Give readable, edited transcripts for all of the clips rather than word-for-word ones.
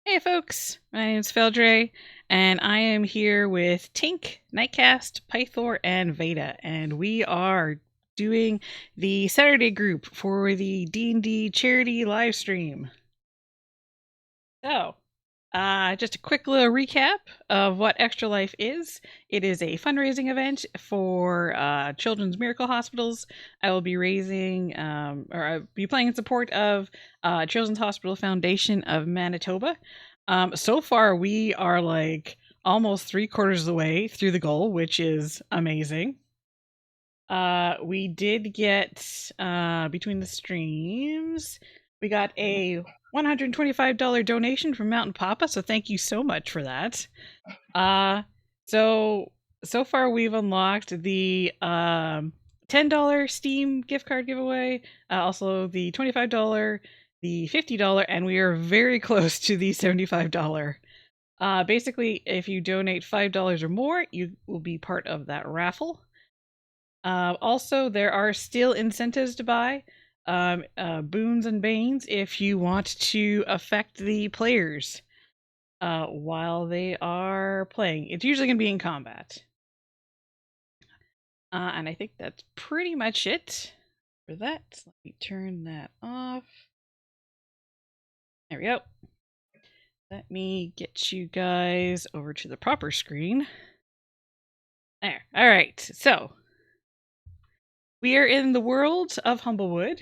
Hey folks, my name is Feldre, and I am here with Tink, Nightcaste, Pythor, and Vaeda, and we are doing the Saturday group for the D&D charity live stream. So, just a quick little recap of what Extra Life is. It is a fundraising event for Children's Miracle Hospitals. I will be raising, or I'll be playing in support of Children's Hospital Foundation of Manitoba. So far, we are like almost 3/4 of the way through the goal, which is amazing. We did get between the streams, we got a $125 donation from Mountain Papa, so thank you so much for that. So far we've unlocked the $10 Steam gift card giveaway, also the $25, the $50, and we are very close to the $75. Basically, if you donate $5 or more, you will be part of that raffle. Also, there are still incentives to buy boons and banes if you want to affect the players while they are playing. It's usually going to be in combat. And I think that's pretty much it for that. Let me turn that off. There we go. Let me get you guys over to the proper screen. There. All right. So we are in the world of Humblewood.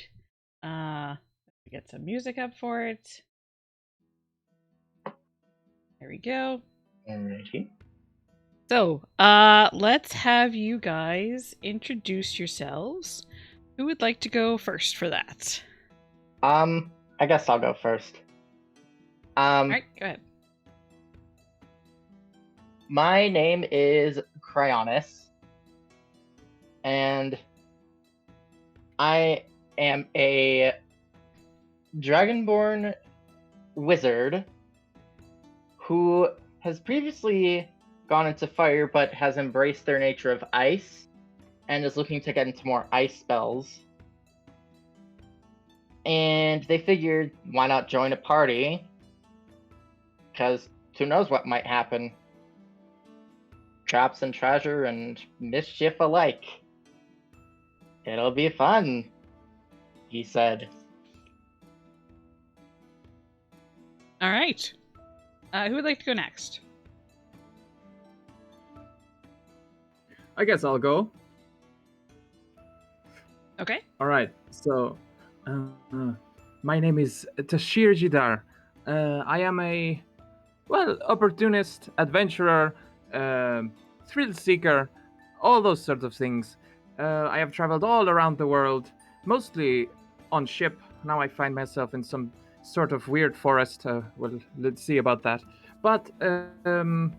Get some music up for it. There we go. Alrighty. So, let's have you guys introduce yourselves. Who would like to go first for that? I guess I'll go first. All right, go ahead. My name is Cryonis, and I am a Dragonborn wizard who has previously gone into fire but has embraced their nature of ice and is looking to get into more ice spells. And they figured, why not join a party? Because who knows what might happen. Traps and treasure and mischief alike. It'll be fun, he said. All right. Who would like to go next? I guess I'll go. Okay. All right. So, my name is Tashir Jidar. I am a, opportunist, adventurer, thrill seeker, all those sorts of things. I have traveled all around the world, mostly on ship. Now I find myself in some sort of weird forest. Well, let's see about that. But I'm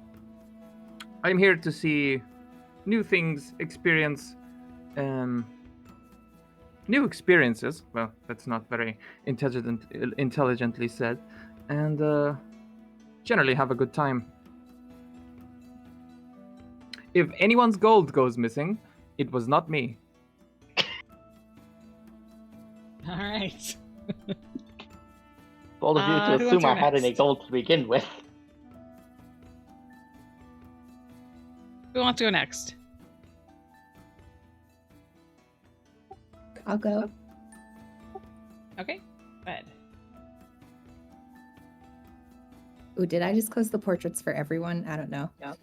here to see new things, experience new experiences. Well, that's not very intelligently said. And generally have a good time. If anyone's gold goes missing, it was not me. All right. Bold of you to who assume wants to I go had any next? gold to begin with. Who wants to go next? I'll go. Okay. Go ahead. Ooh, did I just close the portraits for everyone? I don't know. No.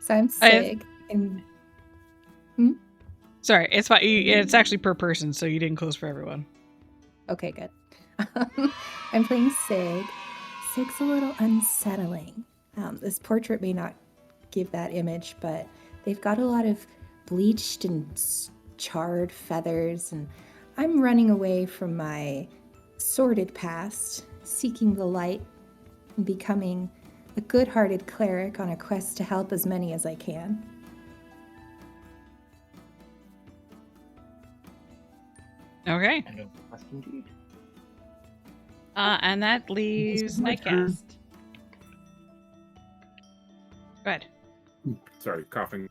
So I'm Sig. And Sorry, it's fine. It's actually per person, so you didn't close for everyone. okay, good. I'm playing Sig. Sig's a little unsettling. This portrait may not give that image, but they've got a lot of bleached and charred feathers, and I'm running away from my sordid past, seeking the light and becoming a good-hearted cleric on a quest to help as many as I can. Okay. I know, must indeed. And that leaves Nightcast. Go ahead. Sorry, coughing.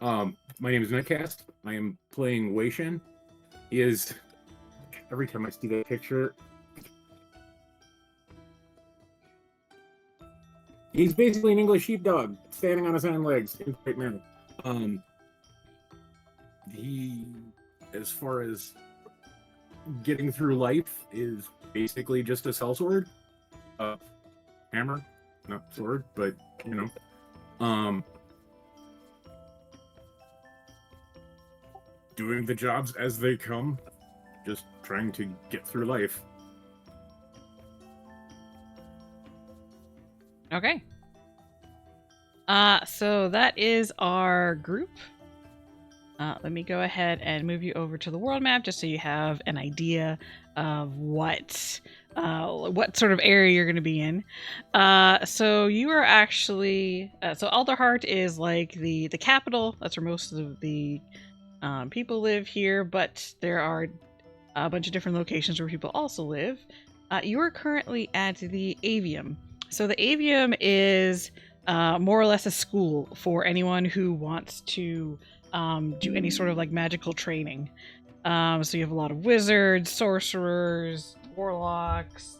My name is Nightcaste. I am playing Wei Shen. He is, every time I see that picture, he's basically an English sheepdog, standing on his hind legs in great manner. He, as far as getting through life, is basically just a sellsword. Hammer, not sword, but, doing the jobs as they come, just trying to get through life. Okay. So that is our group. Let me go ahead and move you over to the world map just so you have an idea of what sort of area you're going to be in. So you are actually so Alderheart is like the capital. That's where most of the people live here, but there are a bunch of different locations where people also live. You are currently at the Avium. So the Avium is more or less a school for anyone who wants to do any sort of like magical training. So you have a lot of wizards, sorcerers, warlocks,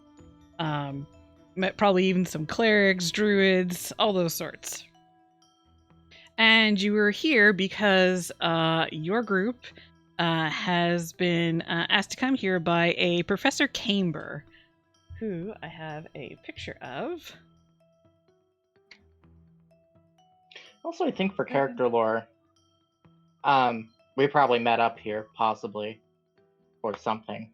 probably even some clerics, druids, all those sorts. And you were here because your group has been asked to come here by a Professor Camber, who I have a picture of. Also, I think for character lore, we probably met up here, possibly, or something.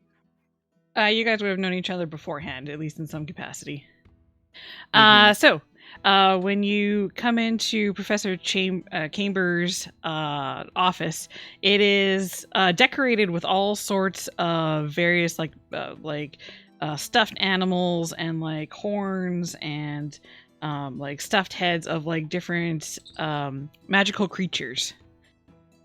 You guys would have known each other beforehand, at least in some capacity. Mhm. So, when you come into Professor Camber's office, it is decorated with all sorts of various stuffed animals and like horns and like stuffed heads of like different magical creatures.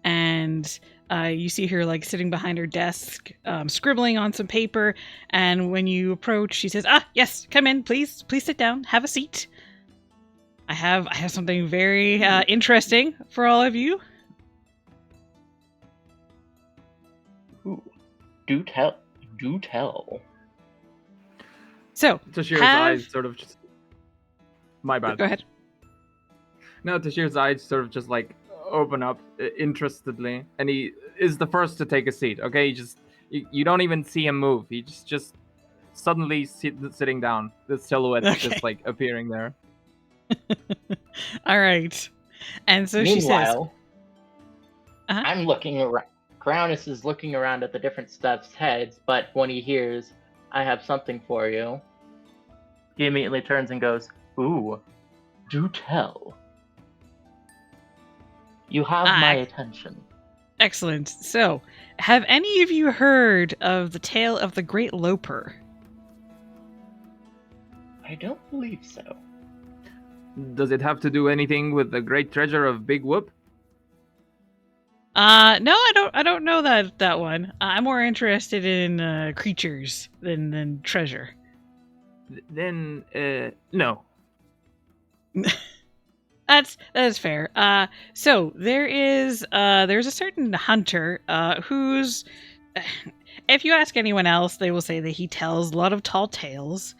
And you see her like sitting behind her desk, scribbling on some paper. And when you approach, she says, yes, come in, please sit down, have a seat. I have something very interesting for all of you. Ooh. Do tell. So, Tashir's eyes sort of just... My bad. Go ahead. No, Tashir's eyes sort of just like open up interestedly, and he is the first to take a seat. Okay, you don't even see him move. He just suddenly sitting down. The silhouette just like appearing there. All right, and so Meanwhile, she says, I'm looking around. Crownus is looking around at the different stuff's heads, but when he hears, "I have something for you," he immediately turns and goes, "Ooh, do tell. You have my attention." Excellent. So, have any of you heard of the tale of the Great Loper? I don't believe so. Does it have to do anything with the great treasure of Big Whoop? No, I don't know that one. I'm more interested in creatures than treasure. Then, no. That is fair. So there's a certain hunter who's, if you ask anyone else, they will say that he tells a lot of tall tales.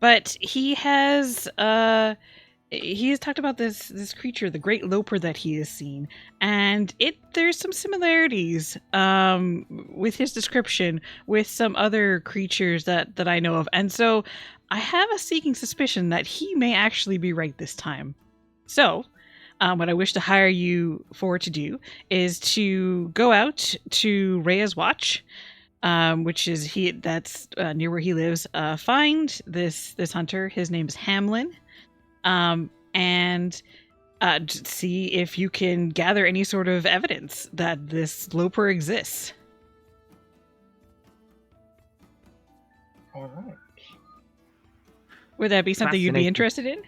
But he has talked about this creature, the Great Loper, that he has seen, and there's some similarities with his description with some other creatures that I know of, and so I have a sneaking suspicion that he may actually be right this time. So, what I wish to hire you for to do is to go out to Rhea's Watch, which is that's near where he lives. Find this hunter. His name is Hamlin, and see if you can gather any sort of evidence that this Loper exists. All right. Would that be something you'd be interested in?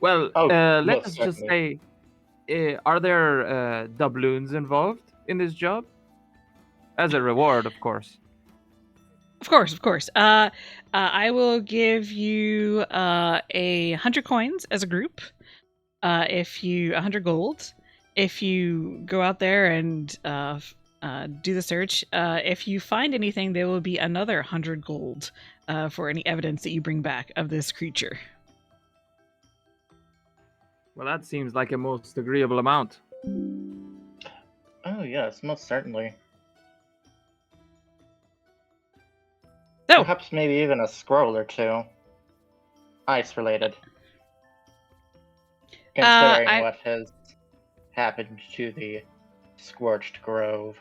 Well, most let us just say, are there doubloons involved in this job? As a reward, of course. Of course. I will give you 100 coins as a group. 100 gold. if you go out there and do the search, if you find anything, there will be another 100 gold for any evidence that you bring back of this creature. Well, that seems like a most agreeable amount. Oh yes, most certainly. So, Perhaps maybe even a scroll or two. Ice related. Considering what has happened to the Scorched Grove.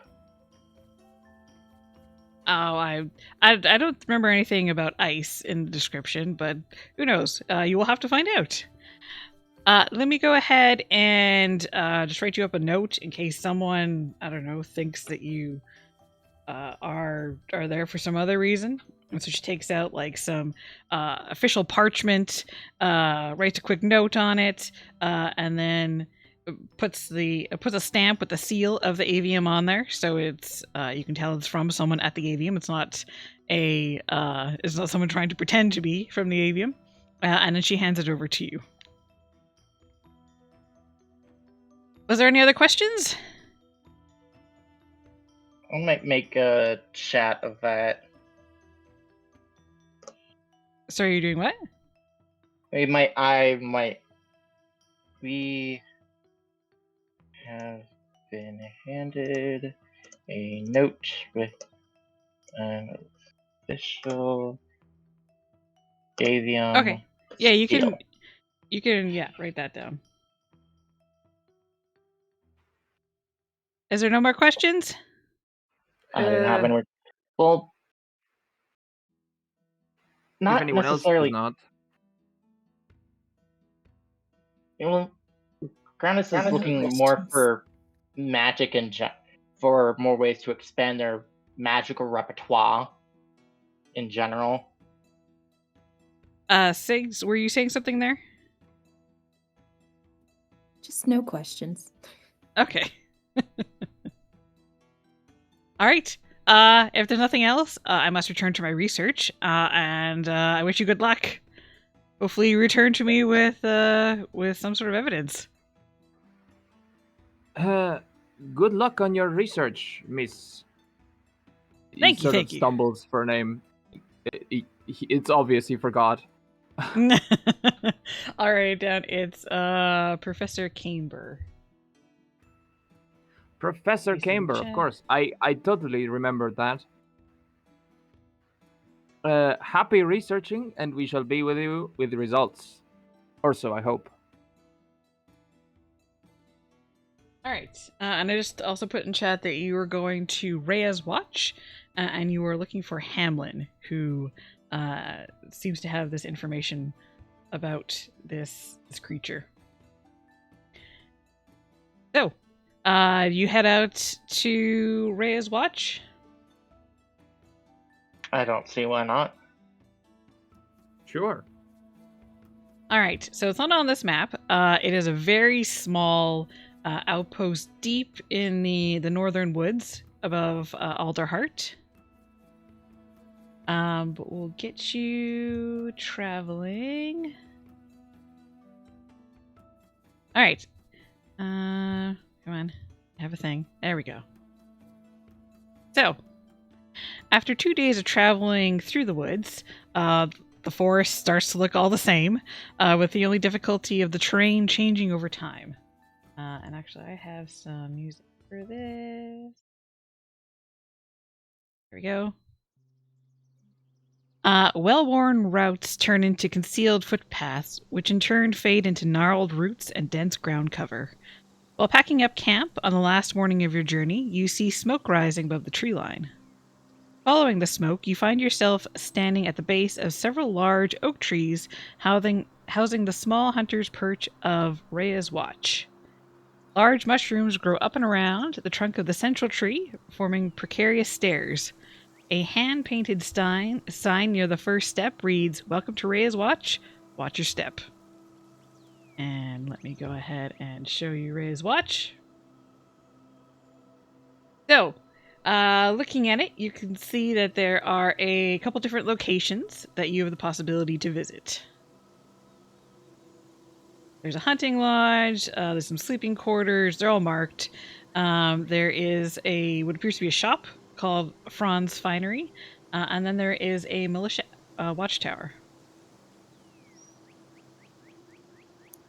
Oh, I don't remember anything about ice in the description, but who knows? You will have to find out. Let me go ahead and just write you up a note in case someone, I don't know, thinks that you are there for some other reason. And so she takes out like some official parchment, writes a quick note on it, and then puts a stamp with the seal of the avium on there, so it's you can tell it's from someone at the avium. It's not someone trying to pretend to be from the avium, and then she hands it over to you. Was there any other questions? I might make a chat of that. Sorry, you're doing what? We have been handed a note with an official avium. Okay. Yeah, you seal. can write that down. Is there no more questions? I didn't have any. Well, If not anyone else necessarily. does not. Well, Grannis is looking questions. more for magic and for more ways to expand their magical repertoire in general. Sigs, were you saying something there? Just no questions. Okay. All right. If there's nothing else, I must return to my research, and I wish you good luck. Hopefully, you return to me with some sort of evidence. Good luck on your research, Miss. Thank you, Sort thank of you. stumbles for a name. It's obvious he forgot. All right, down. It's Professor Camber. Professor He's in the Camber, of chat. course. I totally remembered that. Happy researching, and we shall be with you with the results. Or so I hope. All right, and I just also put in chat that you were going to Rhea's watch, and you were looking for Hamlin, who seems to have this information about this creature. So, you head out to Rhea's watch. I don't see why not. Sure. All right, so it's not on this map. It is a very small outpost deep in the northern woods above Alderheart. But we'll get you traveling. All right. Come on. I have a thing. There we go. So, after 2 days of traveling through the woods, the forest starts to look all the same, with the only difficulty of the terrain changing over time. And actually, I have some music for this. There we go. Well-worn routes turn into concealed footpaths, which in turn fade into gnarled roots and dense ground cover. While packing up camp on the last morning of your journey, you see smoke rising above the tree line. Following the smoke, you find yourself standing at the base of several large oak trees housing the small hunter's perch of Rhea's watch. Large mushrooms grow up and around the trunk of the central tree, forming precarious stairs. A hand-painted sign near the first step reads, "Welcome to Rhea's watch. Watch your step." And let me go ahead and show you Rhea's watch. So, looking at it, you can see that there are a couple different locations that you have the possibility to visit. There's a hunting lodge. There's some sleeping quarters. They're all marked. There is what appears to be a shop called Franz Finery, and then there is a militia watchtower.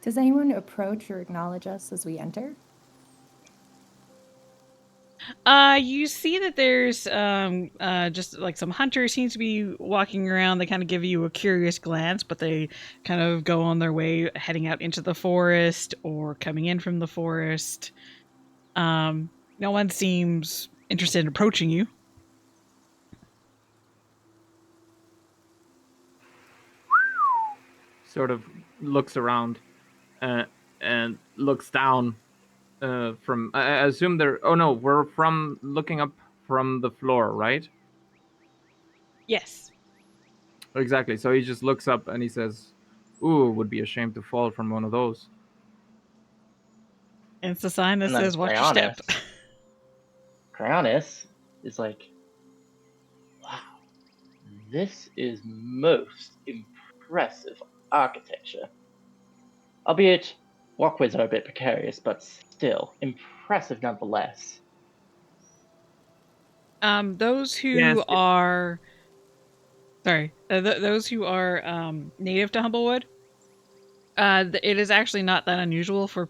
Does anyone approach or acknowledge us as we enter? You see that there's just like some hunters seem to be walking around. They kind of give you a curious glance, but they kind of go on their way, heading out into the forest or coming in from the forest. No one seems interested in approaching you. Sort of looks around and looks down from. I assume they're. Oh no, we're from looking up from the floor, right? Yes. Exactly. So he just looks up and he says, "Ooh, would be a shame to fall from one of those." And it's a sign that And then says, watch your step. Cryonis is like, wow, this is most impressive architecture. Albeit, walkways are a bit precarious, but still impressive nonetheless. Those who Yes. are... Sorry. Those who are native to Humblewood, it is actually not that unusual for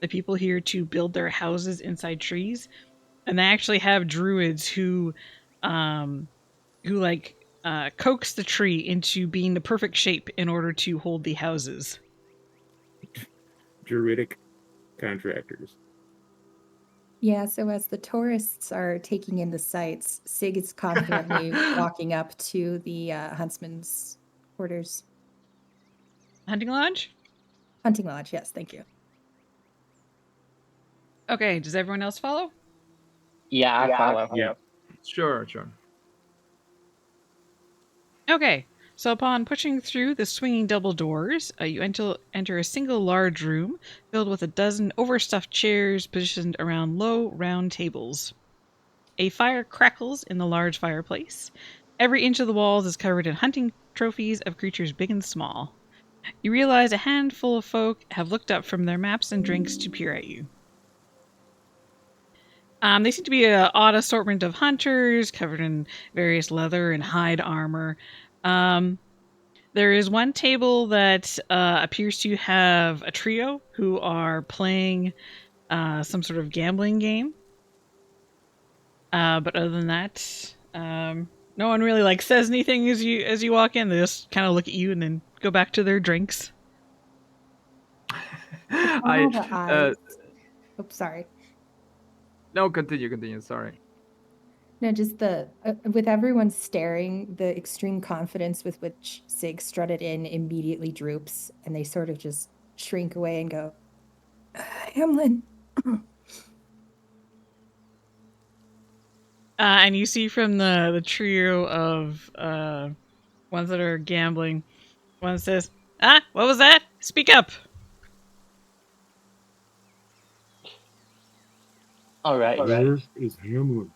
the people here to build their houses inside trees, and they actually have druids who coax the tree into being the perfect shape in order to hold the houses. Druidic contractors. Yeah, so as the tourists are taking in the sights, Sig is confidently walking up to the huntsman's quarters. Hunting lodge? Hunting lodge, yes, thank you. Okay, does everyone else follow? Yeah, I follow. Yeah. Sure. Okay, so upon pushing through the swinging double doors, you enter a single large room filled with a dozen overstuffed chairs positioned around low, round tables. A fire crackles in the large fireplace. Every inch of the walls is covered in hunting trophies of creatures big and small. You realize a handful of folk have looked up from their maps and drinks to peer at you. They seem to be an odd assortment of hunters covered in various leather and hide armor. There is one table that appears to have a trio who are playing some sort of gambling game. But other than that, no one really says anything as you walk in. They just kind of look at you and then go back to their drinks. All the eyes. Oops, sorry. No, continue. Sorry. No, just with everyone staring, the extreme confidence with which Sig strutted in immediately droops, and they sort of just shrink away and go, Hamlin. And you see from the trio of ones that are gambling, one says, what was that? Speak up. All right. Where is Hamlin?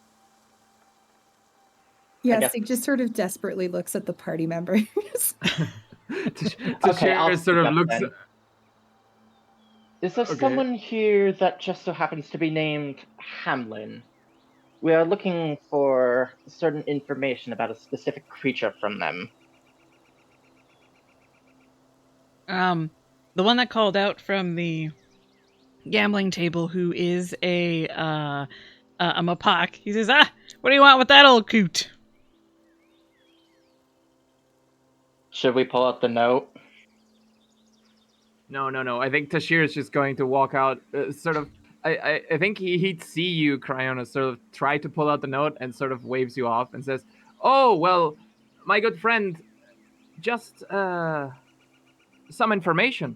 Yes, Sig just sort of desperately looks at the party members. Okay, I'll sort of looks. then. Is there someone here that just so happens to be named Hamlin? We are looking for certain information about a specific creature from them. The one that called out from the gambling table, who is a Mapak, he says, what do you want with that old coot? Should we pull out the note? No. I think Tashir is just going to walk out, sort of. I think he'd see you, Cryonis, sort of try to pull out the note and sort of waves you off and says, "Oh, well, my good friend, just some information,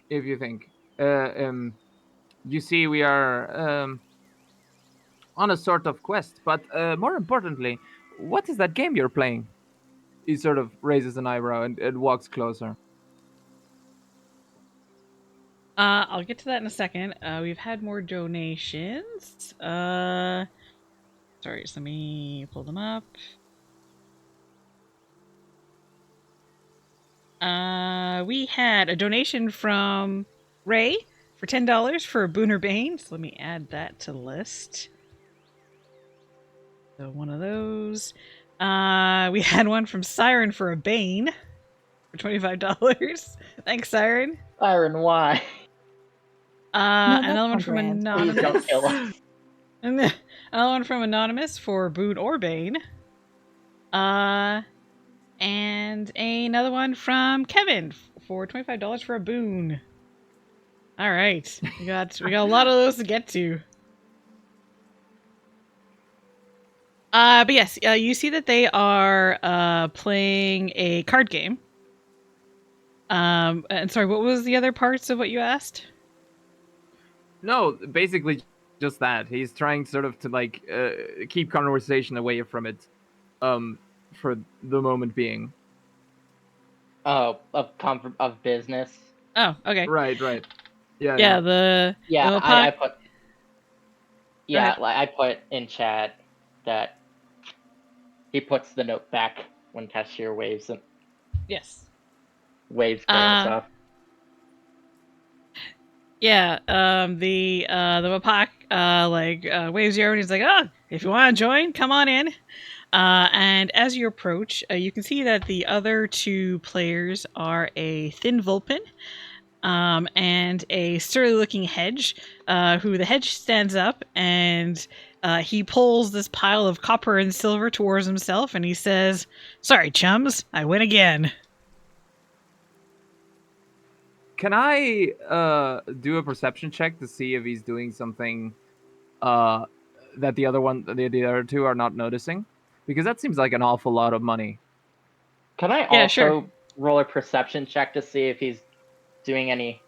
if you think. You see, we are on a sort of quest, but more importantly, what is that game you're playing?" He sort of raises an eyebrow and walks closer. I'll get to that in a second. We've had more donations. Sorry, so let me pull them up. We had a donation from Ray for $10 for a Booner Bane. So let me add that to the list. So one of those. We had one from Siren for a Bane for $25. Thanks, Siren. Byron, why? No, that's Another one on from brand. Please Anonymous. don't kill us. And then another one from Anonymous for Boon or Bane. And another one from Kevin for $25 for a Boon. All right, we got a lot of those to get to. But yes, you see that they are playing a card game. And sorry, what was the other parts of what you asked? No, basically just that. He's trying sort of to like keep conversation away from it, for the moment being. Oh, of business. Oh, okay. Right. Yeah. Yeah, the Yeah, the I Leapt- put. Go Yeah, ahead. like I put in chat that he puts the note back when cashier waves Yes. Grails off. Yeah, the Mapak waves you over and he's like, "Oh, if you want to join, come on in." And as you approach, you can see that the other two players are a thin Vulpin and a sturdy-looking hedge. Who the hedge stands up and he pulls this pile of copper and silver towards himself, and he says, "Sorry, chums, I win again." Can I do a perception check to see if he's doing something that the other two are not noticing? Because that seems like an awful lot of money. Can I Yeah, also sure. roll a perception check to see if he's doing any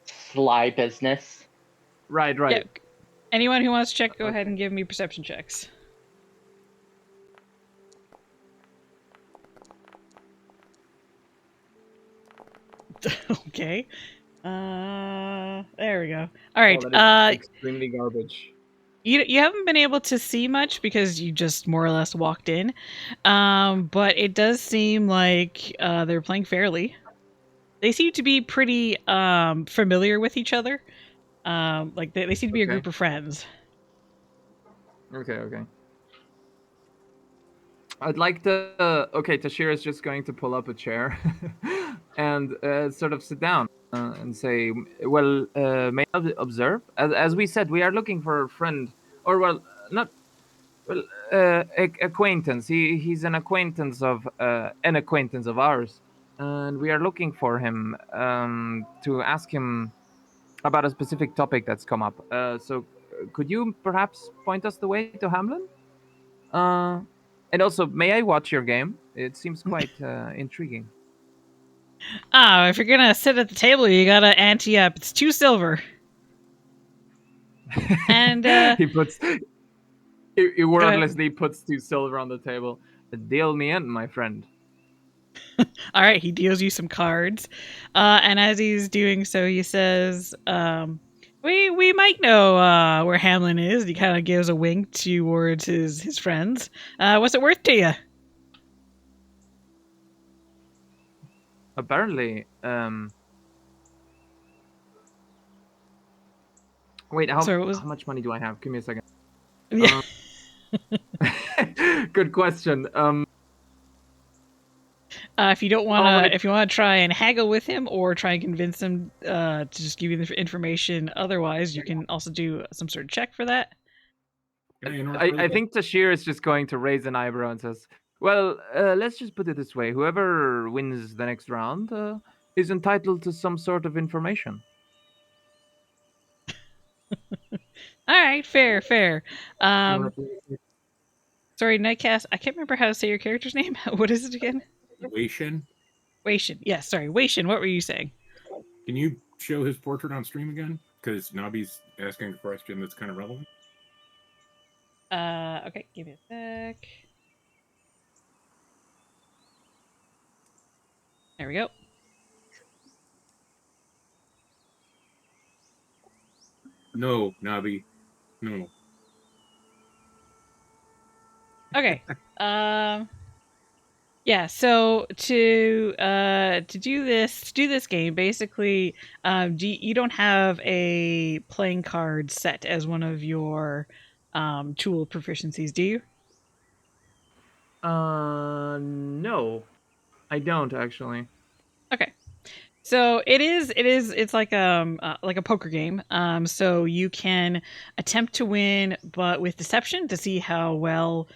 sly business? Right. Yeah. Anyone who wants to check, go Okay. ahead and give me perception checks. Okay. There we go. All right. Oh, that is extremely garbage. You haven't been able to see much because you just more or less walked in. But it does seem like they're playing fairly. They seem to be pretty familiar with each other. Like they seem to be a Okay. group of friends. Okay. I'd like to. Okay, Tashira is just going to pull up a chair and sort of sit down and say, "Well, may I observe? As we said, we are looking for a friend, or well, not well, acquaintance. He's an acquaintance of ours, and we are looking for him to ask him about a specific topic that's come up. So, could you perhaps point us the way to Hamlin? Uh, and also, may I watch your game? It seems quite intriguing." Oh, if you're gonna sit at the table, you gotta ante up. It's 2 silver. And he puts he go ahead. wordlessly puts 2 silver on the table. Deal me in, my friend. All right, he deals you some cards, and as he's doing so, he says, "We might know where Hamlin is." He kind of gives a wink towards his friends. What's it worth to you? Apparently, wait, Sorry, what was? how much money do I have? Give me a second. Yeah. Good question. If you don't let want me- to, if you want to try and haggle with him or try and convince him to just give you the information, otherwise, you can also do some sort of check for that. Can I interrupt I really quick? think Tashir is just going to raise an eyebrow and says, "Well, let's just put it this way: whoever wins the next round is entitled to some sort of information." All right, fair. Interrupt really quick. Sorry, Nightcast. I can't remember how to say your character's name. What is it again? Waishin, Waishin. Yeah, sorry, Waishin. What were you saying? can you show his portrait on stream again? Because Nobby's asking a question that's kind of relevant. Okay, give me a sec. There we go. No, Nobby, no. Okay. Yeah, so to do this game, basically, you don't have a playing card set as one of your tool proficiencies, do you? No, I don't actually. Okay. So it's like a poker game. So you can attempt to win, but with deception to see how well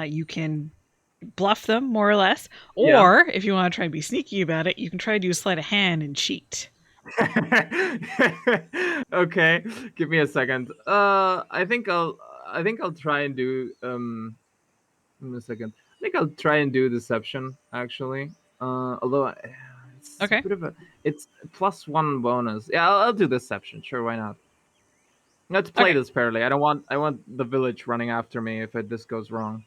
you can bluff them, more or less. Yeah. Or if you want to try and be sneaky about it, you can try to do sleight of hand and cheat. Okay, give me a second. I think I'll try and do give me a second. I think I'll try and do deception actually. Although it's a Okay. bit of a it's +1 bonus. Yeah, I'll do deception. Sure, why not? Let's play Okay. this fairly. I want the village running after me if this goes wrong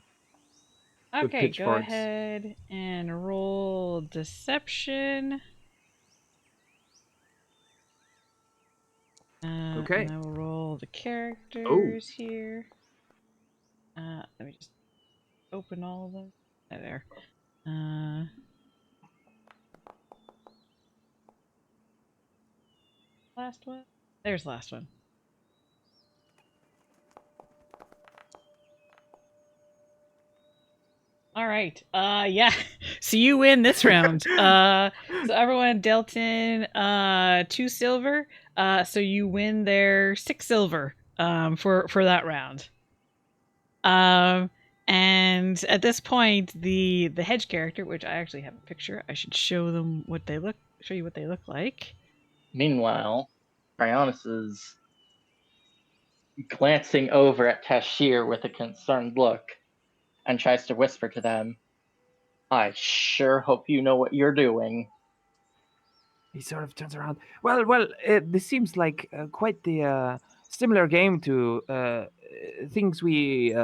with Okay, go pitchforks. ahead and roll deception. And Okay. I will roll the Oh. characters here. Let me just open all of them. There. Last one. There's the last one. All right. Yeah. So you win this round. So everyone dealt in 2 silver. So you win their 6 silver for that round. Um and at this point the hedge character, which I actually have a picture, I should show you what they look like. Meanwhile, Cryonis is glancing over at Tashir with a concerned look and tries to whisper to them, I sure hope you know what you're doing. He sort of turns around. Well, this seems like quite the similar game to things we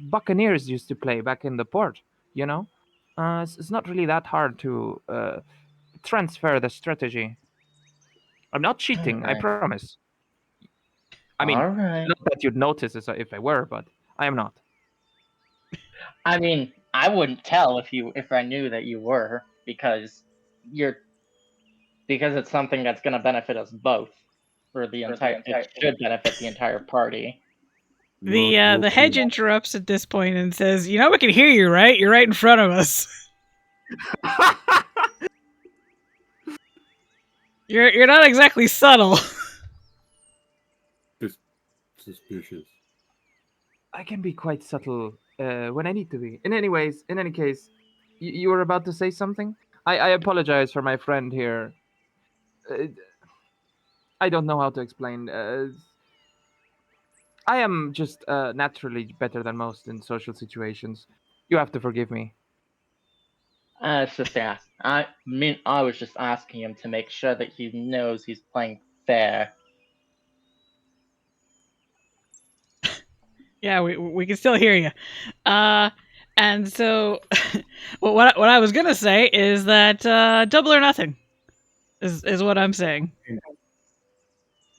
Buccaneers used to play back in the port. You know, it's not really that hard to transfer the strategy. I'm not cheating, I Alright. promise. I mean, Alright. not that you'd notice if I were, but I am not. I mean, I wouldn't tell if I knew that you were, because it's something that's gonna benefit us both. It should benefit the entire party. The hedge interrupts at this point and says, "You know we can hear you, right? You're right in front of us. You're not exactly subtle." Suspicious. I can be quite subtle when I need to be. In any case, you were about to say something. I apologize for my friend here. Uh, I don't know how to explain. I am just naturally better than most in social situations. You have to forgive me. It's just I was just asking him to make sure that he knows he's playing fair. Yeah, we can still hear you. And so, what I was gonna say is that double or nothing is what I'm saying.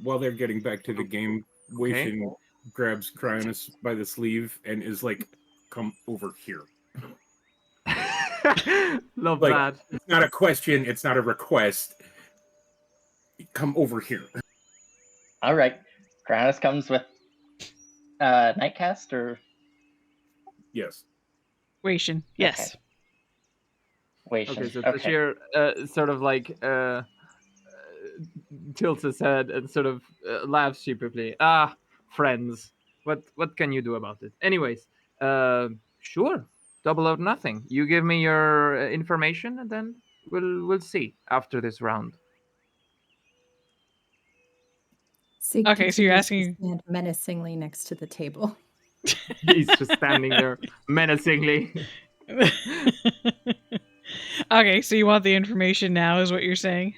While they're getting back to the game, Wei-Shin grabs Cryonis by the sleeve and is like, come over here. Love Like, that. it's not a question, it's not a request. Come over here. Alright. Kranis comes with Nightcaste or Yes. Wei-Shin, yes. Wei-Shin. Okay, so Okay. Tashir sort of like tilts his head and sort of laughs sheepishly. Ah, friends. What can you do about it? Anyways, sure. Double or nothing. You give me your information, and then we'll see after this round. Sig Okay, so you're continues to asking. stand menacingly next to the table. He's just standing there menacingly. Okay, so you want the information now, is what you're saying?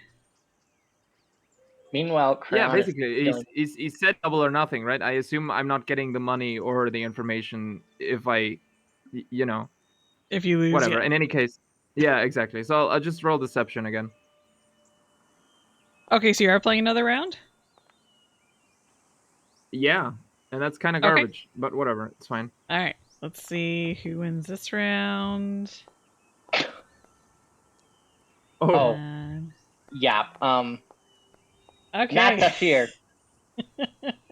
Meanwhile, Yeah, Kranis basically, he said double or nothing, right? I assume I'm not getting the money or the information if I, you know, If you lose, whatever. yeah. In any case, yeah, exactly. So I'll just roll deception again. Okay, so you are playing another round? Yeah, and that's kind of Okay. garbage, but whatever, it's fine. All right, let's see who wins this round. Oh. And- Yeah. okay. Not Tashir.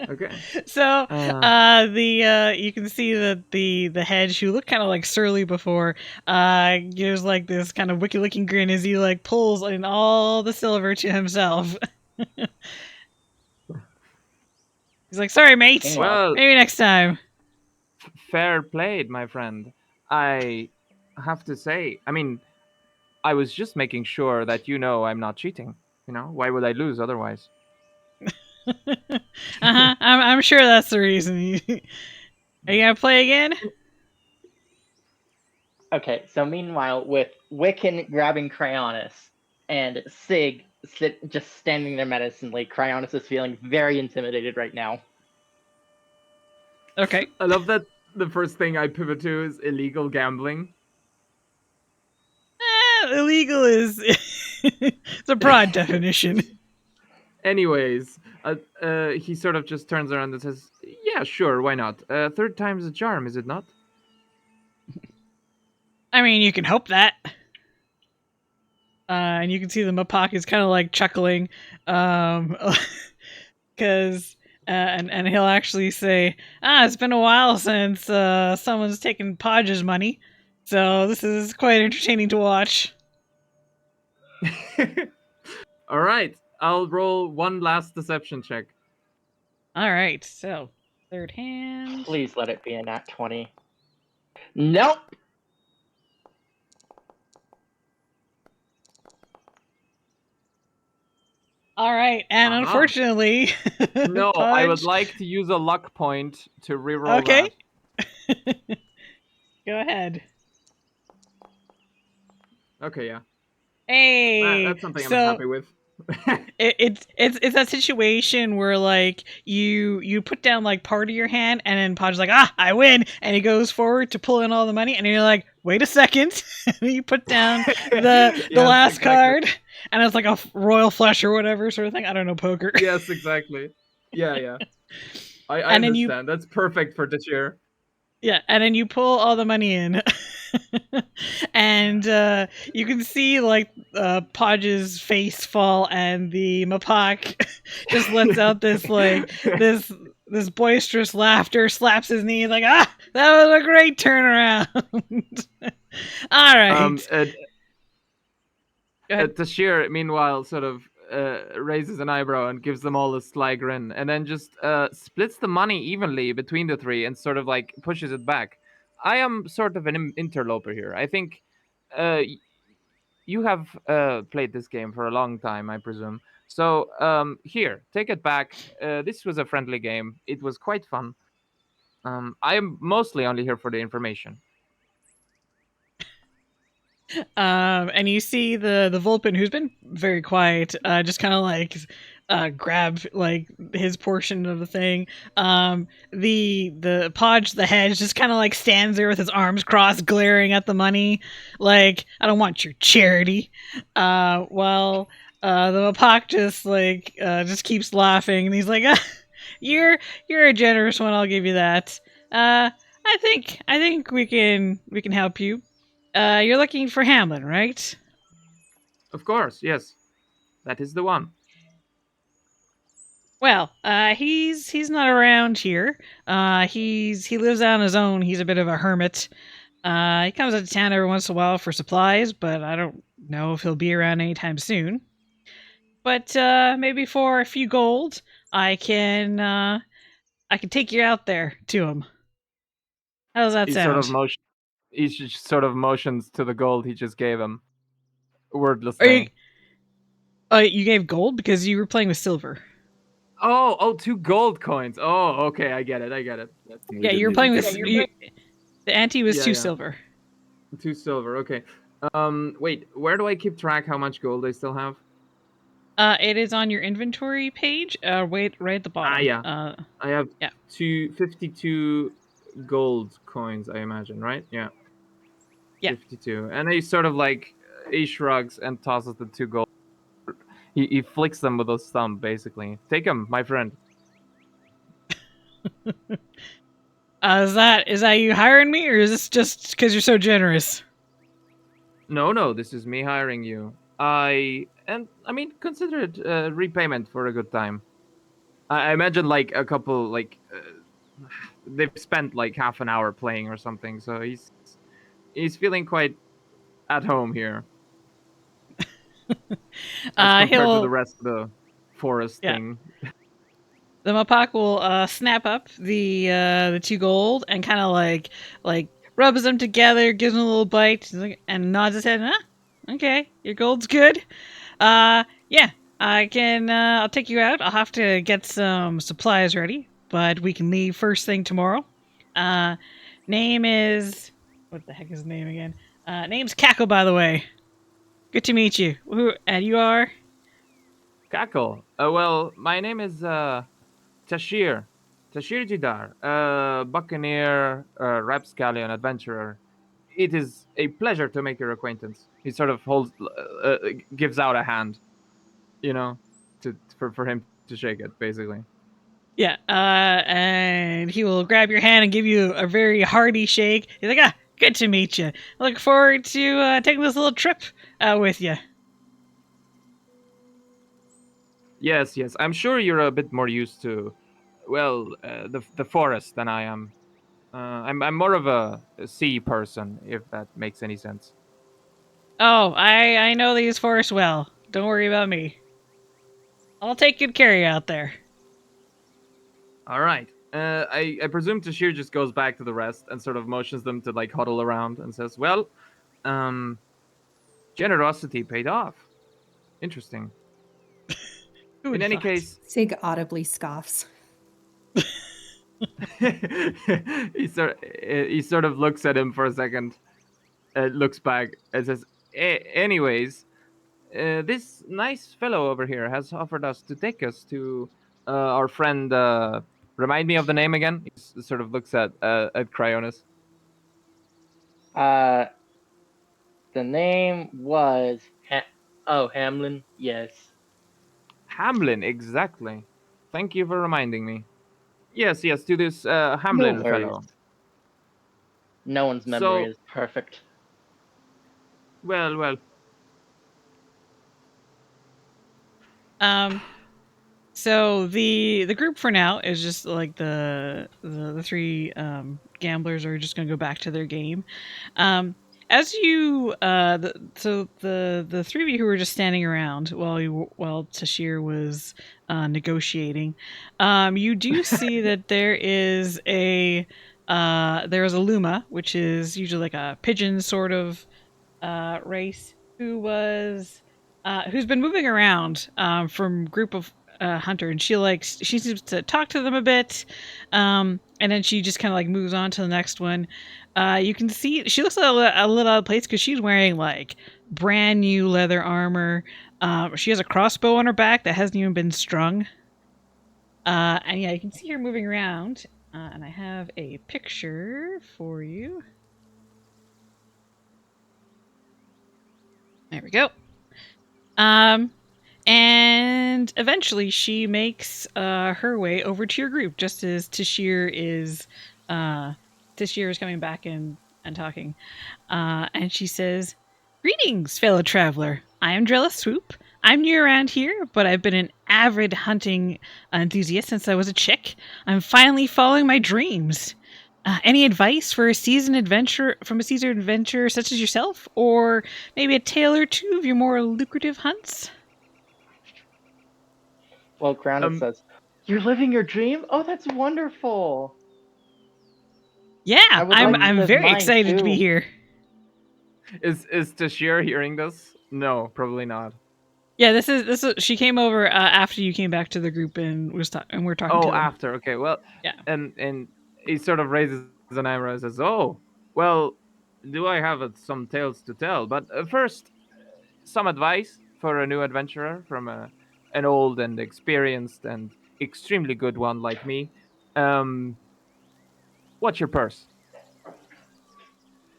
Okay. So, Uh, you can see that the hedge, who looked kind of like surly before, gives like this kind of wicked-looking grin as he like pulls in all the silver to himself. He's like, "Sorry, mate. Meanwhile, well, Maybe next time." fair played, my friend. I have to say, I mean, I was just making sure that you know I'm not cheating. You know, why would I lose otherwise? I'm sure that's the reason. Are you gonna play again? okay, so meanwhile, with Wiccan grabbing Cryonis and Sig just standing there menacingly, Cryonis is feeling very intimidated right now. Okay. I love that the first thing I pivot to is illegal gambling. Illegal is it's a broad definition. Anyways, he sort of just turns around and says, "Yeah, sure, why not? Third time's a charm, is it not?" I mean, you can hope that. And you can see the Mapak is kind of like chuckling, because and he'll actually say, it's been a while since someone's taken Podge's money, so this is quite entertaining to watch." All right, I'll roll one last deception check. All right, so third hand. Please let it be a nat 20. Nope! All right, and Uh-huh. unfortunately, No, I would Podge- like to use a luck point to reroll Okay. that. Go ahead. Okay, yeah. Hey, That's something I'm so happy with. it's that situation where like you put down like part of your hand and then Podge's like, I win, and he goes forward to pull in all the money and you're like, wait a second. And you put down the Yes, last exactly. card and it's like a royal flush or whatever sort of thing. I don't know, poker. Yes, exactly. Yeah. I And then understand. That's perfect for this year. Yeah, and then you pull all the money in. And you can see like Podge's face fall, and the Mapak just lets out this like this boisterous laughter, slaps his knee like, that was a great turnaround. All right. Go ahead. Tashir, meanwhile, sort of raises an eyebrow and gives them all a sly grin, and then just splits the money evenly between the three and sort of like pushes it back. I am sort of an interloper here. I think you have played this game for a long time, I presume. So here, take it back. This was a friendly game. It was quite fun. I am mostly only here for the information. And you see the Vulpin, who's been very quiet, just kind of like grab like his portion of the thing. The Podge, the hedge, just kind of like stands there with his arms crossed, glaring at the money, like, I don't want your charity. While the Mapak just like just keeps laughing, and he's like, you're a generous one, I'll give you that. I think we can help you. You're looking for Hamlin, right? Of course, yes. That is the one. Well, he's not around here. He lives on his own. He's a bit of a hermit. He comes into town every once in a while for supplies, but I don't know if he'll be around anytime soon. But maybe for a few gold, I can take you out there to him. How does that He sound? just sort of motions to the gold he just gave him, wordlessly. You gave gold because you were playing with silver. Oh, 2 gold coins. Oh, okay, I get it. Yeah, you were playing with. The ante was 2 silver. 2 silver. Okay. Wait, where do I keep track how much gold I still have? It is on your inventory page. Right at the bottom. Yeah. I have 52 gold coins, I imagine, right? Yeah. 52. And he sort of like he shrugs and tosses the 2 gold. He flicks them with his thumb, basically. Take them, my friend. Is that you hiring me, or is this just because you're so generous? No, this is me hiring you. I mean, consider it repayment for a good time. I imagine like a couple they've spent like half an hour playing or something, so he's feeling quite at home here as compared to the He'll rest of the forest yeah. thing. The Mopak will snap up the 2 gold and kind of like rubs them together, gives them a little bite, and nods his head. Okay, your gold's good. Yeah, I can. I'll take you out. I'll have to get some supplies ready, but we can leave first thing tomorrow. Uh, name is what the heck is his name again? Name's Cackle, by the way. Good to meet you. Who and you are? Cackle. Well, my name is Tashir. Tashir Jidar, buccaneer, rapscallion, adventurer. It is a pleasure to make your acquaintance. He sort of gives out a hand, you know, for him to shake it, basically. Yeah, and he will grab your hand and give you a very hearty shake. He's like, good to meet you. I look forward to taking this little trip with you. Yes, yes. I'm sure you're a bit more used to, well, the forest than I am. I'm more of a sea person, if that makes any sense. Oh, I know these forests well. Don't worry about me. I'll take good care of you out there. All right. I presume Tashir just goes back to the rest and sort of motions them to like huddle around and says, "Well, um, generosity paid off. Interesting. Who In would any thought? case, Sig audibly scoffs. he sort of looks at him for a second, looks back, and says, "Anyways, this nice fellow over here has offered us to take us to our friend. Remind me of the name again." He sort of looks at Cryonis. The name was Hamlin. Yes. Hamlin, exactly. Thank you for reminding me. Yes, yes, to this No Hamlin worries. fellow. No one's memory So, is perfect. well, Um, so the group for now is just like the 3 gamblers are just gonna go back to their game. As you the 3 of you who were just standing around while Tashir was negotiating, you do see that there is a luma, which is usually like a pigeon sort of race, who's been moving around from group of hunter, and she seems to talk to them a bit, and then she just kind of like moves on to the next one. You can see she looks a little out of place because she's wearing like brand new leather armor. She has a crossbow on her back that hasn't even been strung. And yeah, you can see her moving around. And I have a picture for you. There we go. Um, and eventually she makes her way over to your group just as Tashir is coming back and talking. And she says, "Greetings, fellow traveler. I am Drella Swoop. I'm new around here, but I've been an avid hunting enthusiast since I was a chick. I'm finally following my dreams. Any advice for a seasoned adventurer such as yourself, or maybe a tale or two of your more lucrative hunts?" Well, Grounded um, says, "You're living your dream? Oh, that's wonderful. Yeah, I would like to I'm live very mine excited to be too." here. is Tashir hearing this? No, probably not. Yeah, this is. She came over after you came back to the group and we're talking to Oh, them. after. Okay, well, Yeah. and he sort of raises an eyebrow and says, "Oh, well, do I have some tales to tell? But first, some advice for a new adventurer from an old and experienced and extremely good one like me. Um, what's your purse?"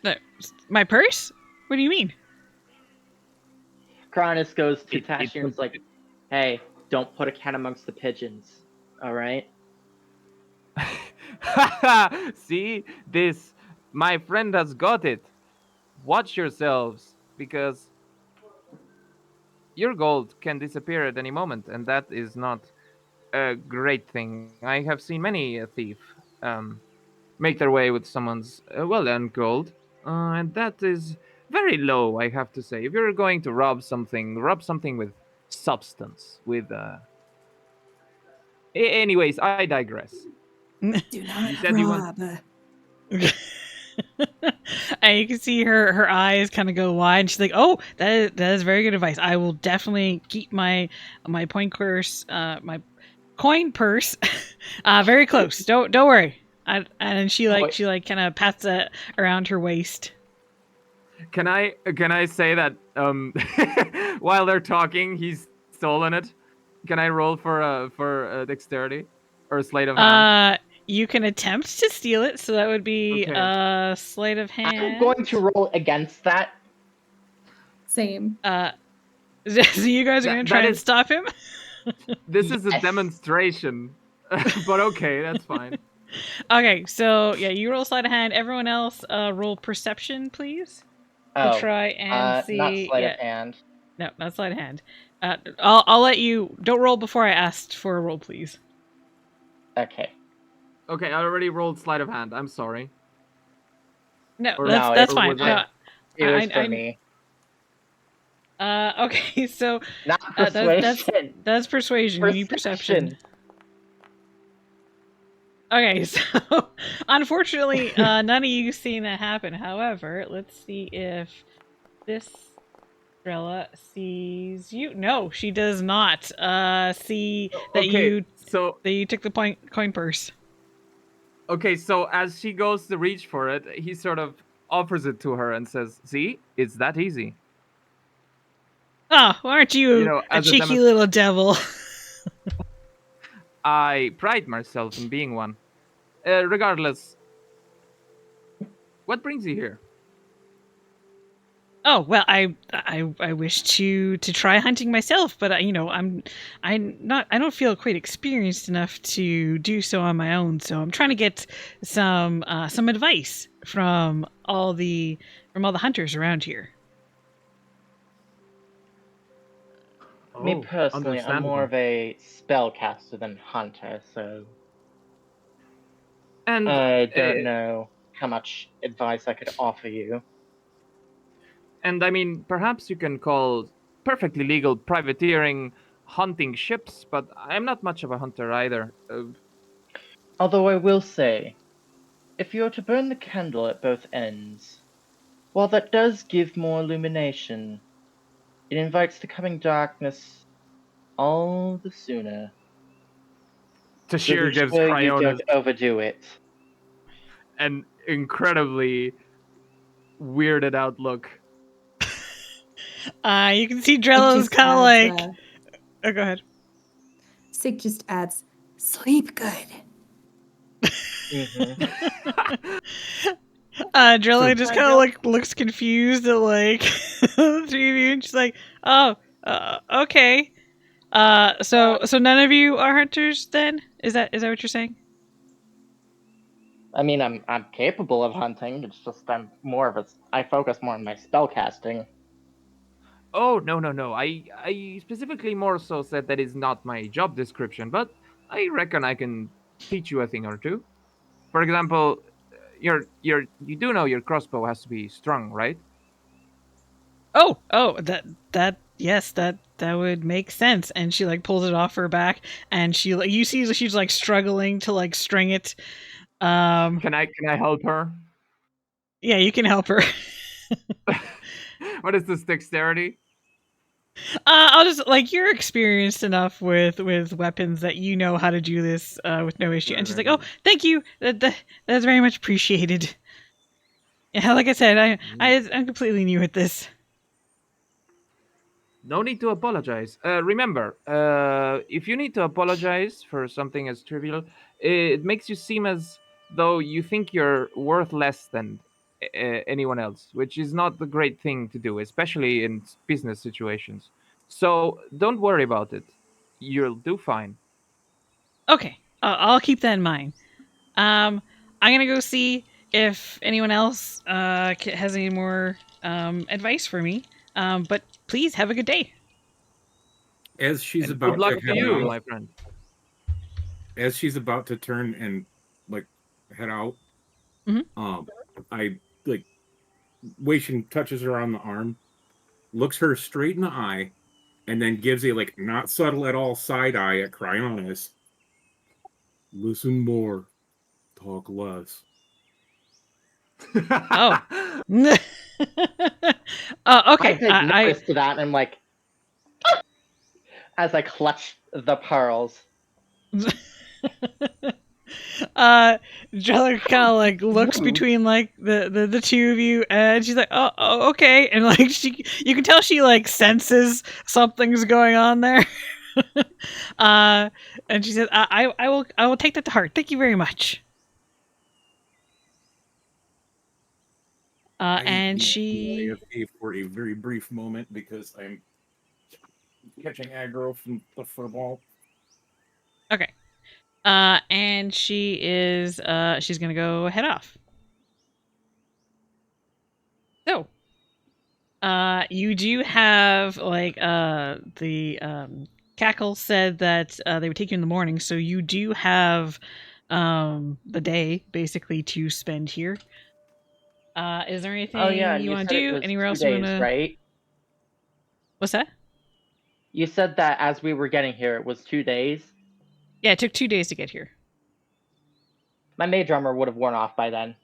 No, my purse? What do you mean? Cronus goes to It Tashi and was. is like, "Hey, don't put a cat amongst the pigeons. All right." See this, my friend has got it. Watch yourselves, because your gold can disappear at any moment, and that is not a great thing. I have seen many a thief um, make their way with someone's well-earned gold, and that is very low, I have to say. If you're going to rob something with substance. With anyways, I digress. Do You not said you want. rob. And you can see her eyes kind of go wide. And she's like, "Oh, that is very good advice. I will definitely keep my coin purse very close. Don't worry." And she kind of pats it around her waist. Can I say that while they're talking, he's stolen it? Can I roll for dexterity or a sleight of hand? You can attempt to steal it, so that would be Okay. sleight of hand. I'm going to roll against that. Same. So you guys are going to try and stop him? This is a Yes. demonstration, but okay, that's fine. Okay, so yeah, you roll sleight of hand. Everyone else, roll perception, please. To try and see. Not sleight of hand. No, not sleight of hand. I'll let you. Don't roll before I asked for a roll, please. Okay. Okay, I already rolled sleight of hand. I'm sorry. No, Or- that's or fine. was it- It was for me. Okay, so Not persuasion. that's persuasion. You need perception. Okay, so unfortunately, none of you seen that happen. However, let's see if this Strella sees you. No, she does not see that you took the coin purse. Okay, so as she goes to reach for it, he sort of offers it to her and says, "See, it's that easy." Oh, aren't you, a as a cheeky little devil? I pride myself in being one. Regardless, what brings you here? Oh well, I wish to try hunting myself, but I don't feel quite experienced enough to do so on my own. So I'm trying to get some advice from all the hunters around here. Me personally, I'm more of a spellcaster than hunter, so And I don't know how much advice I could offer you. And I mean, perhaps you can call perfectly legal privateering hunting ships, but I'm not much of a hunter either. Although I will say, if you are to burn the candle at both ends, while that does give more illumination, it invites the coming darkness all the sooner. Tashir be gives sure you Cryonis don't overdo it. an incredibly weirded out look. You can see Drello's kind of like. Oh, go ahead. Sig just adds, "Sleep good." Mm-hmm. Drella just kind of like looks confused at like the three of you, and she's like, "Oh, okay. So none of you are hunters then? Is that what you're saying?" I mean, I'm capable of hunting. It's just I focus more on my spellcasting. Oh, no. I specifically more so said that is not my job description, but I reckon I can teach you a thing or two. For example, you do know your crossbow has to be strung, right? Oh, yes, that would make sense. And she like pulls it off her back, and you see she's like struggling to like string it. Can I help her? Yeah, you can help her. What is this dexterity? I'll just like you're experienced enough with weapons that you know how to do this with no issue. And she's like, "Oh, thank you. That's very much appreciated." Yeah, like I said, I'm completely new at this. No need to apologize. Remember, if you need to apologize for something as trivial, it makes you seem as though you think you're worth less than anyone else, which is not the great thing to do, especially in business situations. So don't worry about it. You'll do fine. Okay, I'll keep that in mind. I'm gonna go see if anyone else has any more advice for me. But please have a good day. As she's And about good luck to to head you, out, my friend. as she's about to turn and like head out, Mhm. I like Wei Shin touches her on the arm, looks her straight in the eye, and then gives a like not subtle at all side eye at Cryonis. Listen more, talk less. Oh. I Okay. take notice to that and I'm like, as I clutch the pearls. Jeller kind of like looks between like the two of you, and she's like, oh, okay, and like you can tell she like senses something's going on there. And she says, I will take that to heart. Thank you very much. And I she AFK for a very brief moment because I'm catching aggro from the football. okay. And she is she's gonna go head off. So, you do have like the Cackle said that they would take you in the morning, so you do have the day basically to spend here. Is there anything Oh yeah, and you you want said to it do? was Anywhere 2 else you want days, to? right? What's that? You said that as we were getting here, it was 2 days. Yeah, it took 2 days to get here. My mage armor would have worn off by then.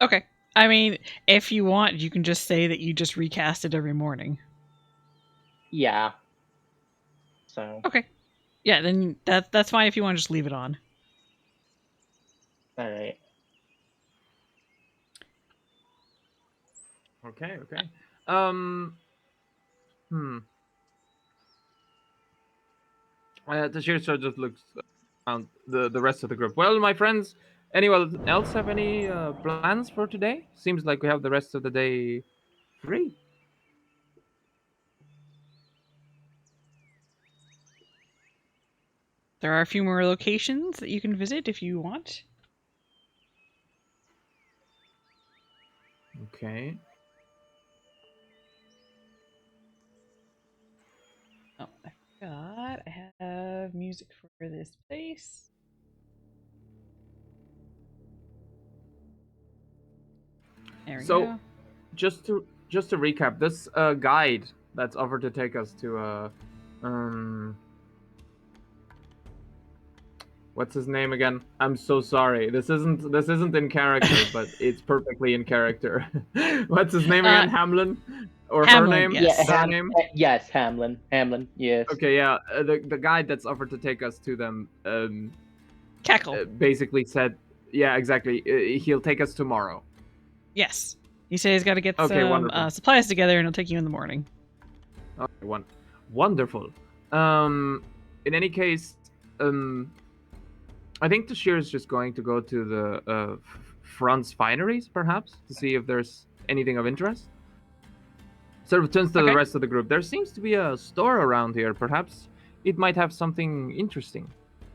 Okay. I mean, if you want, you can just say that you just recast it every morning. Yeah. So. Okay. Yeah, then that's fine if you want to just leave it on. All right. Okay. Um. The Shirtstar just looks around the rest of the group. Well, my friends, anyone else have any plans for today? Seems like we have the rest of the day free. There are a few more locations that you can visit if you want. Okay. Oh, I forgot. I have music for this place. There we go. Just to recap, this guide that's offered to take us to what's his name again? I'm so sorry. This isn't in character, but it's perfectly in character. What's his name again? Hamlin, or Hamlin, her name? yes. Yeah, Her name? yes, Hamlin. Hamlin, yes. Okay, yeah. The guide that's offered to take us to them Cackle. basically said, yeah, exactly. He'll take us tomorrow. Yes. He said he's got to get Okay, some wonderful. supplies together, and he'll take you in the morning. Okay, wonderful. In any case, I think Tashir is just going to go to the Franz Fineries, perhaps, to see if there's anything of interest. Sort of turns to the rest of the group. There seems to be a store around here. Perhaps it might have something interesting,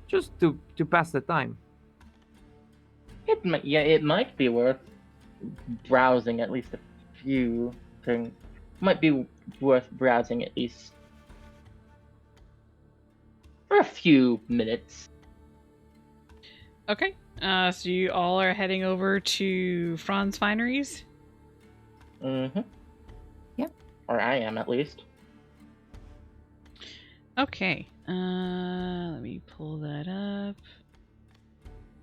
just to pass the time. It might be worth browsing at least a few things. Might be worth browsing at least for a few minutes. Okay. So you all are heading over to Franz Fineries? Mm-hmm. Yep. Or I am, at least. Okay. Let me pull that up.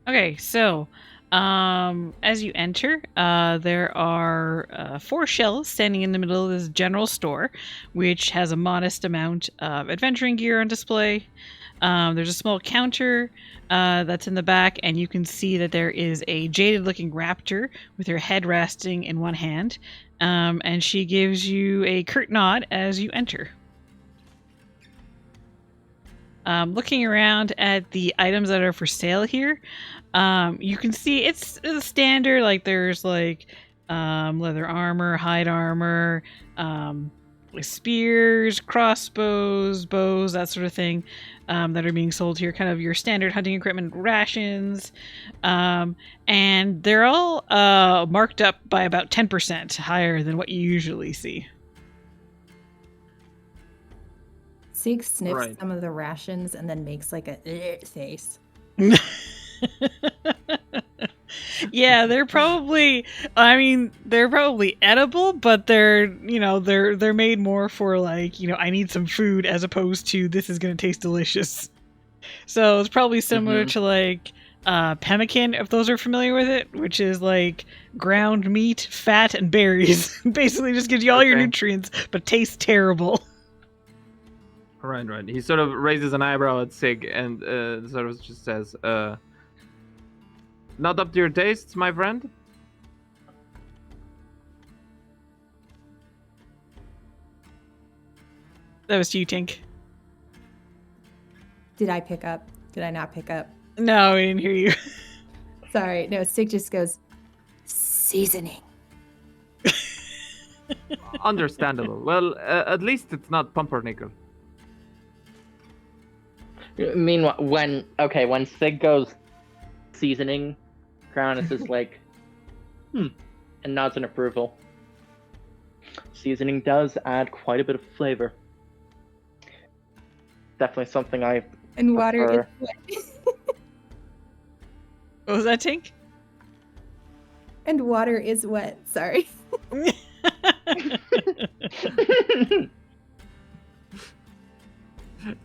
Okay, so as you enter, there are 4 shelves standing in the middle of this general store, which has a modest amount of adventuring gear on display. There's a small counter that's in the back, and you can see that there is a jaded-looking raptor with her head resting in one hand, and she gives you a curt nod as you enter. Looking around at the items that are for sale here, you can see it's the standard, like there's like leather armor, hide armor, spears, crossbows, bows, that sort of thing, that are being sold here, kind of your standard hunting equipment, rations, and they're all marked up by about 10% higher than what you usually see. Sig sniffs Right. some of the rations and then makes like a face. Yeah, they're probably edible, but they're made more for like, I need some food as opposed to this is going to taste delicious. So it's probably similar to like pemmican, if those are familiar with it, which is like ground meat, fat, and berries. Basically just gives you all your Okay. nutrients, but tastes terrible. Right. He sort of raises an eyebrow at Sig and sort of just says, not up to your tastes, my friend? That was to you, Tink. Did I pick up? Did I not pick up? No, I didn't hear you. Sorry. No, Sig just goes, seasoning. Understandable. Well, at least it's not pumpernickel. Meanwhile, when Sig goes seasoning, Crownus is like, and nods in approval. Seasoning does add quite a bit of flavor. Definitely something I And water prefer. is wet. What was that, Tink? And water is wet. Sorry.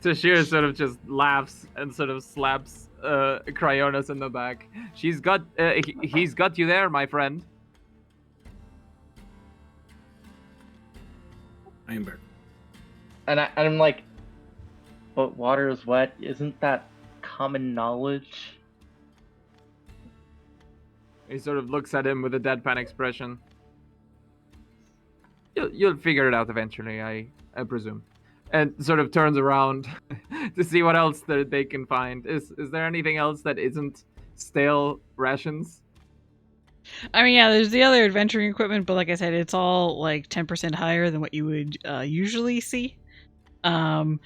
Tashir sort of just laughs and sort of slaps Cryonis in the back. He's got you there, my friend. I am back. And I'm like, but water is wet. Isn't that common knowledge? He sort of looks at him with a deadpan expression. You'll figure it out eventually, I presume. And sort of turns around to see what else that they can find. Is there anything else that isn't stale rations? I mean, yeah, there's the other adventuring equipment, but like I said, it's all like 10% higher than what you would usually see. So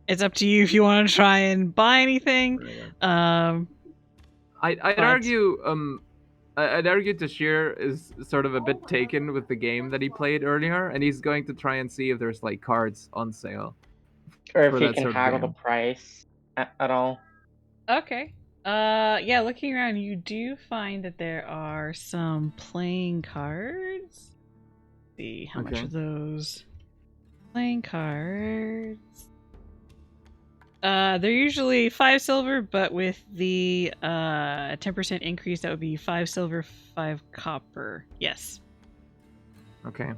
it's up to you if you want to try and buy anything. I'd But- argue I'd argue Tashir is sort of a bit taken with the game that he played earlier, and he's going to try and see if there's like cards on sale. Or if For he that can sort of haggle the game. price at all. Okay. Yeah, looking around, you do find that there are some playing cards. Let's see, how much Okay. are those? Playing cards. They're usually 5 silver, but with the 10% increase, that would be 5 silver, 5 copper. Yes. Okay.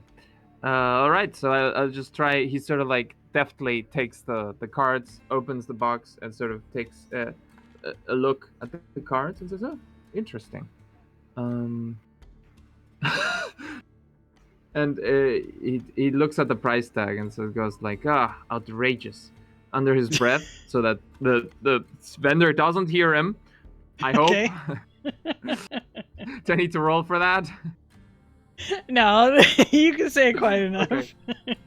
All right. So I'll just try. He sort of like deftly takes the cards, opens the box, and sort of takes a look at the cards and says, "Oh, interesting." And he looks at the price tag and so goes like, outrageous, under his breath, so that the vendor doesn't hear him. I hope. Okay. Do I need to roll for that? No, you can say it quite enough.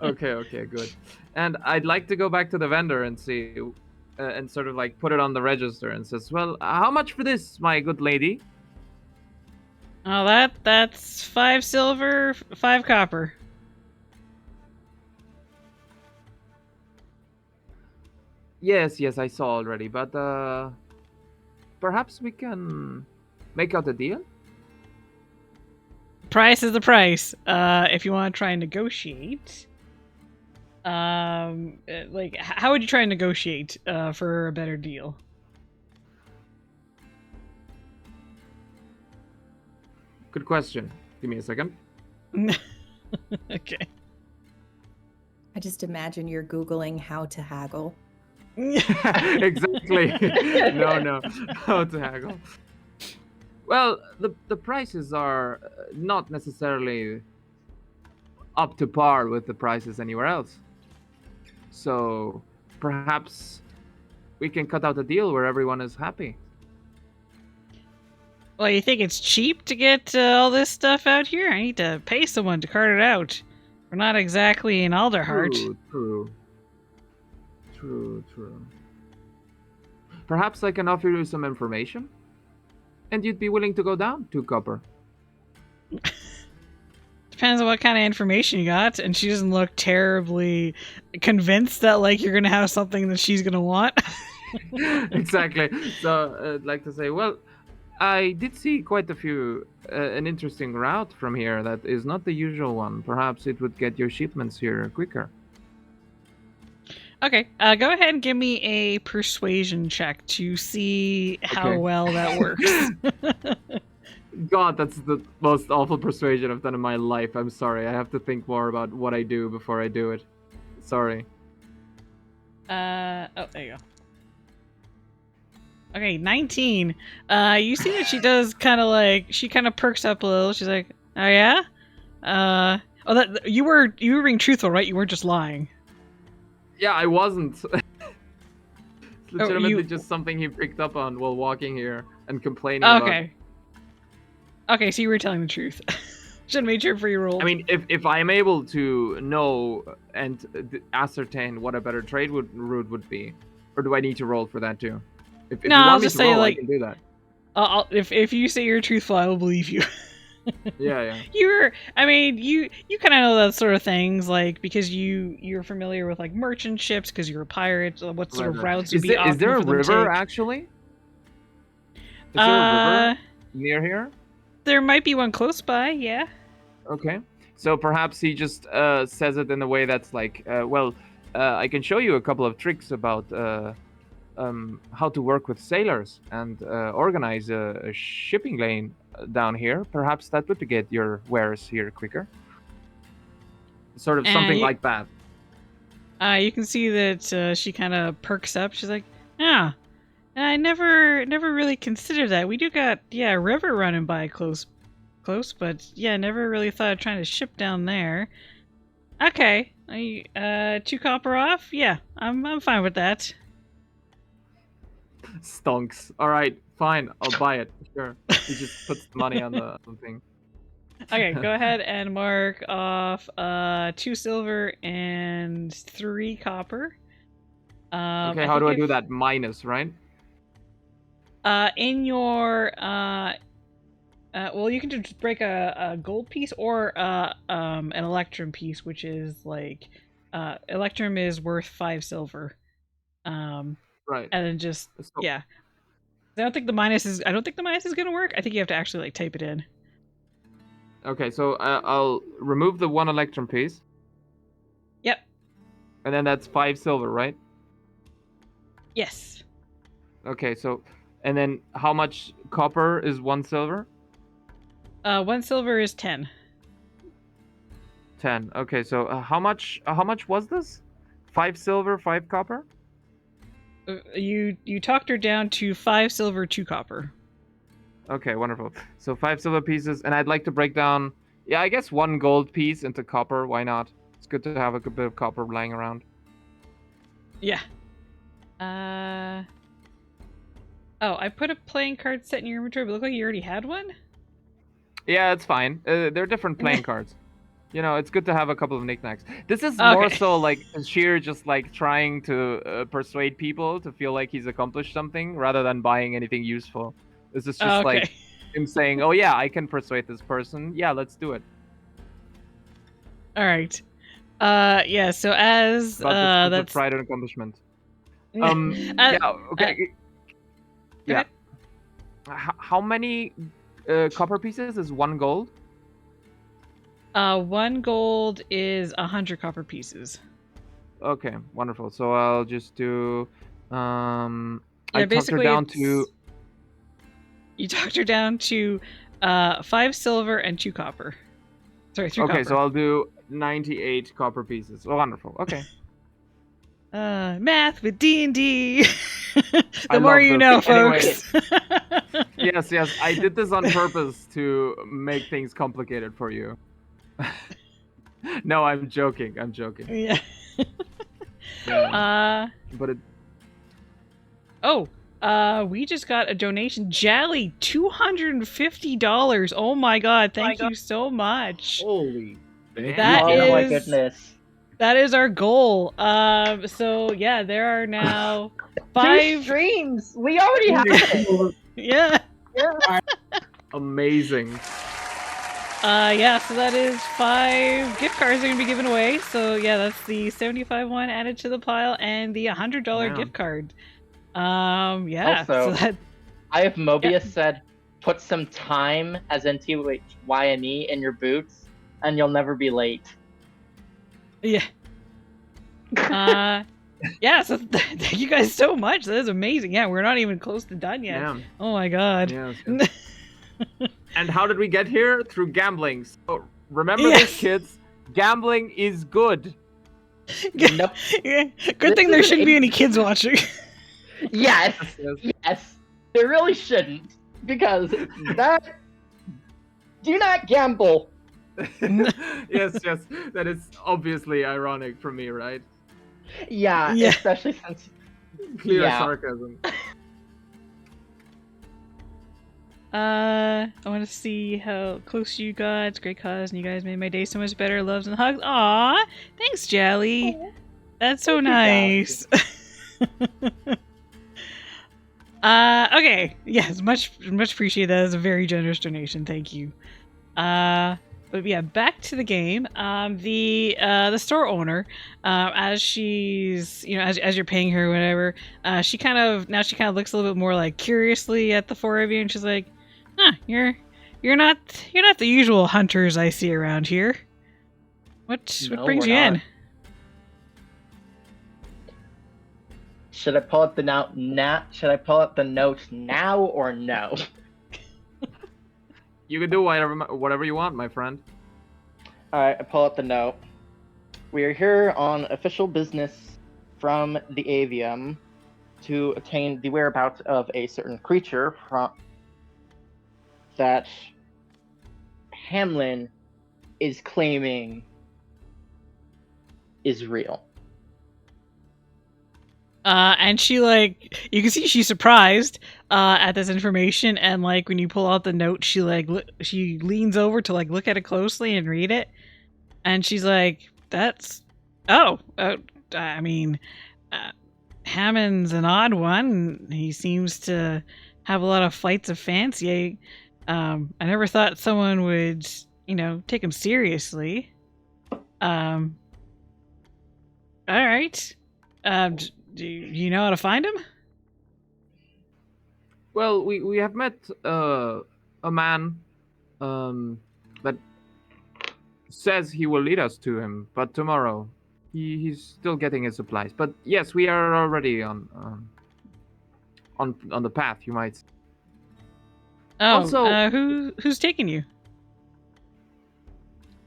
Okay, good. And I'd like to go back to the vendor and see, and sort of like put it on the register and says, "Well, how much for this, my good lady?" Oh, that's 5 silver, 5 copper. Yes, I saw already, but perhaps we can make out a deal. Price is the price. If you want to try and negotiate, like how would you try and negotiate for a better deal? Good question. Give me a second. Okay. I just imagine you're Googling how to haggle. Exactly. No. How to haggle. Well, the prices are not necessarily up to par with the prices anywhere else. So perhaps we can cut out a deal where everyone is happy. Well, you think it's cheap to get all this stuff out here? I need to pay someone to cart it out. We're not exactly in Alderheart. True. Perhaps I can offer you some information, and you'd be willing to go down 2 copper. Depends on what kind of information you got, and she doesn't look terribly convinced that like you're gonna have something that she's gonna want. Exactly. So I'd like to say, well, I did see quite a few, an interesting route from here that is not the usual one. Perhaps it would get your shipments here quicker. Okay, go ahead and give me a persuasion check to see how Okay. well that works. God, that's the most awful persuasion I've done in my life. I'm sorry. I have to think more about what I do before I do it. Sorry. Oh, there you go. Okay, 19. You see that she does kind of like, she kind of perks up a little. She's like, oh yeah? Oh, that you were being truthful, right? You weren't just lying. Yeah, I wasn't. It's legitimately you- just something he picked up on while walking here and complaining about. Okay. Okay, so you were telling the truth. Should have made sure for your roll. I mean, if I'm able to know and ascertain what a better trade route would be, or do I need to roll for that too? If No, you I'll want me just to say, roll, like- I can do that. if you say you're truthful, I will believe you. Yeah. You kind of know that sort of things, like because you're familiar with like merchant ships because you're a pirate. What sort of routes would be Is there optimal a for them to river take. actually? Is there a river near here? There might be one close by. Yeah. Okay. So perhaps he just says it in a way that's like, I can show you a couple of tricks about how to work with sailors and organize a shipping lane down here. Perhaps that would get your wares here quicker. Sort of something like that. You can see that she kind of perks up. She's like, "Yeah, I never really considered that. We do got a river running by close, but yeah, never really thought of trying to ship down there. Okay, 2 copper off. Yeah, I'm fine with that." Stonks. All right, fine. I'll buy it. Sure. He just puts the money on the thing. Okay, go ahead and mark off 2 silver and 3 copper. Okay, how do I do that? Minus, right? In your well, you can just break a gold piece or an electrum piece, which is like electrum is worth 5 silver. Right. And then just So- yeah. I don't think the minus is gonna work. I think you have to actually like type it in. Okay, so I'll remove the 1 electrum piece. Yep. And then that's 5 silver, right? Yes. Okay, so and then how much copper is 1 silver? 1 silver is 10. 10. Okay, so how much was this? 5 silver, 5 copper? You talked her down to 5 silver, 2 copper. Okay, wonderful. So 5 silver pieces, and I'd like to break down, I guess 1 gold piece into copper. Why not? It's good to have a good bit of copper lying around. Yeah. Oh, I put a playing card set in your inventory, but it looked like you already had one? Yeah, it's fine. They're different playing cards. You know, it's good to have a couple of knickknacks. This is more Okay. so like sheer just like trying to persuade people to feel like he's accomplished something rather than buying anything useful. This is just like him saying, "Oh yeah, I can persuade this person. Yeah, let's do it." All right. Yeah. So as That's pride and accomplishment. Okay. Yeah. How many copper pieces is 1 gold? 1 gold is 100 copper pieces. Okay, wonderful. So I'll just do. I talked her basically down to. You talked her down to 5 silver and 2 copper. Sorry, 3 copper. Okay, so I'll do 98 copper pieces. Oh, wonderful. Okay. Math with D&D. The I more love you this. know, Anyway. folks. Yes. I did this on purpose to make things complicated for you. No, I'm joking. Yeah. Yeah. But it. Oh, we just got a donation. Jally, $250. Oh my god, thank you so much. Holy. That Oh my is- goodness. That is our goal. So yeah, there are now 2 5. streams! We already have it! Yeah. Amazing. Yeah, so that is 5 gift cards are going to be given away. So yeah, that's the 75 one added to the pile and the $100 Yeah. gift card. Yeah, so Also, that, I have Mobius said, put some time, as in TYME, in your boots, and you'll never be late. yeah. Yeah, so thank you guys so much. That is amazing. Yeah, we're not even close to done yet. Yeah. Oh my god. Yes. And how did we get here? Through gambling. So remember Yes. this, kids. Gambling is good. Nope. Yeah. Good thing there is shouldn't be any kids watching. Yes, Yes. yes. There really shouldn't, because that... Do not gamble. Yes. That is obviously ironic for me, right? Yeah, Yeah. especially since... Clear Yeah. sarcasm. I want to see how close you got. It's a great cause, and you guys made my day so much better. Loves and hugs. Aw, thanks, Jelly. That's so Thank you, nice. Okay. Yes, much appreciated. That is a very generous donation. Thank you. But yeah, back to the game. The store owner, as she's, you know, as you're paying her, or whatever, she kind of looks a little bit more like curiously at the four of you, and she's like, "Huh, you're not the usual hunters I see around here. What No, brings we're you not. in?" Should I pull up the note now? Should I pull up the note now or no? You can do whatever you want, my friend. Alright, I pull up the note. We are here on official business from the avium to obtain the whereabouts of a certain creature that Hamlin is claiming is real. And she, like, you can see she's surprised at this information, and like when you pull out the note, she like she leans over to like look at it closely and read it, and she's like, "That's I mean, Hammond's an odd one. He seems to have a lot of flights of fancy. I never thought someone would, you know, take him seriously. All right. Do you know how to find him?" Well, we have met a man that says he will lead us to him, but tomorrow he's still getting his supplies. But yes, we are already on the path, you might say. Oh, Also- who's taking you?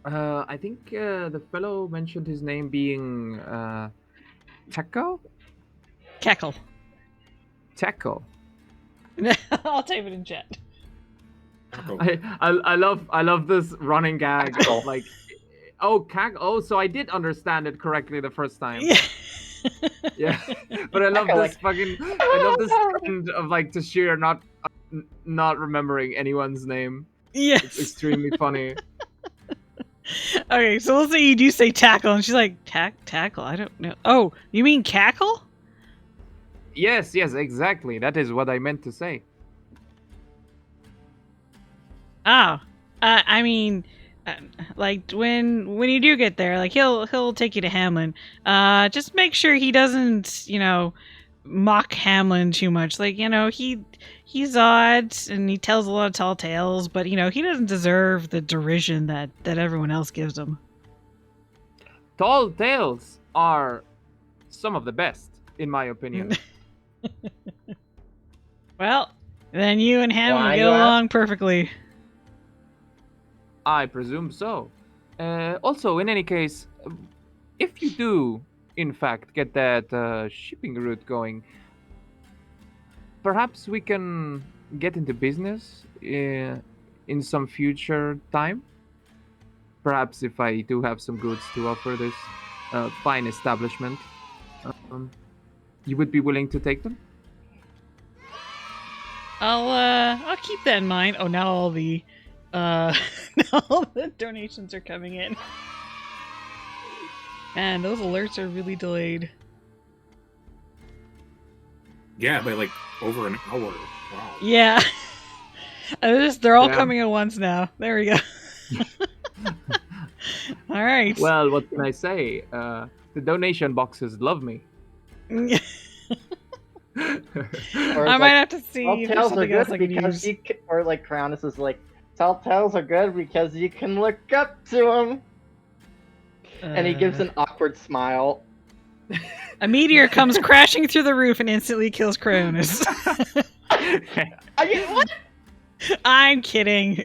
I think the fellow mentioned his name being Tekko? Cackle. Tekko. I'll type it in chat. Oh, I love this running gag. Cackle. Like, so I did understand it correctly the first time. Yeah. Yeah, but I love Like- this trend of like Tashir not remembering anyone's name. It's Yes. extremely funny. Okay, so let's say you do say tackle, and she's like, tackle? I don't know. Oh, you mean cackle? Yes, exactly. That is what I meant to say. Oh, I mean, like when you do get there, like he'll take you to Hamlin. Just make sure he doesn't, you know, mock Hamlin too much. Like, you know, he's odd and he tells a lot of tall tales, but you know, he doesn't deserve the derision that everyone else gives him. Tall tales are some of the best, in my opinion. Well, then you and Hamlin Why get you ask? along perfectly. I presume so. Also, in any case, if you do, in fact, get that shipping route going, perhaps we can get into business in some future time. Perhaps if I do have some goods to offer this fine establishment, you would be willing to take them? I'll keep that in mind. Oh, now all the now all the donations are coming in. Man, those alerts are really delayed. yeah, by like over an hour. Wow. Yeah. They're all Yeah. coming at once now. There we go. All right. Well, what can I say? The donation boxes love me. Or I might like, have to see if there's telltales are something else good I can because use. or like Crownis is like, telltales are good because you can look up to them. And he gives an awkward smile. A meteor comes crashing through the roof and instantly kills Cronus. What? I'm kidding.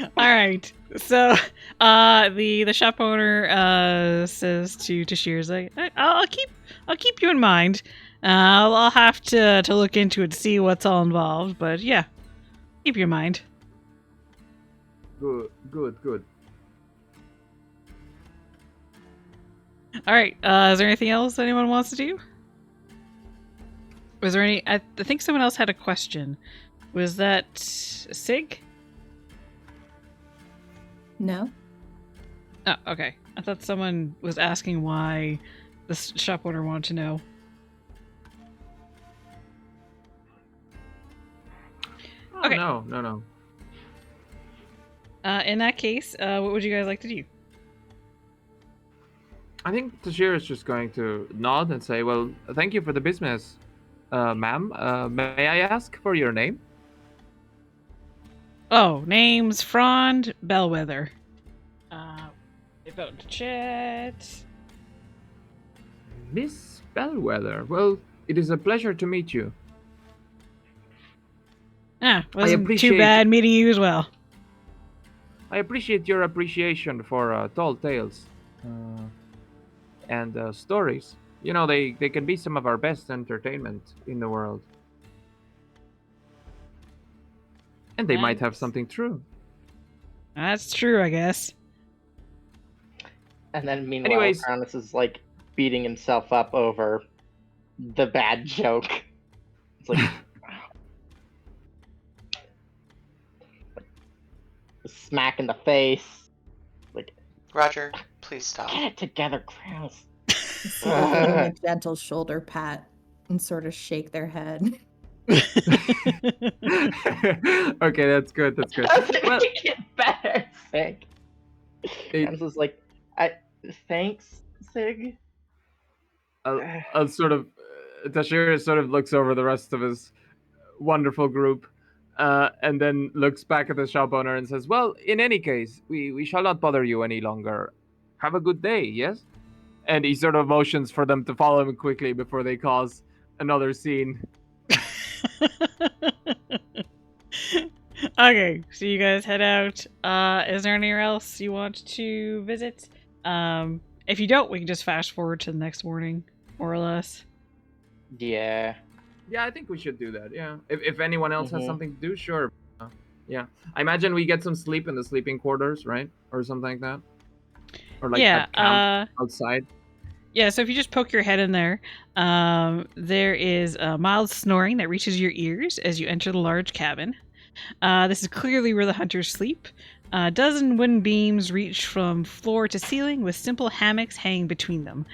All right. So, the shop owner says to Shears, like, I'll keep you in mind. I'll have to look into it to see what's all involved. But yeah, keep you in mind. Good. All right. Is there anything else anyone wants to do? Was there any? I think someone else had a question. Was that Sig? No? Oh, okay. I thought someone was asking why the shop owner wanted to know. Oh, Okay. No. In that case, what would you guys like to do? I think Tashir is just going to nod and say, well, thank you for the business, ma'am. May I ask for your name? Oh, name's Frond Bellwether. About to chat. Miss Bellwether. Well, it is a pleasure to meet you. Wasn't too appreciate- bad meeting you as well. I appreciate your appreciation for tall tales and stories. You know, they can be some of our best entertainment in the world. And they might have Thanks. something true. That's true, I guess. And then meanwhile, Anyways. Crownis is like beating himself up over the bad joke. It's like a smack in the face. Like, Roger, please stop. get it together, Crownis. So I'll give them a gentle shoulder pat and sort of shake their head. Okay, that's good. Doesn't Well, make it better, Sig. It- Crownis is like, thanks, Sig. I'll sort of Tashir sort of looks over the rest of his wonderful group, and then looks back at the shop owner and says, "Well, in any case, we shall not bother you any longer. Have a good day, yes?" And he sort of motions for them to follow him quickly before they cause another scene. Okay, so you guys head out. Is there anywhere else you want to visit? If you don't, we can just fast forward to the next morning, more or less. Yeah. Yeah, I think we should do that. Yeah, if anyone else has Mhm. something to do, sure. Yeah, I imagine we get some sleep in the sleeping quarters, right, or something like that, or like Yeah, at camp outside. Yeah, so if you just poke your head in there, there is a mild snoring that reaches your ears as you enter the large cabin. This is clearly where the hunters sleep. A dozen wooden beams reach from floor to ceiling with simple hammocks hanging between them.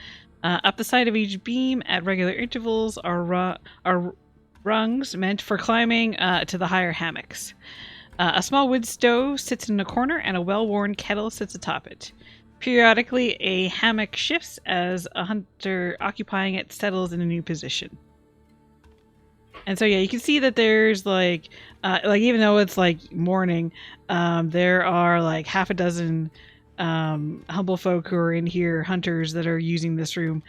Up the side of each beam at regular intervals are rungs meant for climbing to the higher hammocks. A small wood stove sits in a corner and a well-worn kettle sits atop it. Periodically, a hammock shifts as a hunter occupying it settles in a new position. And so, yeah, you can see that there's like even though it's like morning, there are like half a dozen humble folk who are in here, hunters that are using this room.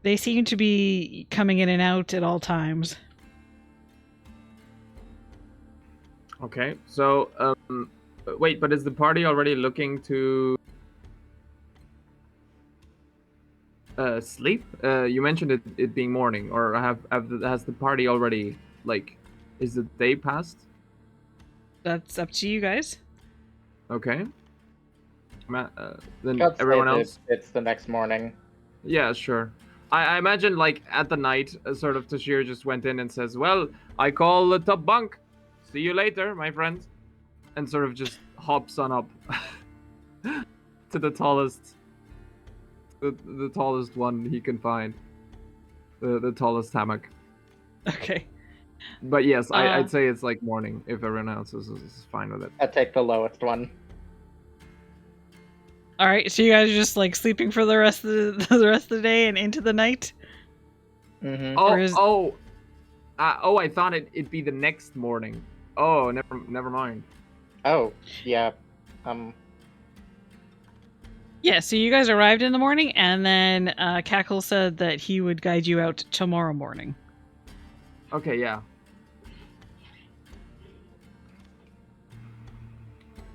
They seem to be coming in and out at all times. Okay, so wait, but is the party already looking to sleep? You mentioned it being morning, or has the party already, like, is the day past? That's up to you guys. Okay. Then Let's say everyone that else. it's the next morning. Yeah, sure. I imagine, like, at the night, sort of Tashir just went in and says, "Well, I call the top bunk. See you later, my friend," and sort of just hops on up to the tallest one he can find, the tallest hammock. Okay. But yes, Uh, I'd say it's like morning if everyone else is fine with it. I'll take the lowest one. All right, so you guys are just like sleeping for the rest of the rest of the day and into the night. Mm-hmm. Oh, Or is- I thought it'd be the next morning. Oh, never mind. Oh, yeah. Yeah, so you guys arrived in the morning, and then Cackle said that he would guide you out tomorrow morning. Okay, yeah.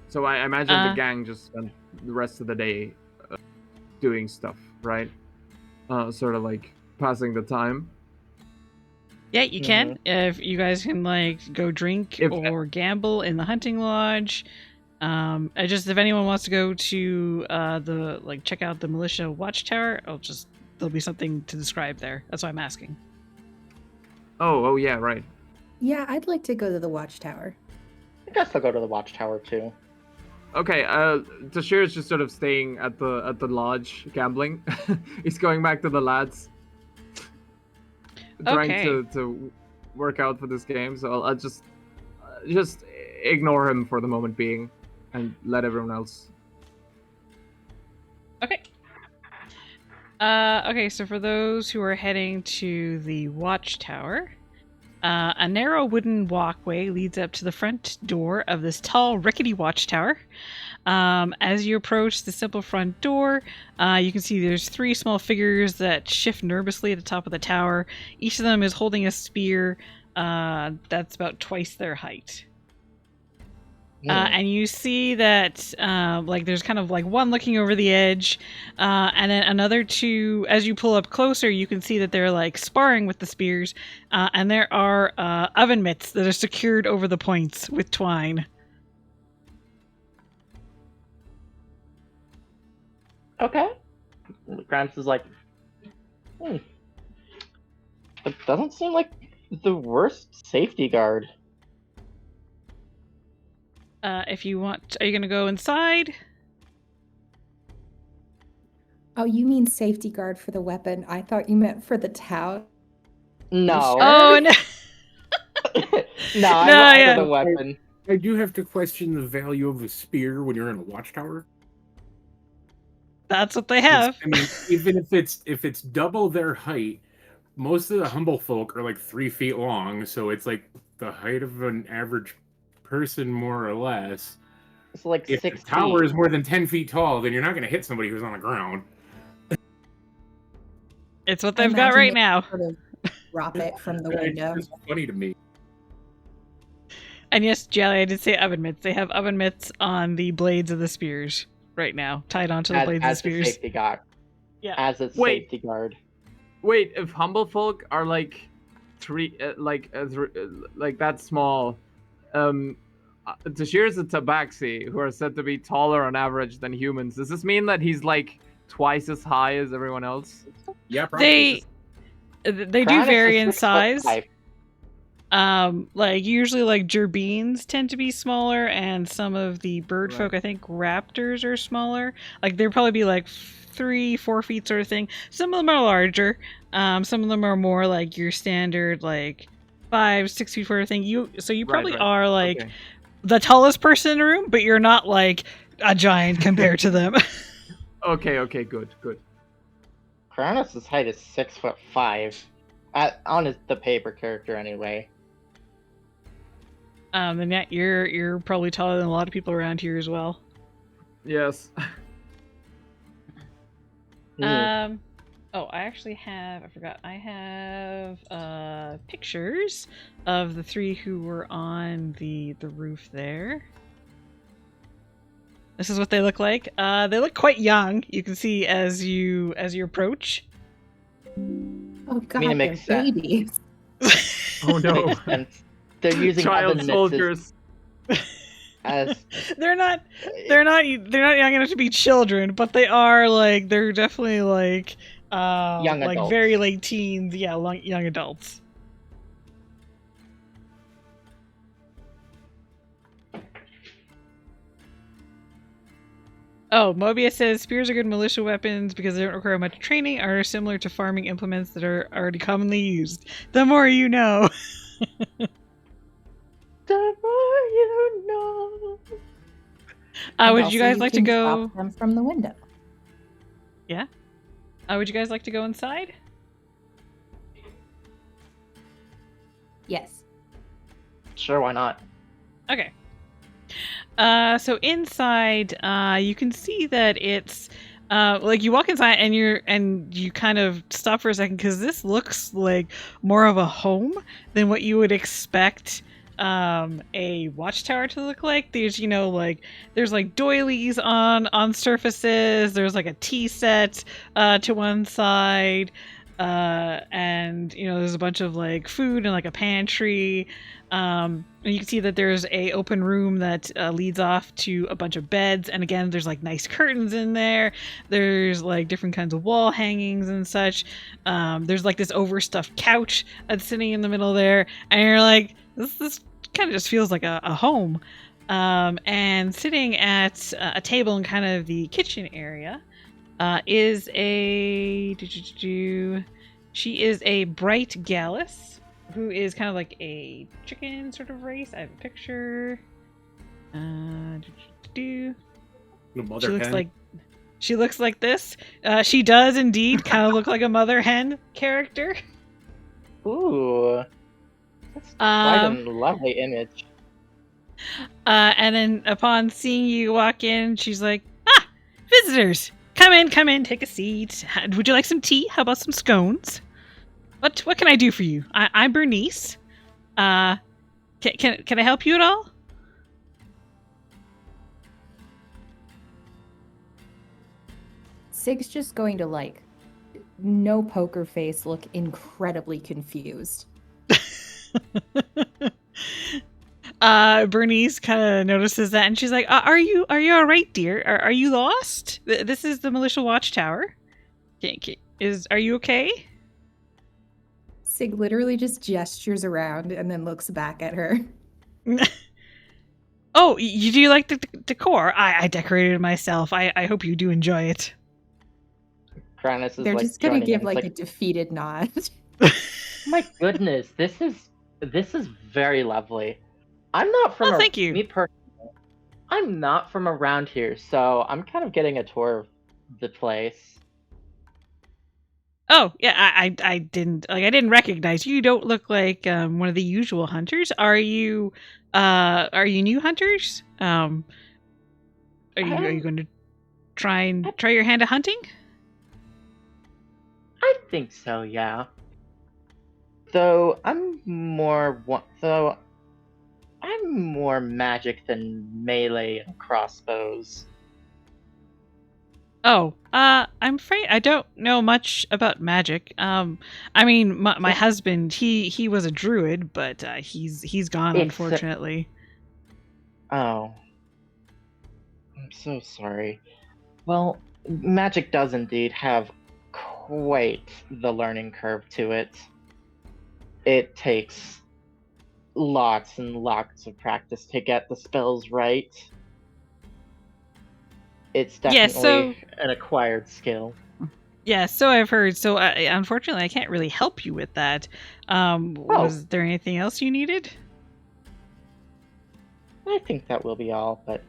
So I imagine the gang just spent the rest of the day doing stuff, right? Sort of like passing the time. Yeah, you can. If you guys can like go drink or gamble in the hunting lodge. If anyone wants to go to the like check out the militia watchtower, there'll be something to describe there. That's why I'm asking. Oh yeah, right. Yeah, I'd like to go to the watchtower. I guess I'll go to the watchtower too. Okay, Tashir is just sort of staying at the lodge gambling. He's going back to the lads. Trying to work out for this game, so I'll just ignore him for the moment being and let everyone else. Okay. Okay, so for those who are heading to the watchtower, a narrow wooden walkway leads up to the front door of this tall, rickety watchtower. As you approach the simple front door, you can see there's 3 small figures that shift nervously at the top of the tower. Each of them is holding a spear that's about twice their height. And you see that there's kind of like one looking over the edge, and then another 2. As you pull up closer, you can see that they're like sparring with the spears, and there are oven mitts that are secured over the points with twine. Okay. Gramps is like, it doesn't seem like the worst safety guard. If you want, are you going to go inside? Oh, you mean safety guard for the weapon? I thought you meant for the tower. No. Oh, no. No, I'm yeah. for the weapon. I do have to question the value of a spear when you're in a watchtower. That's what they have. I mean, even if it's double their height, most of the humble folk are like 3 feet long, so it's like the height of an average person, more or less. It's like If 6 the tower feet. is more than 10 feet tall, then you're not going to hit somebody who's on the ground. It's what they've got right now. Sort of drop it from the window. It's funny to me. And yes, Jelly, I did say oven mitts. They have oven mitts on the blades of the spears right now, tied onto the blades of the spears. As a safety guard. Yeah. As a safety guard. Wait, if humble folk are like 3, like that small, Tashir's a tabaxi who are said to be taller on average than humans. Does this mean that he's like twice as high as everyone else? Yeah, probably. They do vary in size. Usually like gerbines tend to be smaller, and some of the bird folk, I think raptors are smaller. Like they'd probably be like 3-4 feet sort of thing. Some of them are larger. Some of them are more like your standard like 5-6 feet sort of thing. You probably are like the tallest person in the room, but you're not like a giant compared to them. Okay, good. Kronos' height is 6'5", on the paper character anyway. And yet you're probably taller than a lot of people around here as well. Yes. I have pictures of the 3 who were on the roof there. This is what they look like. They look quite young. You can see as you approach. Oh god, they're babies. Oh no. They're using child soldiers. As they're not young enough to be children, but they're definitely like young adults. Very late teens, young adults. Oh, Mobius says spears are good militia weapons because they don't require much training, are similar to farming implements that are already commonly used. The more you know. The more you know. And Would also you guys like to can go? drop them from the window. Yeah. Would you guys like to go inside? Yes. Sure, why not? Okay. So inside, you can see that it's like you walk inside and you kind of stop for a second because this looks like more of a home than what you would expect a watchtower to look like. There's there's like doilies on surfaces. There's like a tea set to one side. And there's a bunch of like food and like a pantry. And you can see that there's a open room that leads off to a bunch of beds, and again there's like nice curtains in there. There's like different kinds of wall hangings and such. There's like this overstuffed couch that's sitting in the middle there, and you're like, this kind of just feels like a home. And sitting at a table in kind of the kitchen area is she is a bright Gallus, who is kind of like a chicken sort of race. I have a picture. The mother She looks hen. like she looks like this. She does indeed kind of look like a mother hen character. Ooh. That's quite a Um, lovely image. and then upon seeing you walk in, she's like, "Ah, visitors! Come in, take a seat. Would you like some tea? How about some scones? What can I do for you? I'm Bernice. Can I help you at all?" Sig's just going to no poker face, look incredibly confused. Bernice kind of notices that, and she's like, "Are you all right, dear? Are you lost? This is the militia watchtower. Are you okay?" Sig literally just gestures around and then looks back at her. Oh, you do like the decor? I decorated it myself. I hope you do enjoy it. Kranus is They're like just gonna joining give in. It's a defeated nod. my goodness, this is very lovely. I'm not from Thank you. me personally. I'm not from around here, so I'm kind of getting a tour of the place. Oh, yeah, I didn't recognize you. You don't look like one of the usual hunters. Are you new hunters? Are you going to try your hand at hunting? I think so, yeah. Though I'm more magic than melee and crossbows. Oh, I'm afraid I don't know much about magic. I mean, my husband, he was a druid, but he's gone, unfortunately. Oh. I'm so sorry. Well, magic does indeed have quite the learning curve to it. It takes lots and lots of practice to get the spells right. It's definitely an acquired skill. Yeah, so I've heard. So unfortunately, I can't really help you with that. Was there anything else you needed? I think that will be all, but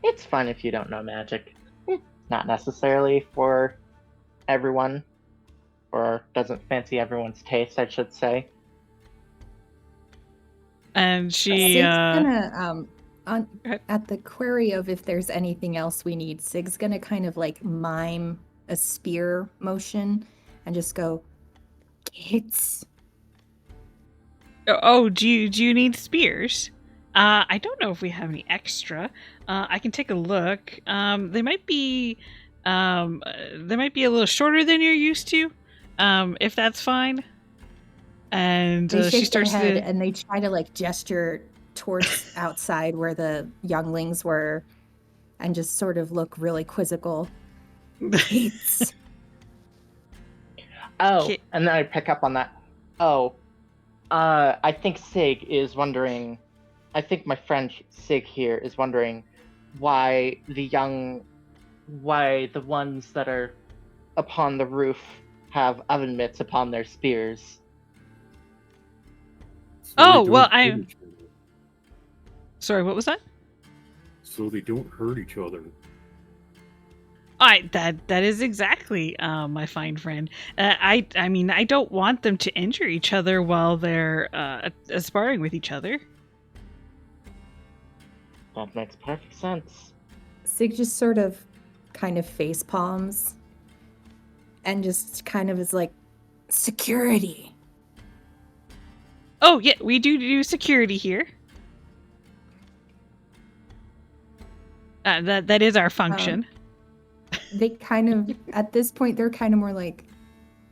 it's fine if you don't know magic. It's not necessarily for everyone, or doesn't fancy everyone's taste, I should say. And she Sig's gonna at the query of if there's anything else we need, Sig's gonna kind of mime a spear motion and just go, "Kids." Oh, do you need spears? I don't know if we have any extra. I can take a look. They might be a little shorter than you're used to. If that's fine. And they shake she starts their head and they try to gesture towards outside where the younglings were, and just sort of look really quizzical. Kids. Oh, and then I pick up on that. Oh, I think Sig is wondering. I think my friend Sig here is wondering why the ones that are upon the roof have oven mitts upon their spears. Oh, they well, don't hurt each other. Sorry, what was that? So they don't hurt each other. That is exactly my fine friend. I mean, I don't want them to injure each other while they're sparring with each other. That makes perfect sense. Sig just sort of kind of face palms and just kind of is like, security. Oh yeah, we do security here. That is our function. They kind of, at this point, they're kind of more like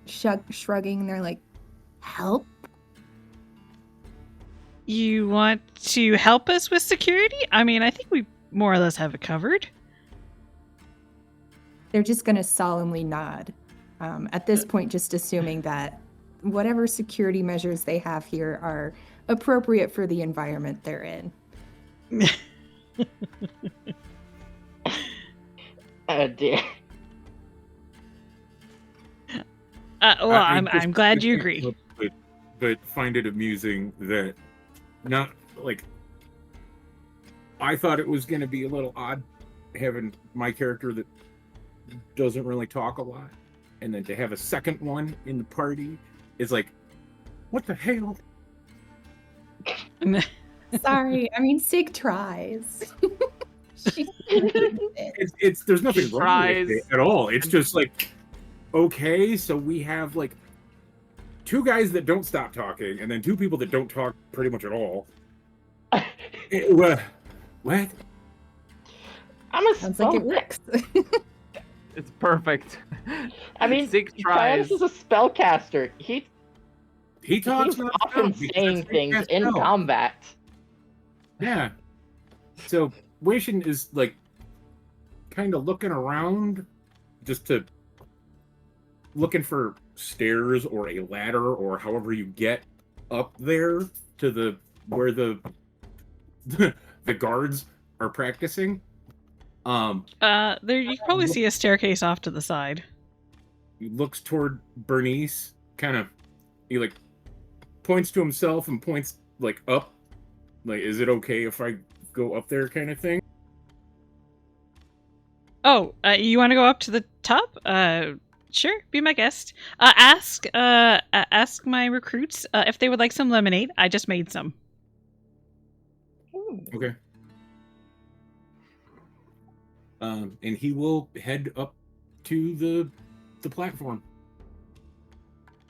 shrugging. They're like, help? You want to help us with security? I mean, I think we more or less have it covered. They're just going to solemnly nod. At this point, just assuming that whatever security measures they have here are appropriate for the environment they're in. Oh dear. Well, I'm glad you I can't agree. help but find it amusing that not like I thought it was going to be a little odd having my character that doesn't really talk a lot, and then to have a second one in the party is like, what the hell? Sorry, I mean, Sig tries. It's there's nothing He wrong tries. with it at all. It's just like, okay, so we have like two guys that don't stop talking, and then two people that don't talk pretty much at all. What? I'm a Sounds like it works. It's perfect. I mean, Sig Travis tries. is a spellcaster. He's Talks not often because saying he things can't in spell. combat. Yeah. So Wation is like kind of looking around just to looking for stairs or a ladder or however you get up there to the where the the guards are practicing. There you can probably see a staircase off to the side. He looks toward Bernice, kind of he like points to himself and points like up. Like, is it okay if I go up there kind of thing? Oh, you want to go up to the top? Sure, be my guest. Ask my recruits if they would like some lemonade. I just made some. Okay. And he will head up to the platform.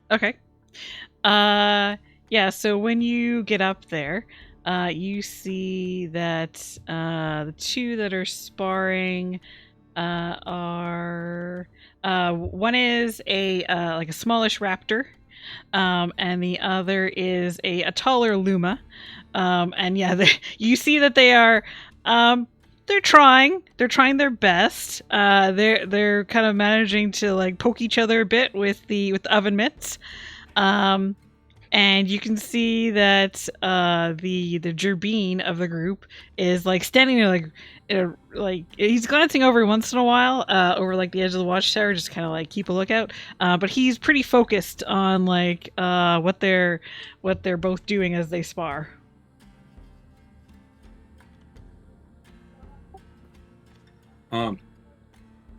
Okay. Yeah, so when you get up there, you see that the two that are sparring are one is a like a smallish raptor, and the other is a taller Luma. And yeah, you see that they are they're trying their best. They're kind of managing to like poke each other a bit with the oven mitts. And you can see that the Gerbine of the group is like standing there like he's glancing over once in a while over like the edge of the watchtower, just kind of like keep a lookout. But he's pretty focused on like what they're both doing as they spar. I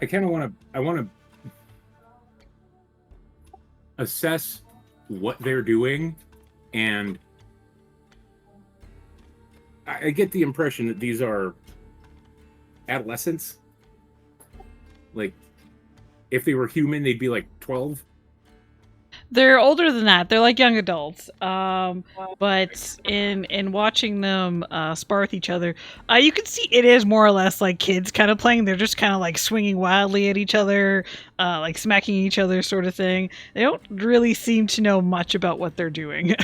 kind of want to assess what they're doing, and I get the impression that these are adolescents. Like, if they were human, they'd be like 12. They're older than that. They're like young adults. But in watching them spar with each other, you can see it is more or less like kids kind of playing. They're just kind of like swinging wildly at each other, like smacking each other, sort of thing. They don't really seem to know much about what they're doing.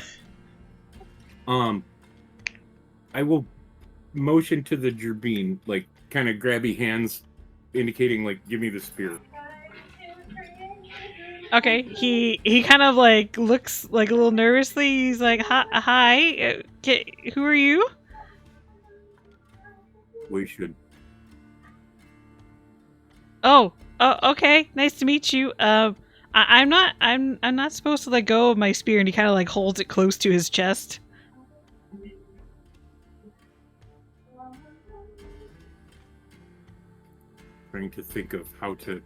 I will motion to the Gerbine, like kind of grabby hands, indicating like, give me the spear. Okay, he kind of like looks like a little nervously. He's like, "Hi, who are you?" We should. Oh, okay. Nice to meet you. I'm not supposed to let go of my spear, and he kind of like holds it close to his chest. Trying to think of how to.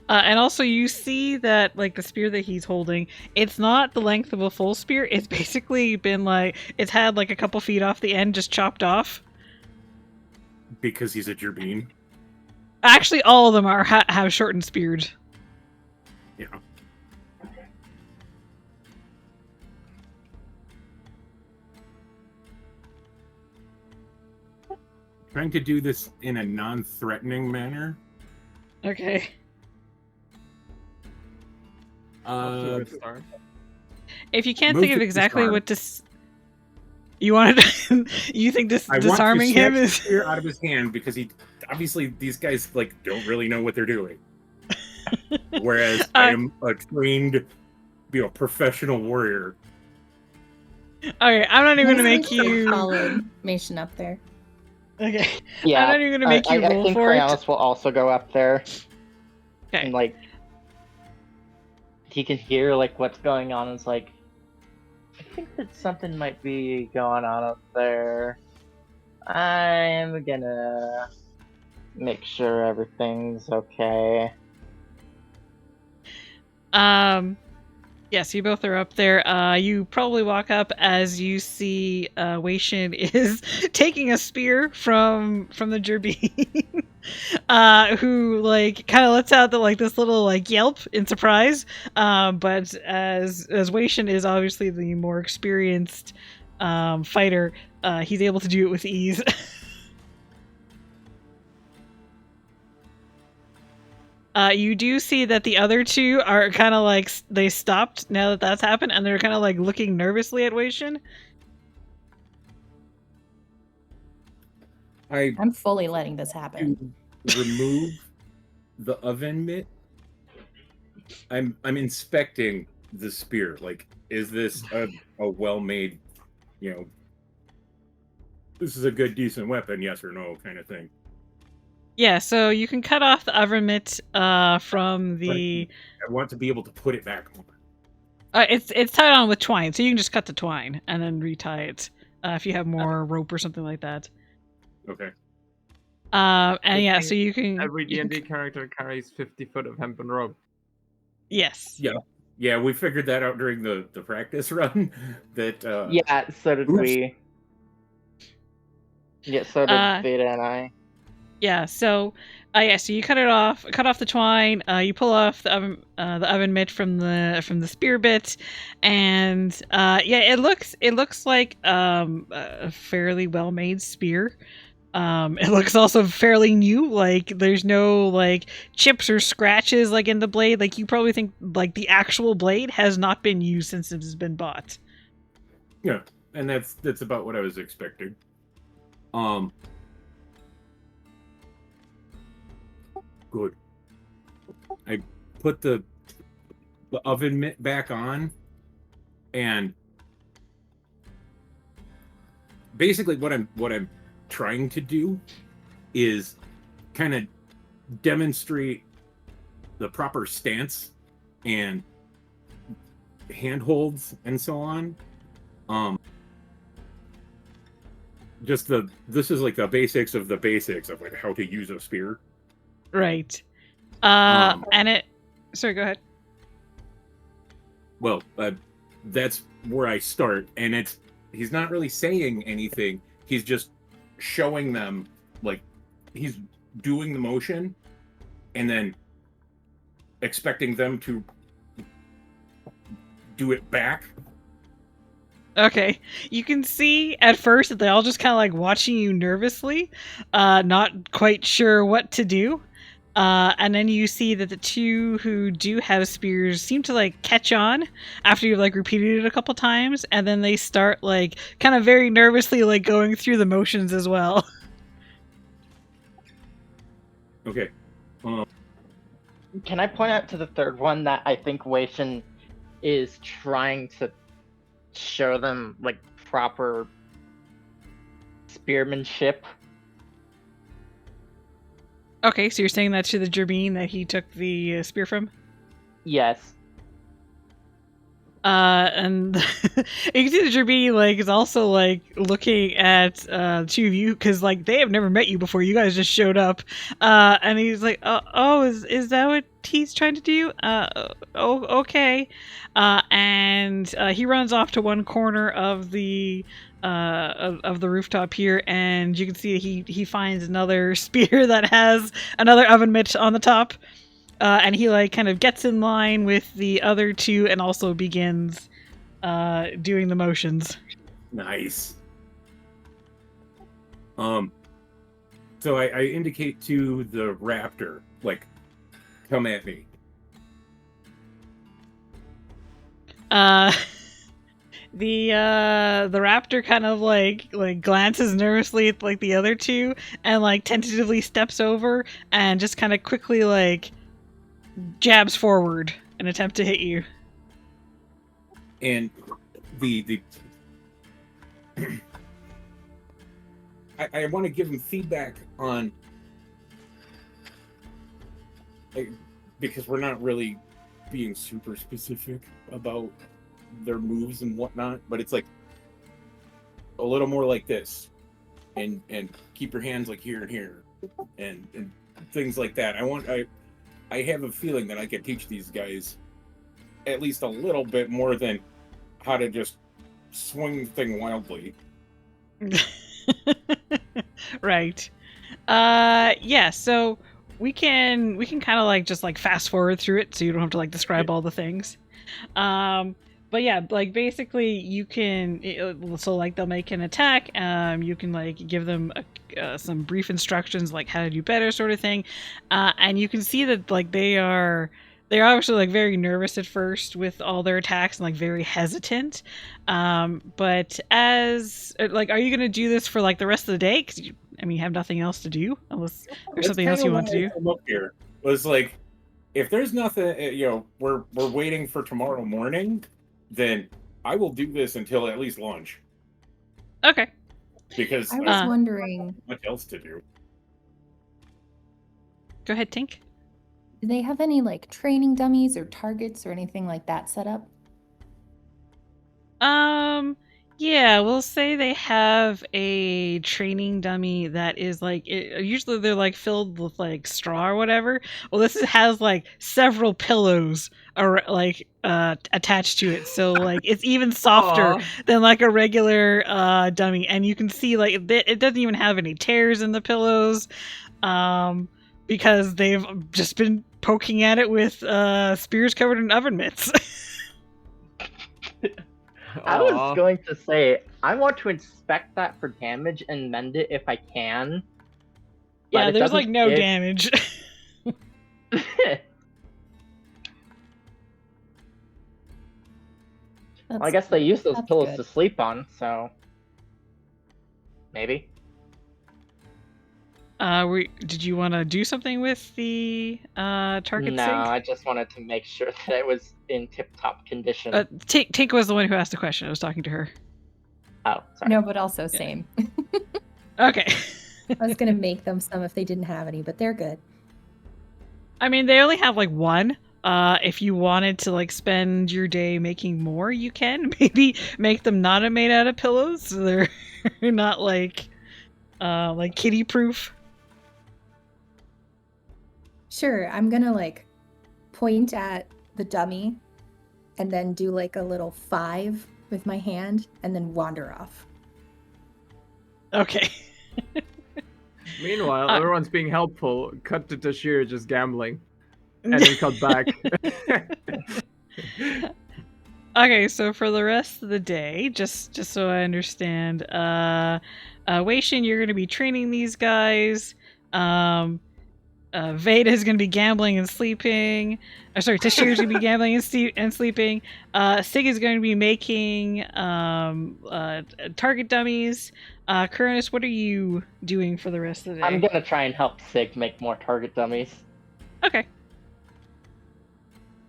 And also, you see that like the spear that he's holding, it's not the length of a full spear. It's basically been like it's had like a couple feet off the end, just chopped off. Because he's a Gerbine. Actually, all of them are have shortened spears. Yeah. Trying to do this in a non-threatening manner. Okay. If you can't think of exactly what you wanted, you think disarming him is spear out of his hand because he obviously these guys like don't really know what they're doing. Whereas I am a trained, professional warrior. Okay, I'm not even gonna make you solid Mason up there. Okay. Yeah, I'm not even gonna make you roll I think for Cryonis will also go up there. Okay. And like he can hear like what's going on and it's like I think that something might be going on up there. I'm gonna make sure everything's okay. Yes, you both are up there. You probably walk up as you see Wei Shin is taking a spear from the Gerbine. Who like kind of lets out this little like yelp in surprise. But as Wei Shin is obviously the more experienced fighter, he's able to do it with ease. You do see that the other two are kind of like they stopped now that that's happened, and they're kind of like looking nervously at Wei Shin. I'm fully letting this happen. Remove the oven mitt. I'm inspecting the spear. Like, is this a well-made, this is a good, decent weapon, yes or no, kind of thing. Yeah, so you can cut off the oven mitt from the. I want to be able to put it back on. It's tied on with twine, so you can just cut the twine and then retie it if you have more rope or something like that. Okay. And yeah, so you can. Every D&D character carries 50 foot of hempen rope. Yes. Yeah, we figured that out during the practice run. That. Yeah, so did we. Yeah, so did Vaeda and I. Yeah, so so you cut off the twine, you pull off the oven mitt from the spear bit, and it looks like a fairly well made spear. It looks also fairly new, like there's no like chips or scratches like in the blade. Like you probably think like the actual blade has not been used since it has been bought. Yeah, and that's about what I was expecting. Good. I put the oven mitt back on, and basically what I'm trying to do is kind of demonstrate the proper stance and handholds and so on. This is like the basics of like how to use a spear. Right. And it. Sorry, go ahead. Well, that's where I start, and he's not really saying anything. He's just showing them, like, he's doing the motion, and then expecting them to do it back. Okay. You can see at first that they all just kind of like watching you nervously, not quite sure what to do. And then you see that the two who do have spears seem to like catch on after you've like repeated it a couple times, and then they start like kind of very nervously like going through the motions as well. Okay. Can I point out to the third one that I think Wei Shin is trying to show them like proper spearmanship? Okay, so you're saying that to the Gerbine that he took the spear from? Yes. And you can see that Jeremy like is also like looking at the two of you because like they have never met you before. You guys just showed up, and he's like, "Oh, is that what he's trying to do? Oh, okay." And he runs off to one corner of the of the rooftop here, and you can see he finds another spear that has another oven mitt on the top. And he like kind of gets in line with the other two and also begins doing the motions. Nice. So I indicate to the raptor, like, come at me. The raptor kind of like glances nervously at like the other two and like tentatively steps over and just kind of quickly like jabs forward in an attempt to hit you. And the I want to give him feedback on, because we're not really being super specific about their moves and whatnot, but it's like a little more like this, and keep your hands like here and here, and things like that. I have a feeling that I could teach these guys at least a little bit more than how to just swing the thing wildly. Right. Yeah, so we can kind of like just like fast forward through it so you don't have to like describe all the things. But yeah, like basically you can, so like they'll make an attack, you can like give them some brief instructions like how to do better sort of thing, and you can see that like they're obviously like very nervous at first with all their attacks and like very hesitant, but as like, are you gonna do this for like the rest of the day? Because you have nothing else to do unless there's something else you want to do. Up here was like, if there's nothing, we're waiting for tomorrow morning, then I will do this until at least lunch. Okay. Because I was wondering, what else to do? Go ahead, Tink. do they have any like training dummies or targets or anything like that set up? Yeah, we'll say they have a training dummy that is like, usually they're like filled with like straw or whatever. Well, this has like several pillows attached to it, so like it's even softer than like a regular dummy, and you can see like it doesn't even have any tears in the pillows, because they've just been poking at it with spears covered in oven mitts. I was going to say, I want to inspect that for damage and mend it if I can. Yeah, there's like no damage. Well, I guess they use those pillows to sleep on, so maybe. Did you want to do something with the target? No, Sig? I just wanted to make sure that it was in tip-top condition. Tink was the one who asked the question. I was talking to her. Oh, sorry. No, but also same. Okay. I was gonna make them some if they didn't have any, but they're good. I mean, they only have like one. If you wanted to like spend your day making more, you can. Maybe make them not made out of pillows, so they're not like kitty proof. Sure, I'm gonna like point at the dummy and then do like a little 5 with my hand and then wander off. Okay. Meanwhile, everyone's being helpful. Cut to Tashir just gambling. And then cut back. Okay, so for the rest of the day, just so I understand, Weishin, you're going to be training these guys. Vaeda is going to be gambling and sleeping. Tashir's going to be gambling and sleeping. Sig is going to be making target dummies. Cronus, what are you doing for the rest of the day? I'm gonna try and help Sig make more target dummies. Okay.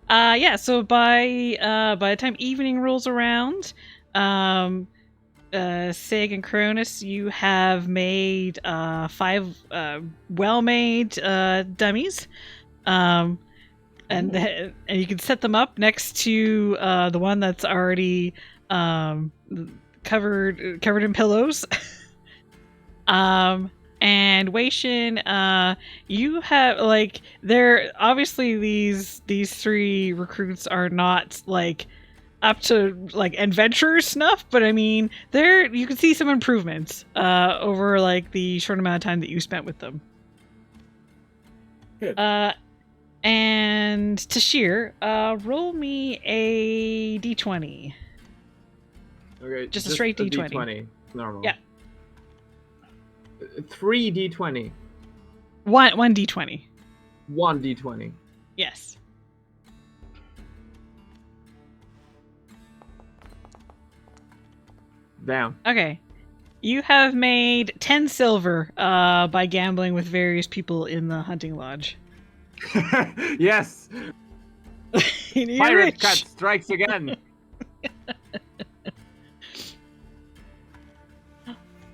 Yeah, so by the time evening rolls around, Sig and Cronus, you have made 5 well-made dummies. and then and you can set them up next to the one that's already covered in pillows. And Waishin, you have like there obviously these three recruits are not like up to like adventurer snuff, but I mean there you can see some improvements over like the short amount of time that you spent with them. Good. And Tashir, roll me a d20. Okay, Just a straight D20. D20. Normal. Yeah. 3 D20. One d20. 1 D20. Yes. Damn. Okay. You have made 10 silver by gambling with various people in the hunting lodge. Yes! You're Pirate rich. Cat strikes again!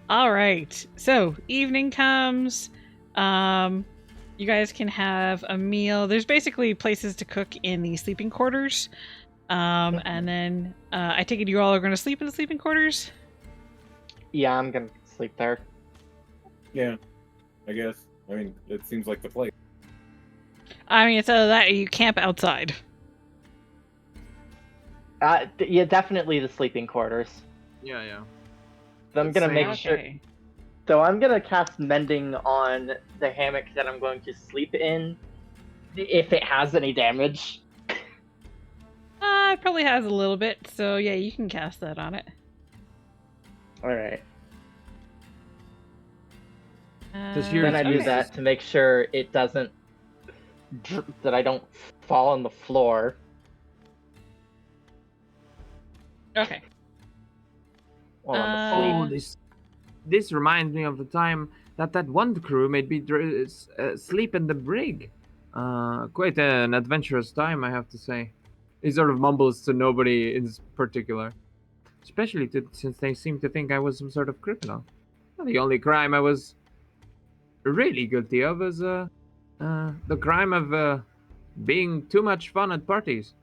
All right. So, evening comes. You guys can have a meal. There's basically places to cook in the sleeping quarters. And then I take it you all are going to sleep in the sleeping quarters? Yeah, I'm gonna sleep there. Yeah, I guess. I mean, it seems like the place. I mean, it's either that or you camp outside. Yeah, definitely the sleeping quarters. Yeah. So I'm gonna make Same. sure. Okay. So I'm gonna cast mending on the hammock that I'm going to sleep in, if it has any damage. It probably has a little bit, so yeah, you can cast that on it. All right. Tashir Then I do Okay. that to make sure it doesn't that I don't fall on the floor. Okay. While I'm asleep. This reminds me of the time that one crew made me sleep in the brig. Quite an adventurous time, I have to say. He sort of mumbles to nobody in particular. Especially since they seem to think I was some sort of criminal. Well, the only crime I was really guilty of is the crime of being too much fun at parties.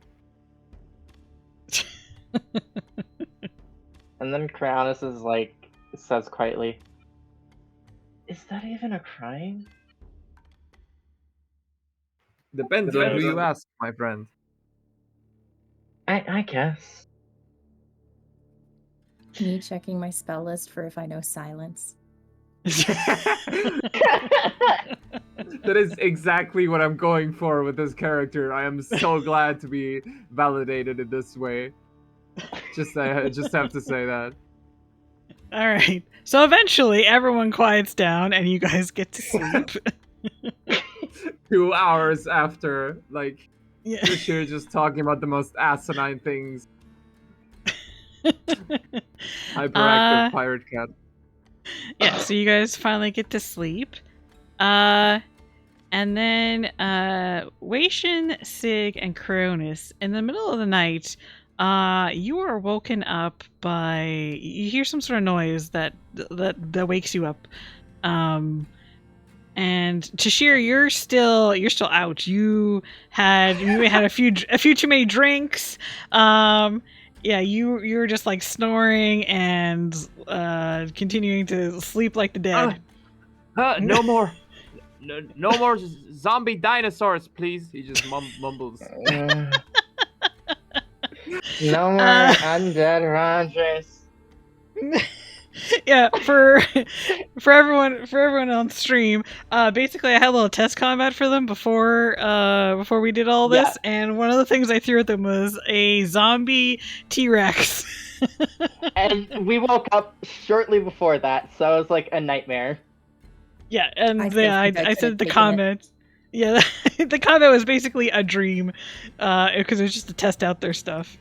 And then Cryonis is like says quietly, "Is that even a crime?" Depends on who you ask, my friend. I guess. Me checking my spell list for if I know silence. That is exactly what I'm going for with this character. I am so glad to be validated in this way. I just have to say that. All right. So eventually, everyone quiets down, and you guys get to sleep. 2 hours after, like, Yeah. Tashir just talking about the most asinine things. Hyperactive pirate cat. Yeah. So you guys finally get to sleep. And then Waishin, Sig, and Cronus, in the middle of the night, you are woken up by you hear some sort of noise that wakes you up. And Tashir, you're still out. You had a few too many drinks. Yeah, you were just like snoring and continuing to sleep like the dead. No more. No more zombie dinosaurs, please. He just mumbles. No more undead Rogers. Yeah, for everyone on stream, basically I had a little test combat for them before we did all this, and one of the things I threw at them was a zombie T-Rex. And we woke up shortly before that, so it was like a nightmare. Yeah, and I I said the comment. Yeah, the comment was basically a dream, because it was just to test out their stuff.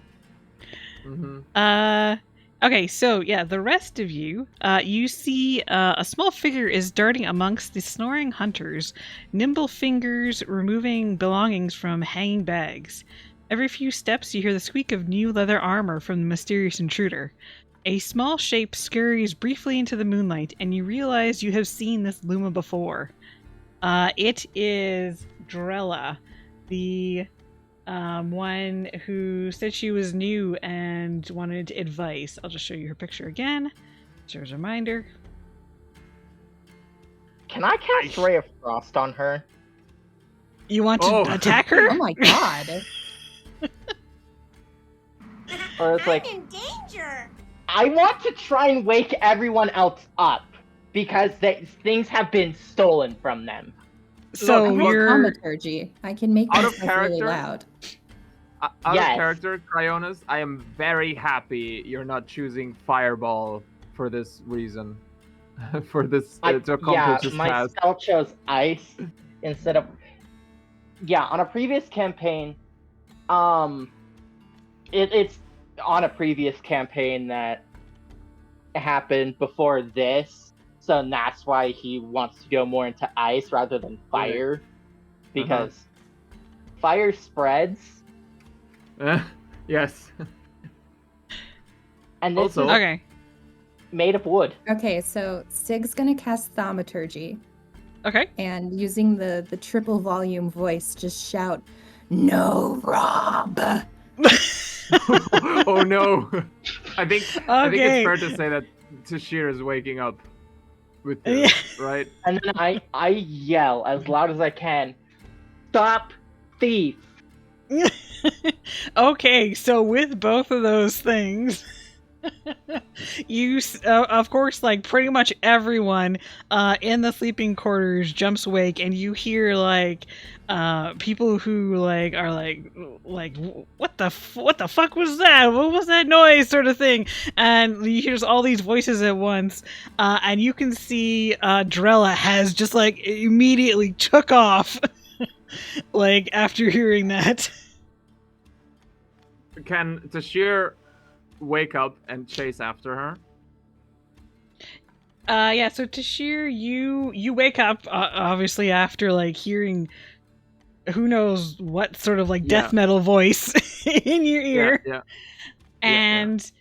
Mm-hmm. Okay, so yeah, the rest of you, you see a small figure is darting amongst the snoring hunters, nimble fingers removing belongings from hanging bags. Every few steps, you hear the squeak of new leather armor from the mysterious intruder. A small shape scurries briefly into the moonlight, and you realize you have seen this Luma before. It is Drella, the one who said she was new and wanted advice. I'll just show you her picture again. So as a reminder. Can I cast Ray of Frost on her? You want to attack her? Oh my god. Or it's like, I'm in danger. I want to try and wake everyone else up because things have been stolen from them. So Look, you're Thaumaturgy. I can make Out of myself really character? loud. Out Yes. of character, Cryonis, I am very happy you're not choosing Fireball for this reason. For this to accomplish this my task. spell chose ice instead of. Yeah, on a previous campaign, it's on a previous campaign that happened before this, so that's why he wants to go more into ice rather than fire, because fire spreads, Yes. and this Also- is okay. made of wood. Okay, so Sig's gonna cast Thaumaturgy, Okay. and using the triple volume voice, just shout, "No, Rob!" Oh no. I think Okay. it's fair to say that Tashir is waking up with you, Yeah. right? And then I yell as loud as I can, "Stop thief!" Okay, so with both of those things, of course, like pretty much everyone in the sleeping quarters jumps awake, and you hear like people who like are like what the fuck was that? What was that noise? Sort of thing, and you hear all these voices at once, and you can see Drella has just like immediately took off, like after hearing that. Can Tashir wake up and chase after her? Yeah, so Tashir, you wake up obviously after like hearing who knows what sort of like death metal voice in your ear. Yeah. And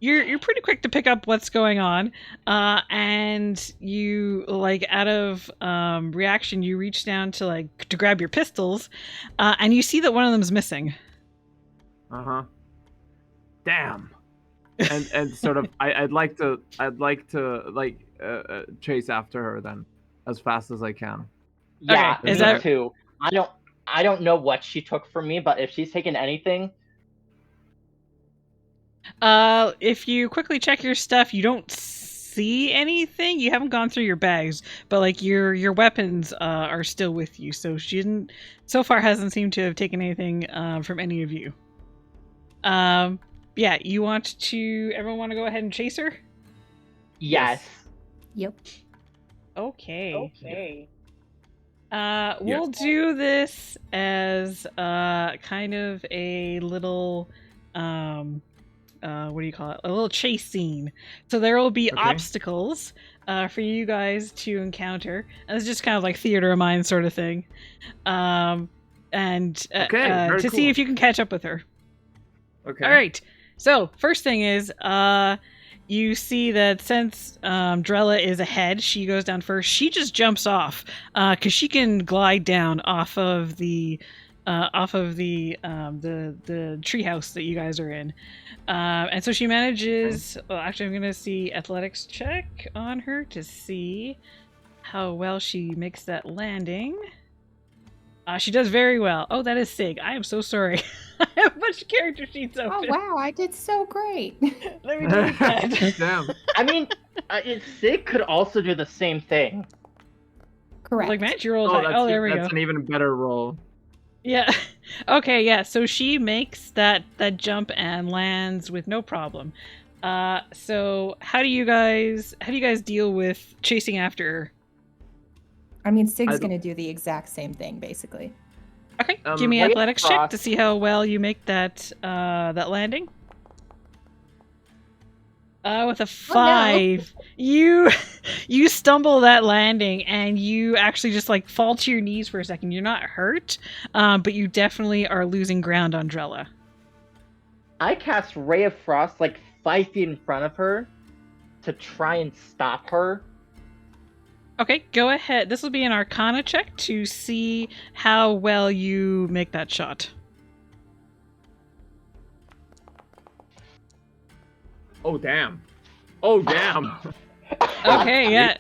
you're pretty quick to pick up what's going on. And you like out of reaction you reach down to grab your pistols, and you see that one of them's missing. Damn. And sort of I'd like to chase after her then as fast as I can. Yeah, Okay, is me that- too. I don't know what she took from me, but if she's taken anything, If you quickly check your stuff, you don't see anything. You haven't gone through your bags, but like your weapons are still with you. So she hasn't seemed to have taken anything from any of you. Yeah, everyone want to go ahead and chase her? yes. Yep. Okay. We'll do this as kind of a little what do you call it? A little chase scene. So there will be obstacles for you guys to encounter. And it's just kind of like theater of mind sort of thing. To see if you can catch up with her. Okay. All right. So first thing is, you see that since Drella is ahead, she goes down first. She just jumps off because she can glide down off of the treehouse that you guys are in, and so she manages. Well, actually, I'm gonna see athletics check on her to see how well she makes that landing. She does very well. Oh, that is Sig. I am so sorry. I have a bunch of character sheets Oh open. wow, I did so great. Let me delete that. Damn. I mean, Sig could also do the same thing. Correct. Like, man, you rolled high. Oh, there we go. That's an even better roll. Yeah. Okay, yeah. So she makes that jump and lands with no problem. So how do you guys deal with chasing after her? I mean, Sig's gonna do the exact same thing, basically. Okay, give me Ray of athletics check Frost. to see how well you make that landing. With a 5, you stumble that landing, and you actually just like fall to your knees for a second. You're not hurt, but you definitely are losing ground on Drella. I cast Ray of Frost like 5 feet in front of her to try and stop her. Okay, go ahead. This will be an Arcana check to see how well you make that shot. Oh damn! Oh damn! Okay, yeah.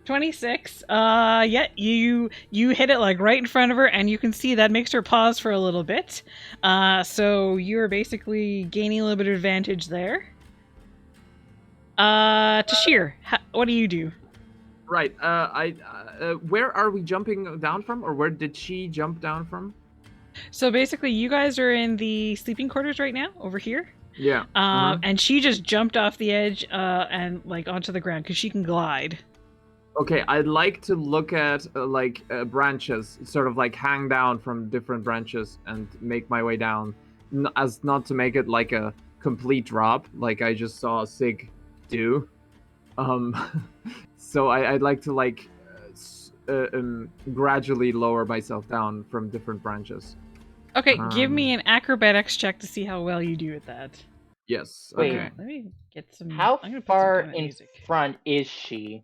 26. Yeah, you hit it like right in front of her, and you can see that makes her pause for a little bit. So you're basically gaining a little bit of advantage there. Tashir, what do you do? Right. Where are we jumping down from, or where did she jump down from? So basically, you guys are in the sleeping quarters right now, over here. Yeah. And she just jumped off the edge, and like onto the ground because she can glide. Okay, I'd like to look at branches, sort of like hang down from different branches and make my way down, as not to make it like a complete drop, like I just saw Sig do. So I'd like to gradually lower myself down from different branches. Okay, give me an acrobatics check to see how well you do at that. Yes. Wait. Okay. Let me get some. How I'm gonna put far some in music. front is she?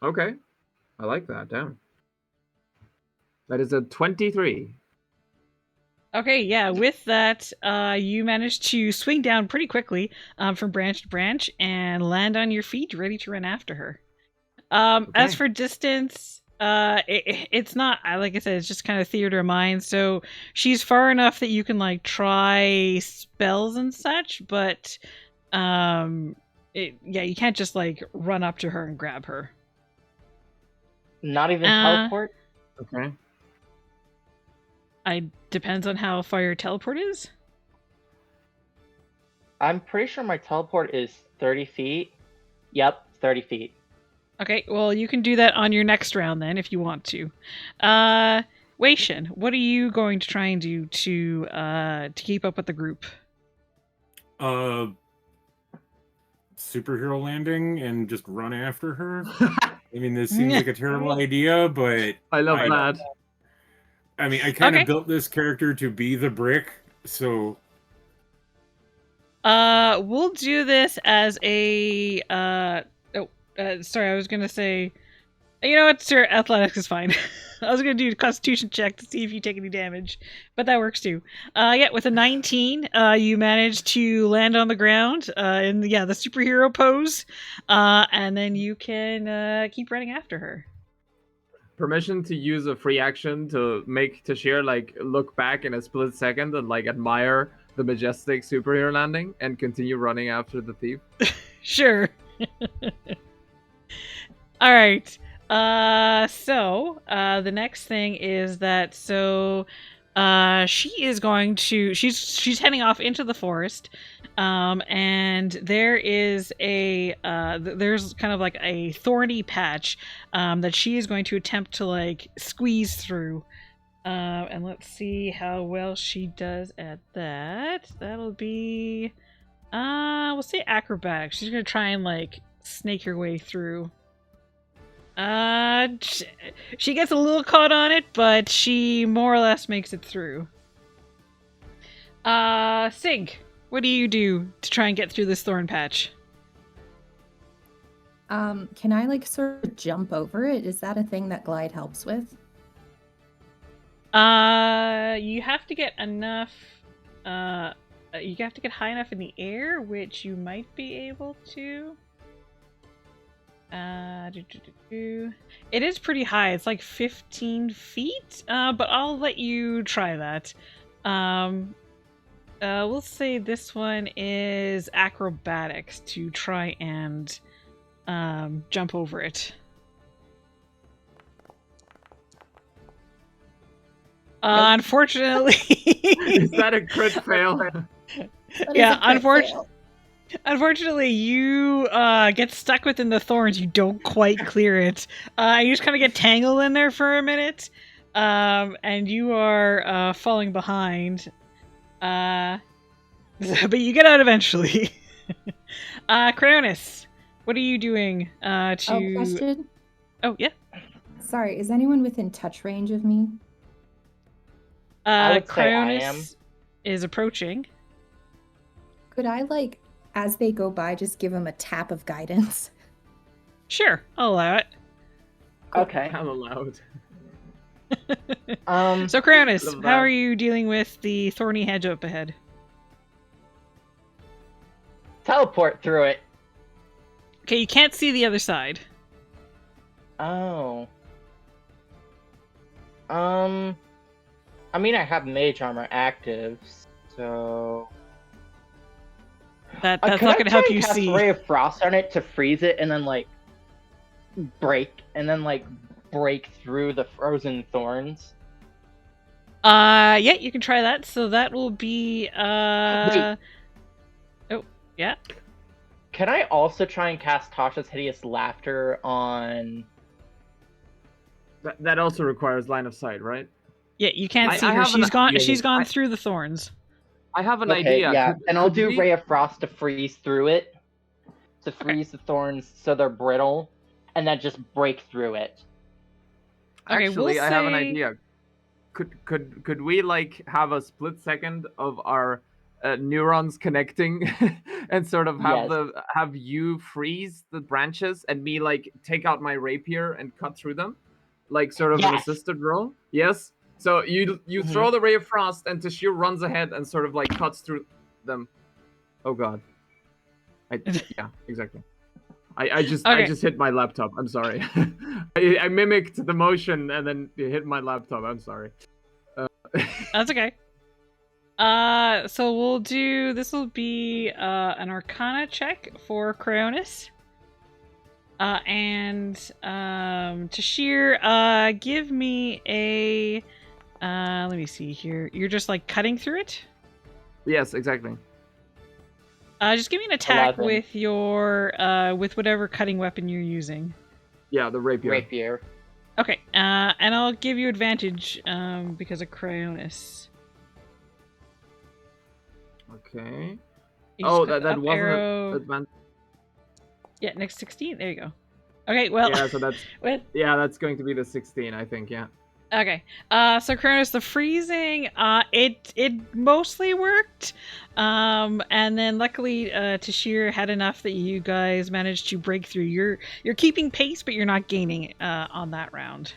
Okay. I like that. Damn. That is a 23. Okay, yeah. With that, you managed to swing down pretty quickly from branch to branch and land on your feet, ready to run after her. As for distance, it's not. Like I said, it's just kind of theater of mind. So she's far enough that you can like try spells and such, but you can't just like run up to her and grab her. Not even teleport? Okay. Depends on how far your teleport is. I'm pretty sure my teleport is 30 feet. Yep, 30 feet. Okay, well, you can do that on your next round then, if you want to. Wei-Shin, what are you going to try and do to keep up with the group? Superhero landing and just run after her. I mean, this seems like a terrible idea, but I love that. I mean, I kind of built this character to be the brick, so. We'll do this as a sorry, I was gonna say, you know what, sir, athletics is fine. I was gonna do a constitution check to see if you take any damage, but that works too. Yeah, with a 19, you manage to land on the ground, in the superhero pose, and then you can keep running after her. Permission to use a free action to make Tashir like look back in a split second and like admire the majestic superhero landing and continue running after the thief. Sure. All right. So the next thing is that she is going to she's heading off into the forest, and there is there's kind of like a thorny patch that she is going to attempt to like squeeze through, and let's see how well she does at that. That'll be we'll say acrobatics. She's gonna try and like snake her way through. She gets a little caught on it, but she more or less makes it through. Sig, what do you do to try and get through this thorn patch? Can I like sort of jump over it? Is that a thing that glide helps with? You have to get enough, you have to get high enough in the air, which you might be able to. It is pretty high. It's like 15 feet, but I'll let you try that. We'll say this one is acrobatics to try and jump over it. Unfortunately, is that a crit fail? Yeah, unfortunately, you get stuck within the thorns. You don't quite clear it. You just kind of get tangled in there for a minute, and you are falling behind. But you get out eventually. Cryonis, what are you doing to... Question? Oh, yeah. Sorry, is anyone within touch range of me? I would say I am. Cryonis is approaching. Could I, as they go by, just give them a tap of guidance? Sure, I'll allow it. Okay. I'm allowed. So, Cronus, Love how that. are you dealing with the thorny hedge up ahead? Teleport through it. Okay, you can't see the other side. Oh. I mean, I have mage armor active, so That's could not I going to try help and you cast see. Ray of Frost on it to freeze it, and then like break through the frozen thorns? Yeah, you can try that. So that will be Wait. Oh, yeah. Can I also try and cast Tasha's Hideous Laughter on? That also requires line of sight, right? Yeah, you can't I see her. have an She's gone. idea. She's gone through the thorns. I have an Okay, idea. yeah, and I'll could do we- Ray of Frost to freeze through it, to freeze the thorns so they're brittle, and then just break through it. Okay, Actually, we'll I have an say- idea. Could we like have a split second of our neurons connecting and sort of have Yes. have you freeze the branches and me like take out my rapier and cut through them, like sort of an Yes. assisted roll? Yes. So you Mhm. throw the ray of frost and Tashir runs ahead and sort of like cuts through them. Oh god. Yeah, exactly. I just hit my laptop. I'm sorry. I mimicked the motion and then it hit my laptop. I'm sorry. That's okay. So we'll do. This will be an Arcana check for Cryonis. And Tashir, give me a. Let me see here. You're just like cutting through it. Yes, exactly. Just give me an attack 11. with your with whatever cutting weapon you're using. Yeah, the rapier. Rapier. Okay. And I'll give you advantage because of Cryonis. Okay. You Oh, just put that up wasn't arrow. advantage. Yeah, next 16. There you go. Okay, well. Yeah, so that's What? yeah, that's going to be the 16, I think. Yeah. Okay. So Cronus, the freezing, it mostly worked. And then luckily, Tashir had enough that you guys managed to break through. You're keeping pace, but you're not gaining on that round.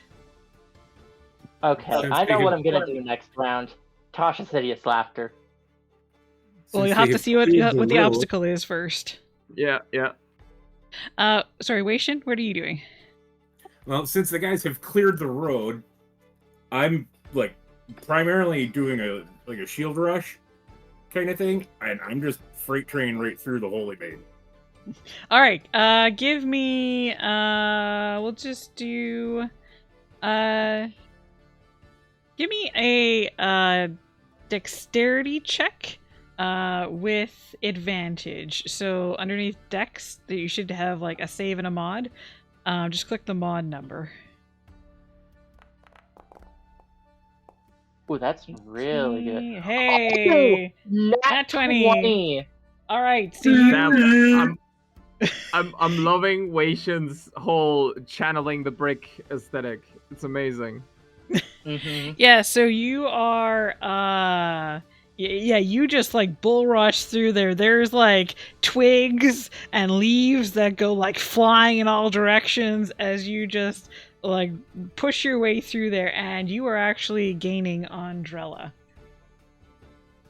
Okay, Since I know they what have- I'm gonna do next round. Tasha's Hideous Laughter. Well, Since you'll they have to see what cleared the road- obstacle is first. Yeah, yeah. Sorry, Wei Shin, what are you doing? Well, since the guys have cleared the road, I'm like primarily doing a shield rush kind of thing, and I'm just freight train right through the Holy Maiden. All right. Give me. We'll just do. Give me a dexterity check. With advantage. So underneath dex, that you should have like a save and a mod. Just click the mod number. Ooh, that's really good. Hey, Nat 20. All right. So Damn, you. I'm loving Wei Shin's whole channeling the brick aesthetic. It's amazing. Mm-hmm. Yeah. So you are. Yeah, you just like bull rush through there. There's like twigs and leaves that go like flying in all directions as you just like push your way through there, and you are actually gaining on Drella.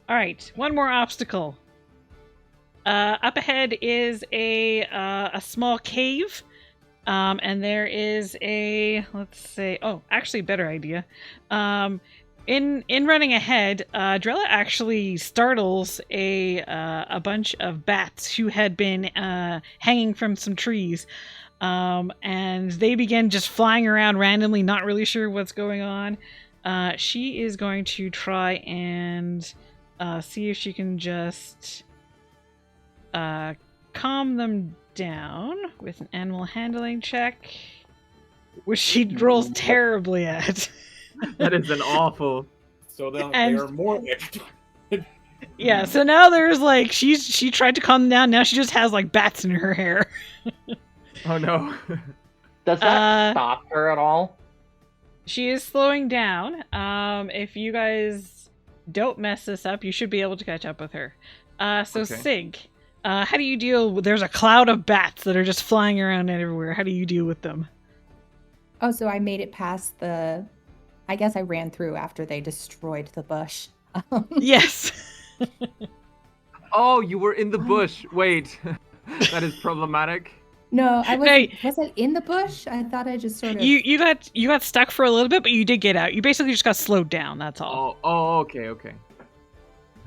All right, one more obstacle. Up ahead is a small cave, and there is a, let's say, oh, actually, better idea. In running ahead, Drella actually startles a bunch of bats who had been hanging from some trees, and they begin just flying around randomly, not really sure what's going on. She is going to try and see if she can just calm them down with an animal handling check, which she rolls terribly at. That is an awful. So they And- are more itched. Yeah, so now there's like she tried to calm them down. Now she just has like bats in her hair. Oh no. Does that stop her at all? She is slowing down. If you guys don't mess this up, you should be able to catch up with her. So Okay. Sig, how do you deal with? There's a cloud of bats that are just flying around everywhere. How do you deal with them? Oh, so I made it past the... I guess I ran through after they destroyed the bush. Yes. Oh, you were in the bush. Wait, that is problematic. No, I No, wasn't. Was I in the bush? I thought I just sort of... you got stuck for a little bit, but you did get out. You basically just got slowed down. That's all. Oh, okay.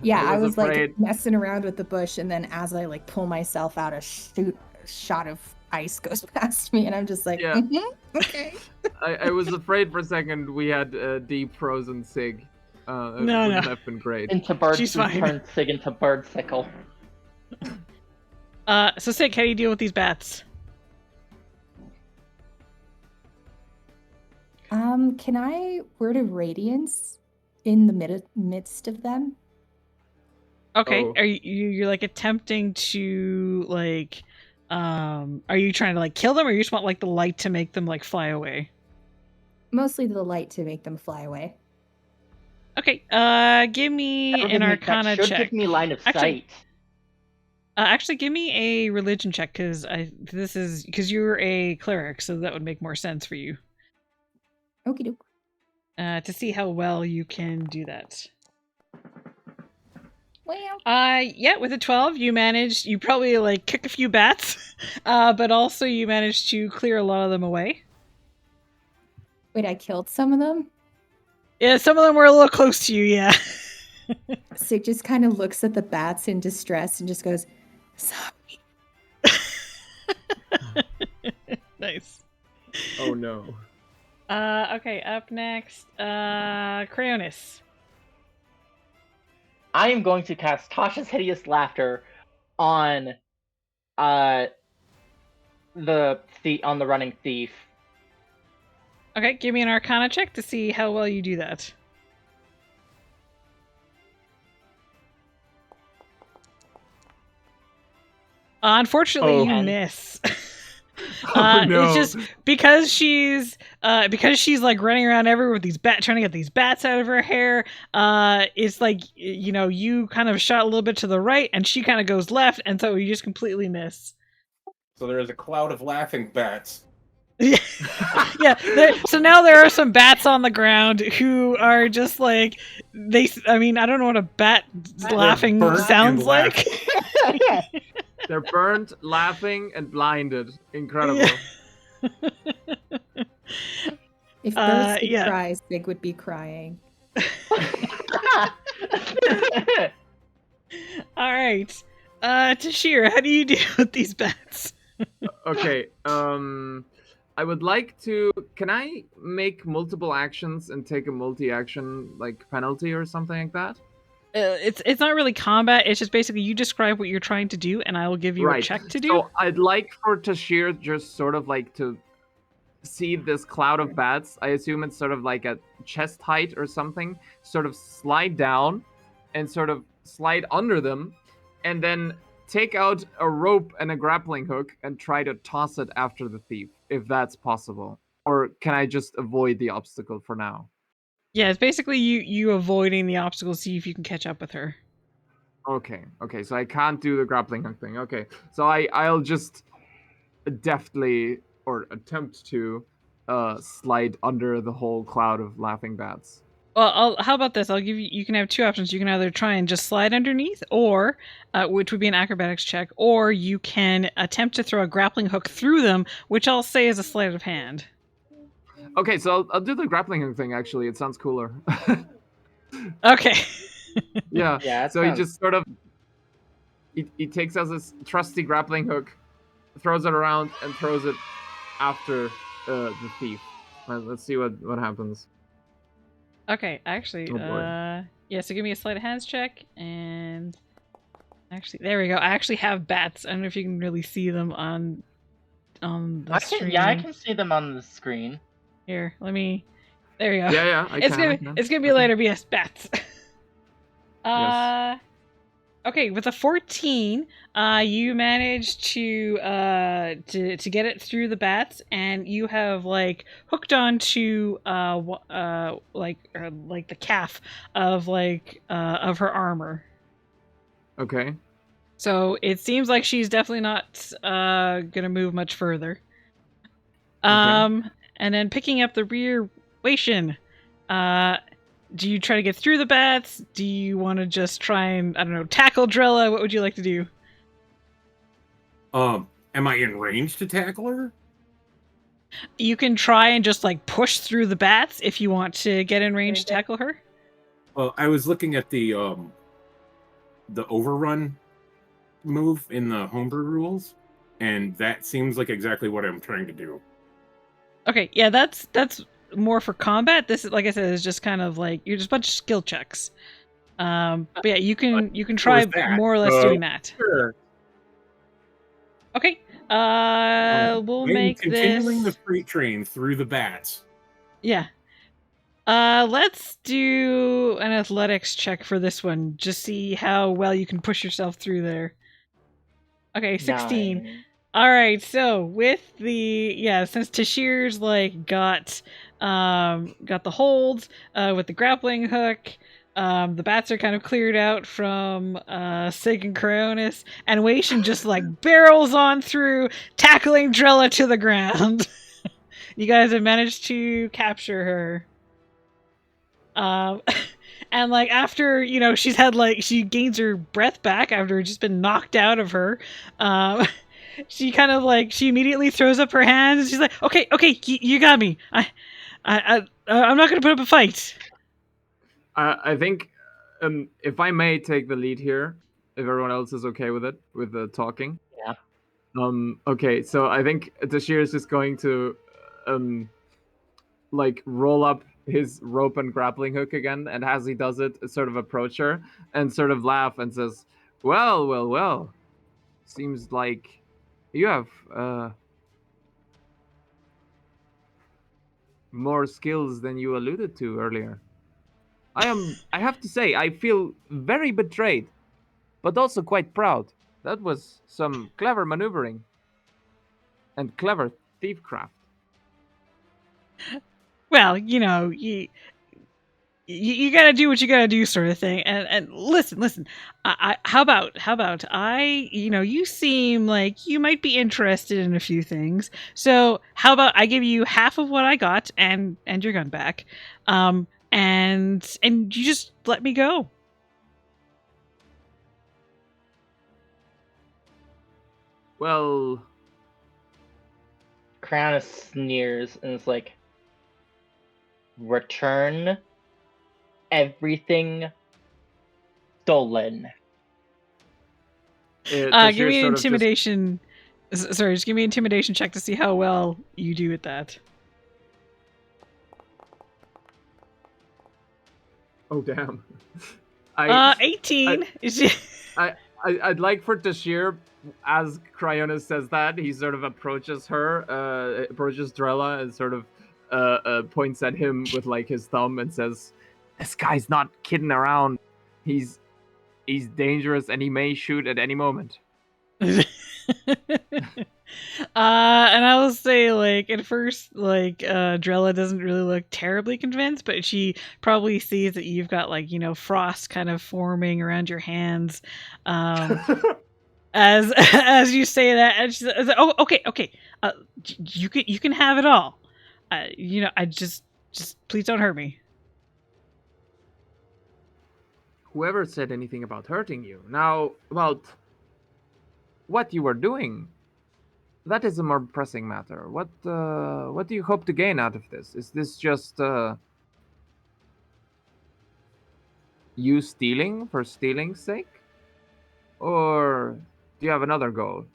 Yeah, I was afraid. like messing around with the bush, and then as I like pull myself out, a shot of ice goes past me, and I'm just like, Yeah. Okay. I was afraid for a second we had deep frozen Sig. It No. wouldn't have been great. Into bird She's fine. turned Sig into bird sickle. So Sig, how do you deal with these bats? Can I word of radiance in the midst of them? Okay, Oh. are you're like attempting to like, are you trying to like kill them, or you just want like the light to make them like fly away? Mostly the light to make them fly away. Okay, give me an That Arcana should check. give me line of Actually- sight. Actually, give me a religion check because you're a cleric, so that would make more sense for you. Okie doke. To see how well you can do that. Well, Yeah, with a 12, you probably like kick a few bats, but also you managed to clear a lot of them away. wait, I killed some of them? Yeah, some of them were a little close to you, yeah. Sig just kind of looks at the bats in distress and just goes, sorry. Nice. Oh no. Okay, up next, Crayonus. I am going to cast Tasha's Hideous Laughter on the running thief. Okay, give me an Arcana check to see how well you do that. Unfortunately, you Oh. miss. No. It's just because she's like running around everywhere with these trying to get these bats out of her hair. It's like, you know, you kind of shot a little bit to the right, and she kind of goes left, and so you just completely miss. So there is a cloud of laughing bats. Yeah, so now there are some bats on the ground who are just like I mean, I don't know what a bat laughing burnt sounds and like. They're burnt, laughing, and blinded. Incredible. If birds could yeah. cry, Sig would be crying. All right, Tashir, how do you deal with these bats? Okay, I would like to... Can I make multiple actions and take a multi-action, like, penalty or something like that? It's not really combat. It's just basically you describe what you're trying to do, and I will give you a check to do. So I'd like for Tashir just sort of like to see this cloud of bats. I assume it's sort of like at chest height or something. Sort of slide down and sort of slide under them, and then take out a rope and a grappling hook and try to toss it after the thief, if that's possible. Or can I just avoid the obstacle for now? Yeah, it's basically you avoiding the obstacle, see if you can catch up with her. Okay, so I can't do the grappling hook thing. Okay, so I'll just deftly, or attempt to, slide under the whole cloud of laughing bats. Well, how about this? I'll give you. You can have two options. You can either try and just slide underneath, or which would be an acrobatics check, or you can attempt to throw a grappling hook through them, which I'll say is a sleight of hand. Okay, so I'll do the grappling hook thing. Actually, it sounds cooler. Okay. Yeah. Yeah. So he just sort of he takes out this trusty grappling hook, throws it around, and throws it after the thief. Let's see what happens. Okay, actually, Oh, boy. yeah, so give me a sleight of hands check, and actually, there we go. I actually have bats. I don't know if you can really see them on the screen. Yeah, I can see them on the screen. Here, let me. There we go. Yeah, It's gonna be later, but yes, bats. Yes. Okay, with a 14, you managed to get it through the bats, and you have like hooked onto like the calf of of her armor. Okay. So it seems like she's definitely not gonna move much further. And then picking up the rear Waishin. Do you try to get through the bats? Do you want to just try and, I don't know, tackle Drella? What would you like to do? Am I in range to tackle her? You can try and just like push through the bats if you want to get in range to tackle her. Well, I was looking at the overrun move in the homebrew rules, and that seems like exactly what I'm trying to do. Okay, yeah, that's more for combat. This is, like I said, is just kind of like you're just a bunch of skill checks. But yeah, you can try more or less doing that. Sure. Okay. We'll make continuing this. the freight train through the bats. Yeah. Let's do an athletics check for this one. Just see how well you can push yourself through there. Okay, 16. 9. All right, so with since Tashir's like got the hold with the grappling hook, the bats are kind of cleared out from Sig and Cryonis, and Waishin just like barrels on through, tackling Drella to the ground. You guys have managed to capture her. And like after she's had she gains her breath back after just been knocked out of her. She kind of she immediately throws up her hands and she's like, okay, you got me. I'm not gonna put up a fight. I think if I may take the lead here, if everyone else is okay with it, with the talking. Yeah. Okay, so I think Tashir is just going to roll up his rope and grappling hook again, and as he does it, sort of approach her and sort of laugh and says, well, seems like you have more skills than you alluded to earlier. I have to say, I feel very betrayed, but also quite proud. That was some clever maneuvering and clever thiefcraft. Well, you gotta do what you gotta do, sort of thing. And listen. How about you seem like you might be interested in a few things. So how about I give you half of what I got and your gun back, and you just let me go. Well, Cryonis sneers and is like, return everything stolen. Give me an intimidation. Sorry, just give me an intimidation check to see how well you do at that. Oh damn! 18. I'd like for Tashir, as Cryonis says that, he sort of approaches her, approaches Drella, and sort of points at him with his thumb and says, "This guy's not kidding around. He's dangerous and he may shoot at any moment." And I will say, at first, Drella doesn't really look terribly convinced, but she probably sees that you've got frost kind of forming around your hands, as you say that, and she's like, "Oh, okay, you can have it all. I just please don't hurt me." Whoever said anything about hurting you? Now, about what you were doing, that is a more pressing matter. What do you hope to gain out of this? Is this just you stealing for stealing's sake? Or do you have another goal?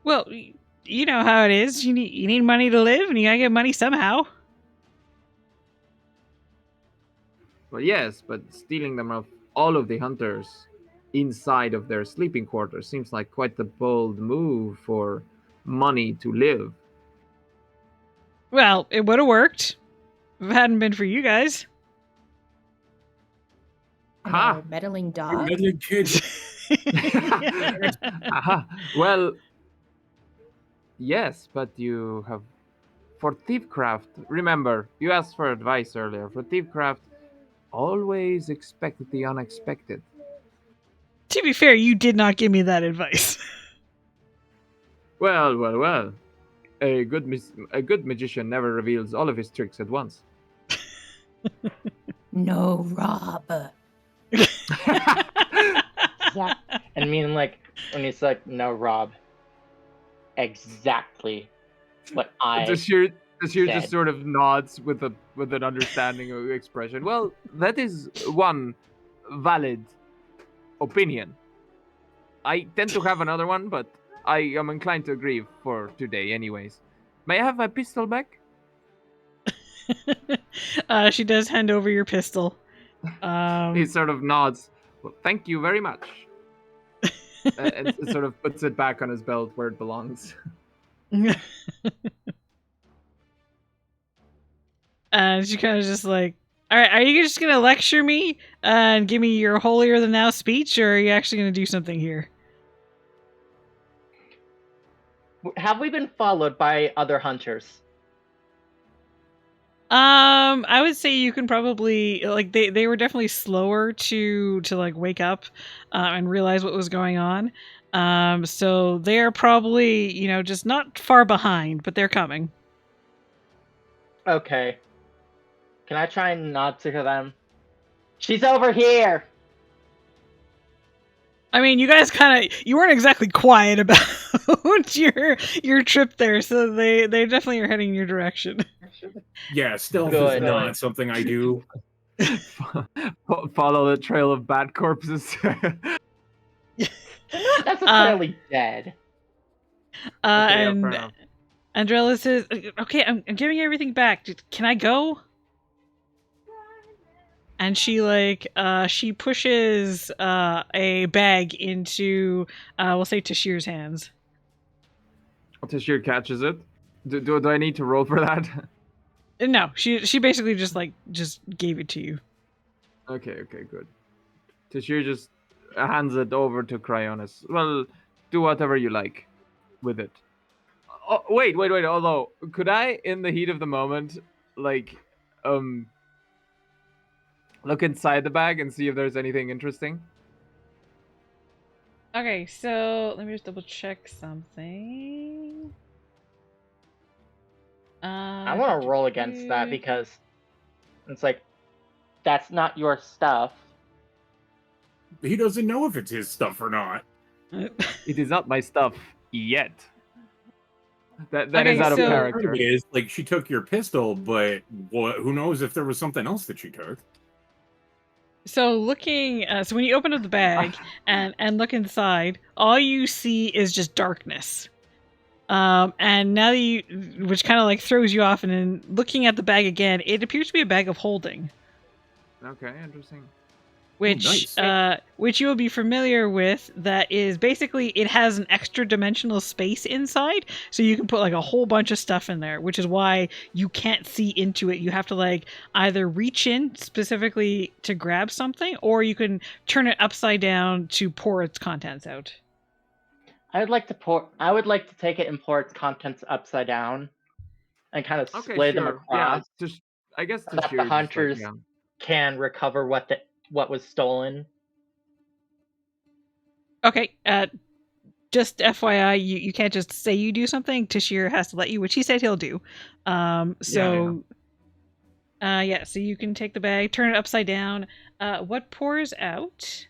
Well, you know how it is. You need money to live, and you gotta get money somehow. Well, yes, but stealing them of all of the hunters inside of their sleeping quarters seems like quite the bold move for money to live. Well, it would have worked if it hadn't been for you guys. And our meddling dog. Meddling kids. Well, yes, but you have, for thiefcraft, remember, you asked for advice earlier. For thiefcraft, always expect the unexpected. To be fair, you did not give me that advice. Well. A good magician never reveals all of his tricks at once. No, Rob. And mean like when he's like, no, Rob. Exactly what I Tashir said. just sort of nods with an understanding of expression. Well, that is one valid opinion. I tend to have another one, but I am inclined to agree for today, anyways. May I have my pistol back? She does hand over your pistol. He sort of nods. Well, thank you very much. And sort of puts it back on his belt where it belongs. And she kind of just like, all right, are you just going to lecture me and give me your holier than thou speech, or are you actually going to do something here? Have we been followed by other hunters? I would say you can probably like they were definitely slower to like wake up and realize what was going on. So they're probably, just not far behind, but they're coming. Okay. Can I try and nod to them? She's over here! I mean, you guys you weren't exactly quiet about your trip there, so they definitely are heading your direction. Yeah, stealth Good. is not something I do. Follow the trail of bat corpses. They're not necessarily dead. And Andrella says, "Okay, I'm giving you everything back. Can I go?" And she she pushes a bag into we'll say Tashir's hands. Tashir catches it. Do I need to roll for that? No, she basically just gave it to you. Okay, good. Tashir just hands it over to Cryonis. Well, do whatever you like with it. Oh, wait. Although, could I, in the heat of the moment, look inside the bag and see if there's anything interesting? Okay, so let me just double check something. I want to roll against that because it's like, that's not your stuff. He doesn't know if it's his stuff or not. It is not my stuff yet. That Okay, is out of so- character. It is like she took your pistol, but who knows if there was something else that she took? So looking, so when you open up the bag and look inside, all you see is just darkness. And now that which kind of like throws you off, and then looking at the bag again, it appears to be a bag of holding. Okay, interesting. Which nice. which you will be familiar with. That is basically, it has an extra dimensional space inside, so you can put like a whole bunch of stuff in there, which is why you can't see into it. You have to either reach in specifically to grab something, or you can turn it upside down to pour its contents out. I would like to take it and pour its contents upside down and kind of splay them across. Yeah, I guess so that the hunters can recover what was stolen. Okay, just FYI, you can't just say you do something. Tashir has to let you, which he said he'll do. So you can take the bag, turn it upside down. What pours out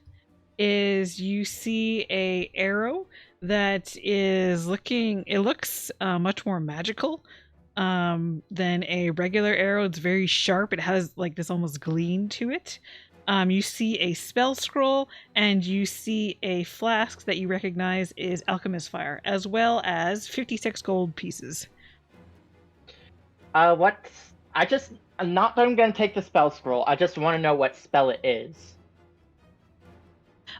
is, you see a arrow that looks much more magical than a regular arrow. It's very sharp. It has this almost gleam to it. You see a spell scroll, and you see a flask that you recognize is alchemist fire, as well as 56 gold pieces. I'm not that I'm going to take the spell scroll. I just want to know what spell it is.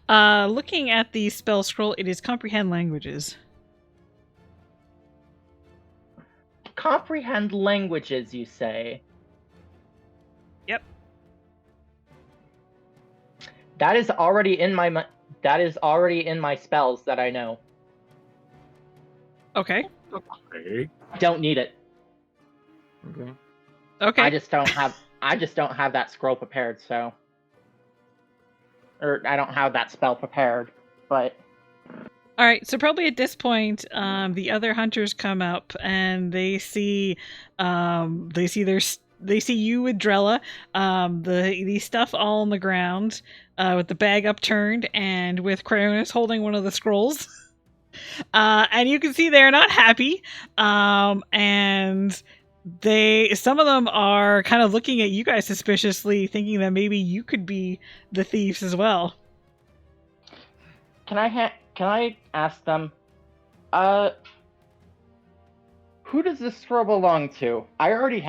Looking at the spell scroll, it is comprehend languages. Comprehend languages, you say? Yep. That is already in my spells that I know. Okay. Okay. Don't need it. Okay. I just don't have that scroll prepared, or I don't have that spell prepared, but All right, so probably at this point, the other hunters come up and they see they see you with Drella, the stuff all on the ground, with the bag upturned, and with Cryonis holding one of the scrolls. And you can see they're not happy, and some of them are kind of looking at you guys suspiciously, thinking that maybe you could be the thieves as well. Can I ask them, who does this scroll belong to? I already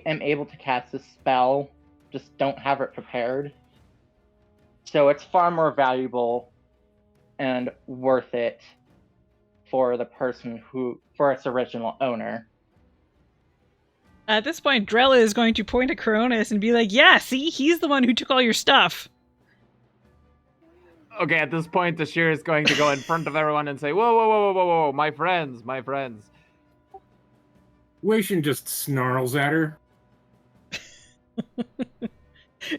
am able to cast this spell, just don't have it prepared. So it's far more valuable and worth it for its original owner. At this point, Drella is going to point at Coronis and be like, yeah, see, he's the one who took all your stuff. Okay, at this point, Tashir is going to go in front of everyone and say, whoa, whoa, whoa, whoa, whoa, whoa, my friends. Waishin just snarls at her.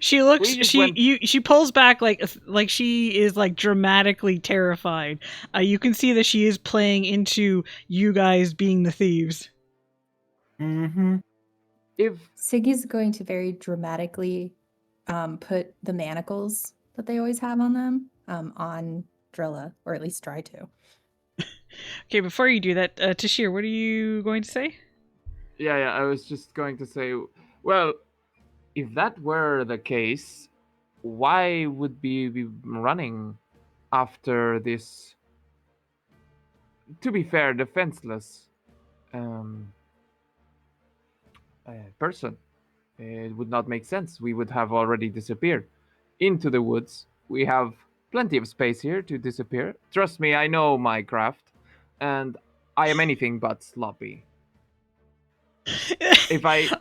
She looks, she pulls back like she is like dramatically terrified. You can see that she is playing into you guys being the thieves. Mm-hmm. If Siggy's going to very dramatically put the manacles that they always have on them on Drilla, or at least try to. Okay, before you do that, Tashir, what are you going to say? Yeah, I was just going to say, well, if that were the case, why would we be running after this, to be fair, defenseless person? It would not make sense. We would have already disappeared into the woods. We have plenty of space here to disappear. Trust me, I know my craft, and I am anything but sloppy.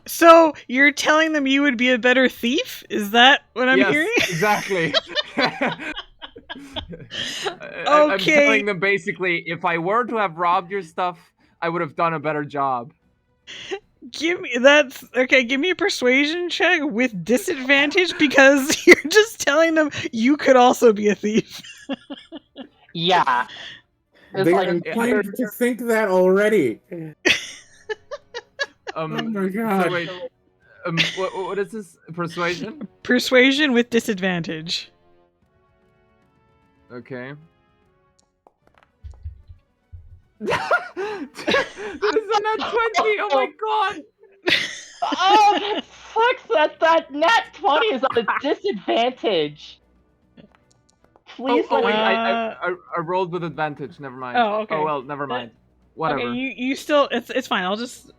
So you're telling them you would be a better thief? Is that what I'm hearing? Exactly. Okay. I'm telling them basically, if I were to have robbed your stuff, I would have done a better job. Give me a persuasion check with disadvantage because you're just telling them you could also be a thief. Yeah. They are inclined to think that already. Oh my god. So wait, what is this? Persuasion? Persuasion with disadvantage. Okay. That is a nat 20! Oh my god! Oh, that sucks! That nat 20 is on a disadvantage. Please wait, I rolled with advantage. Never mind. Oh, okay. Oh well, never mind. Whatever. Okay, you still it's fine. I'll just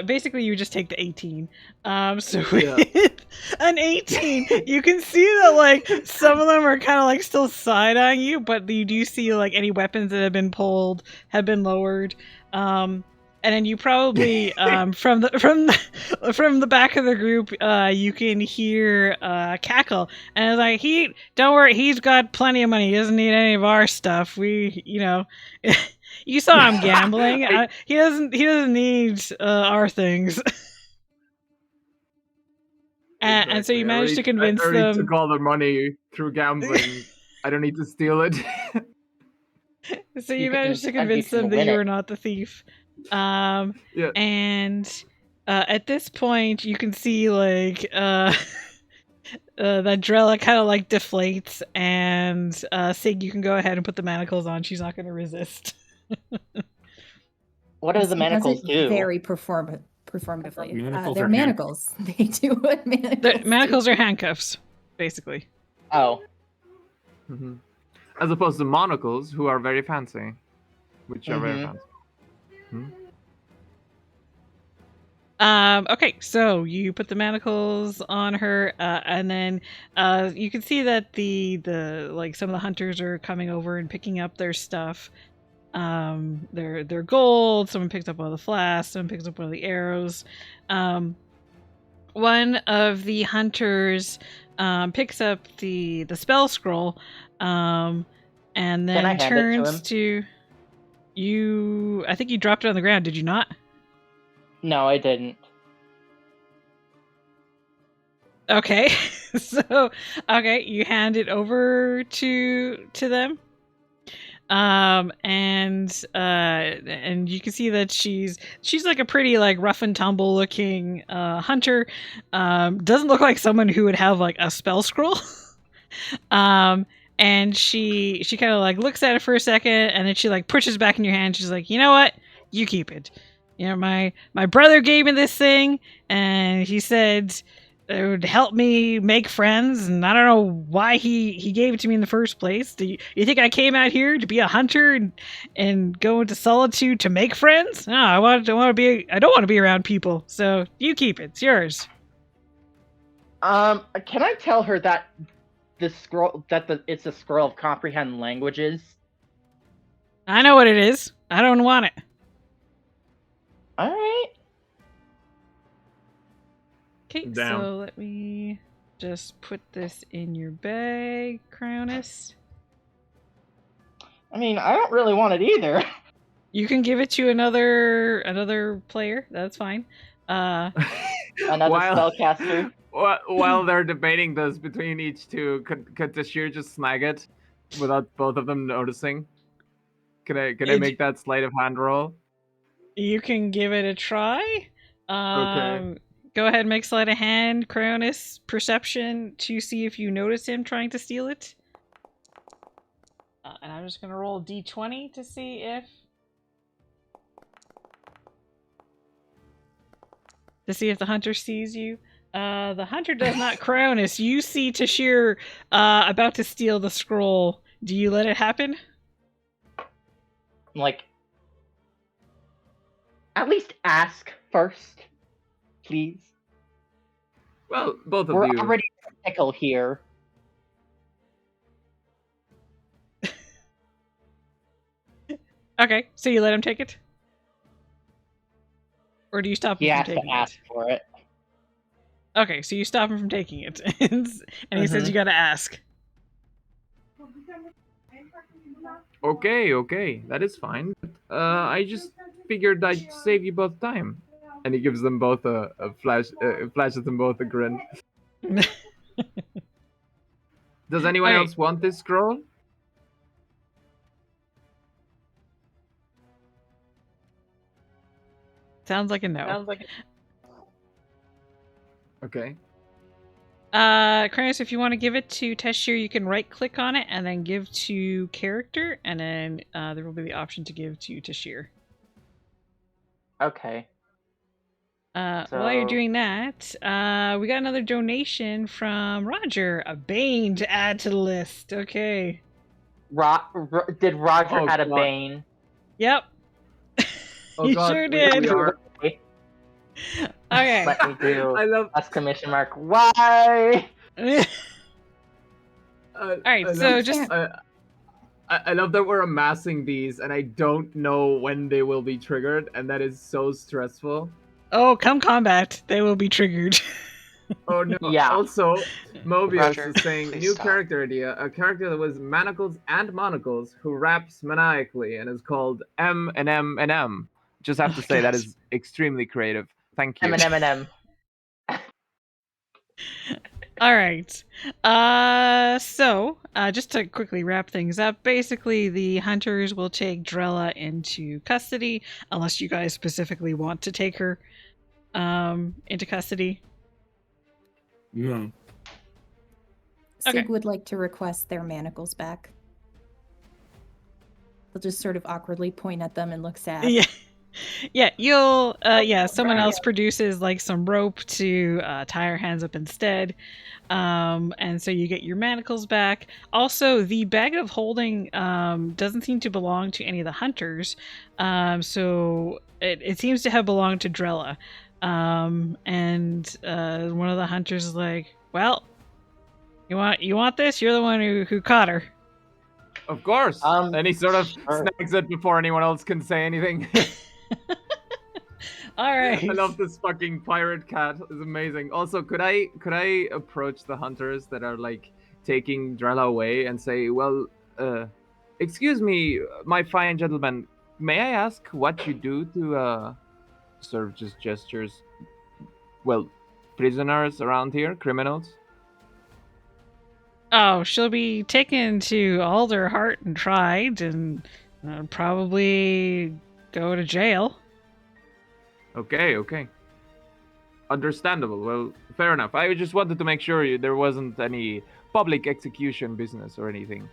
basically you just take the 18. So with an 18, you can see that like some of them are kind of like still side-eyeing you, but you do see like any weapons that have been pulled have been lowered. And then you probably from the back of the group you can hear cackle, and it's like, don't worry, he's got plenty of money, he doesn't need any of our stuff. You saw him gambling. He doesn't need our things. And so you managed to convince them. I took all the money through gambling. I don't need to steal it. So you managed to convince them that you were not the thief. And at this point, you can see like that Drella kind of like deflates, and Sig, you can go ahead and put the manacles on. She's not going to resist. What do the manacles do? Very performatively. They're manacles. They do what manacles manacles are handcuffs, basically. Oh. Mm-hmm. As opposed to monocles, who are very fancy. Which are very fancy. Okay, so you put the manacles on her, and then you can see that the like some of the hunters are coming over and picking up their stuff. Their gold. Someone picks up one of the flasks. Someone picks up one of the arrows. One of the hunters picks up the spell scroll, and then turns to you. I think you dropped it on the ground. Did you not? No, I didn't. Okay, so you hand it over to them. And you can see that she's like a pretty like rough and tumble looking hunter. Doesn't look like someone who would have like a spell scroll. And she kind of like looks at it for a second, and then she like pushes back in your hand. She's like, you know what, you keep it. You know, my brother gave me this thing, and he said it would help me make friends, and I don't know why he gave it to me in the first place. Do you think I came out here to be a hunter and go into solitude to make friends? No, I don't want to be around people. So you keep it. It's yours. Can I tell her that it's a scroll of comprehend languages? I know what it is. I don't want it. All right. Okay, Down. so let me just put this in your bag, Cronus. I mean, I don't really want it either. You can give it to another player. That's fine. Another While- spellcaster. While they're debating this between each two, could Tashir just snag it without both of them noticing? Can I make that sleight of hand roll? You can give it a try. Okay. Go ahead and make sleight of hand, Cronus, perception to see if you notice him trying to steal it. And I'm just gonna roll d20 to see if the hunter sees you. The hunter does not. Cronus, you see Tashir about to steal the scroll. Do you let it happen? Like, at least ask first, please. Well, both of We're you. already in a pickle here. Okay, so you let him take it? Or do you stop him He from has to taking ask it? for it. Okay, so you stop him from taking it. And he says you gotta ask. Okay, that is fine. I just figured I'd save you both time. And he gives them both a flashes them both a grin. Does anyone Okay. else want this scroll? Sounds like a no. Okay. Cronus, if you want to give it to Teshir, you can right click on it and then give to character, and then there will be the option to give to Teshir. Okay. While you're So- doing that, we got another donation from Roger, a Bane to add to the list. Okay. Did Roger Oh, add a God. Bane? Yep. Oh You God, sure we did. are. Okay. Let me do I love. exclamation mark. Why? Alright, I so love- just I love that we're amassing these, and I don't know when they will be triggered, and that is so stressful. come combat, they will be triggered. Oh no! Yeah. Also, Mobius Roger, is saying please new stop. character idea: a character that was manacles and monocles who raps maniacally and is called M. Just have to say that gosh. is extremely creative. Thank you. M. All right. So just to quickly wrap things up, basically the hunters will take Drella into custody unless you guys specifically want to take her into custody. No. Sig Okay. would like to request their manacles back. They'll just sort of awkwardly point at them and look sad. Yeah. Yeah, you'll someone else produces like some rope to tie her hands up instead. And so you get your manacles back. Also, the bag of holding doesn't seem to belong to any of the hunters. So it seems to have belonged to Drella. And one of the hunters is like, well, you want this? You're the one who caught her. Of course. And he sort of Sure. snags it before anyone else can say anything. All right. I love this fucking pirate cat. It's amazing. Also, could I approach the hunters that are like taking Drella away and say, well, excuse me, my fine gentlemen, may I ask what you do to sort of just gestures, well, prisoners around here, criminals? Oh, she'll be taken to Alder Heart and tried, and probably go to jail. Okay, okay. Understandable. Well, fair enough. I just wanted to make sure there wasn't any public execution business or anything.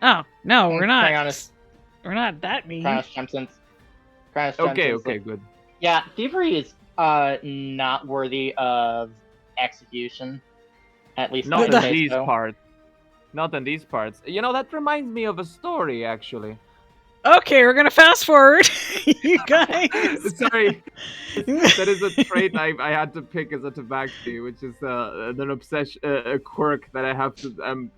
Oh no, we're not. Cryonis We're not that mean. jumps in. Okay, Like, good. yeah, thievery is not worthy of execution. At least Not I in say these so. parts. Not in these parts. You know, that reminds me of a story, actually. Okay, we're gonna fast forward, you guys. Sorry. That is a trait I had to pick as a tabaxi, which is an obsession, a quirk that I have to. I'm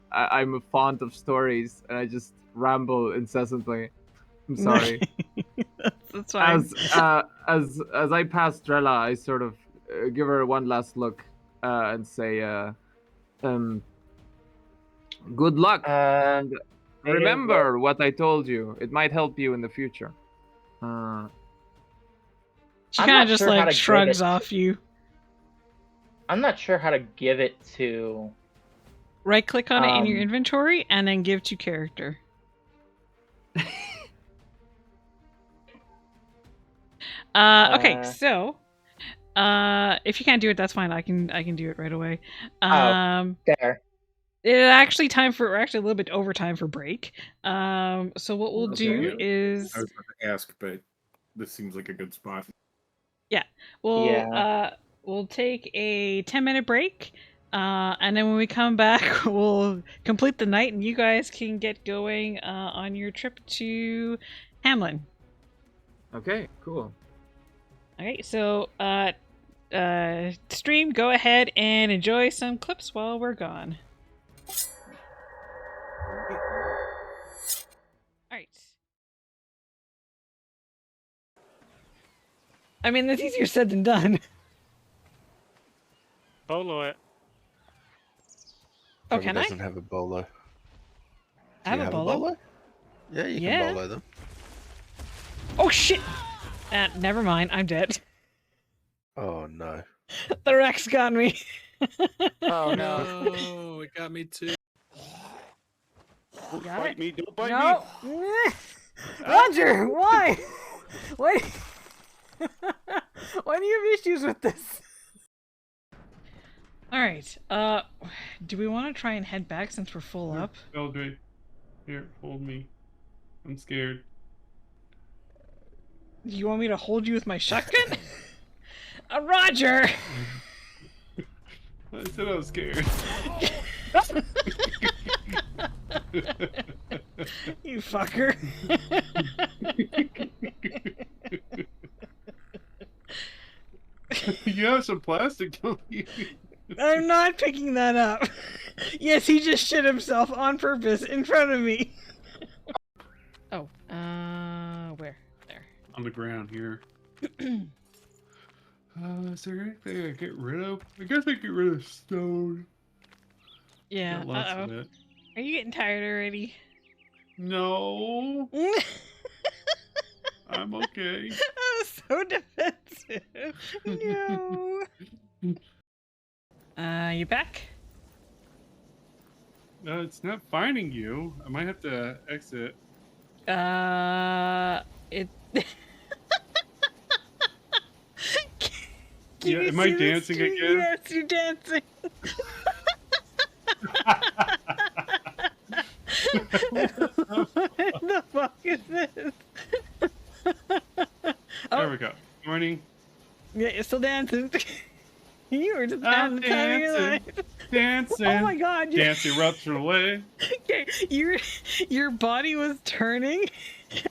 a font of stories, and I just ramble incessantly. I'm sorry. That's fine. As I pass Drella, I sort of give her one last look and say, good luck, and remember what I told you. It might help you in the future. She I'm kind not of just sure how like to give shrugs it. off you. I'm not sure how to give it to. Right click on it in your inventory and then give to character. Okay, so if you can't do it, that's fine. I can do it right away. There. We're actually a little bit over time for break. So what we'll do is I was about to ask, but this seems like a good spot. yeah, we'll take a 10-minute break. And then when we come back, we'll complete the night, and you guys can get going on your trip to Hamlin. Okay, cool. Okay, so stream, go ahead and enjoy some clips while we're gone. Alright. I mean, that's easier said than done. Bolo it. Oh, Trevor can I? doesn't have a bolo. I have a bolo? Yeah, you Yeah. can bolo them. Oh shit! Never mind, I'm dead. Oh no. The Rex got me. Oh no. No, it got me too. Don't bite me! Don't bite me! No. Roger, why? Why? Why do you have issues with this? Alright, do we want to try and head back since we're full up? Eldred, here, hold me. I'm scared. You want me to hold you with my shotgun? Roger! I said I was scared. You fucker. You have some plastic, don't you? I'm not picking that up. Yes, he just shit himself on purpose in front of me. Oh, where? There. On the ground here. Is there anything I get rid of? I guess I get rid of stone. Yeah, Got lots of it. Are you getting tired already? No, I'm okay. I was so defensive. No. You back? It's not finding you. I might have to exit. It. Yeah, am I dancing again? Yes, you're dancing. What the fuck is this? There we go. Morning. Yeah, you're still dancing. You were just I'm having the time of your life. dancing. Oh my god! Dance eruption away. Okay, your body was turning,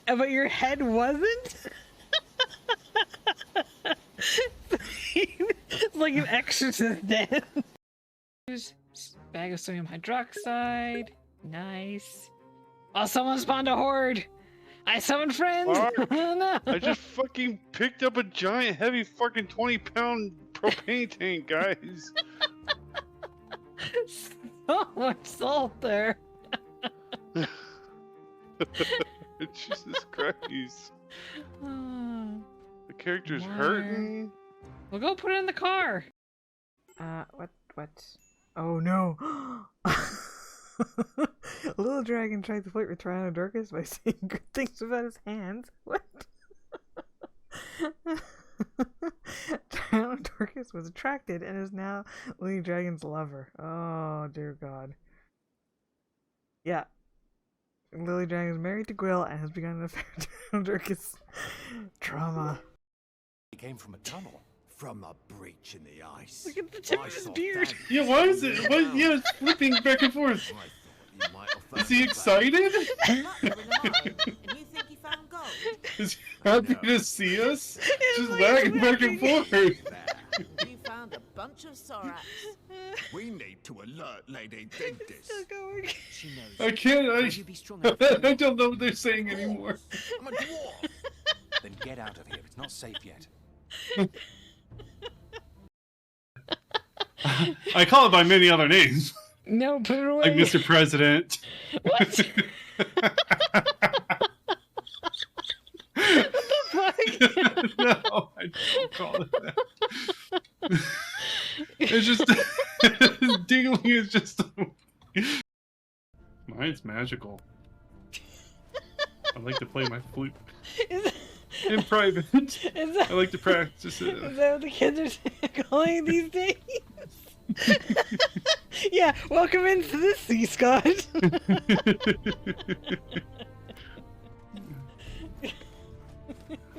but your head wasn't. It's like an exorcist dance. Here's a bag of sodium hydroxide. Nice. Oh, someone spawned a horde. I summoned friends. Mark, Oh, no. I just fucking picked up a giant, heavy, fucking 20-pound propane tank, guys. So much salt there. Jesus Christ. Oh, The character's More. hurting. we'll go put it in the car. What? Oh no. Little dragon tried to flirt with Tyranodorcus by saying good things about his hands. What? Tyranodorcus was attracted and is now Lily Dragon's lover. Oh, dear God. Yeah. Lily Dragon is married to Gwill and has begun an affair with Tyranodorcus. Trauma. He came from a tunnel. From a breach in the ice. Look at the tip of his beard. Yeah, why is it? Why, yeah, it's flipping back and forth. Is he excited? And you think he found gold? Is he happy to see us? Just lagging back and forth. You found a bunch of Sorax. We need to alert Lady Dentist. Still going. She knows. I can't. Will you be strong enough to I don't know what they're saying anymore. I'm a dwarf. Then get out of here. It's not safe yet. I call it by many other names, No, put it away. like Mr. President. What? What the fuck? No, I don't call it that. It's just dingling is just. Mine's magical. I like to play my flute Is in private. that, I like to practice it. is that what the kids are calling it these days? Yeah, welcome into this sea, Scott.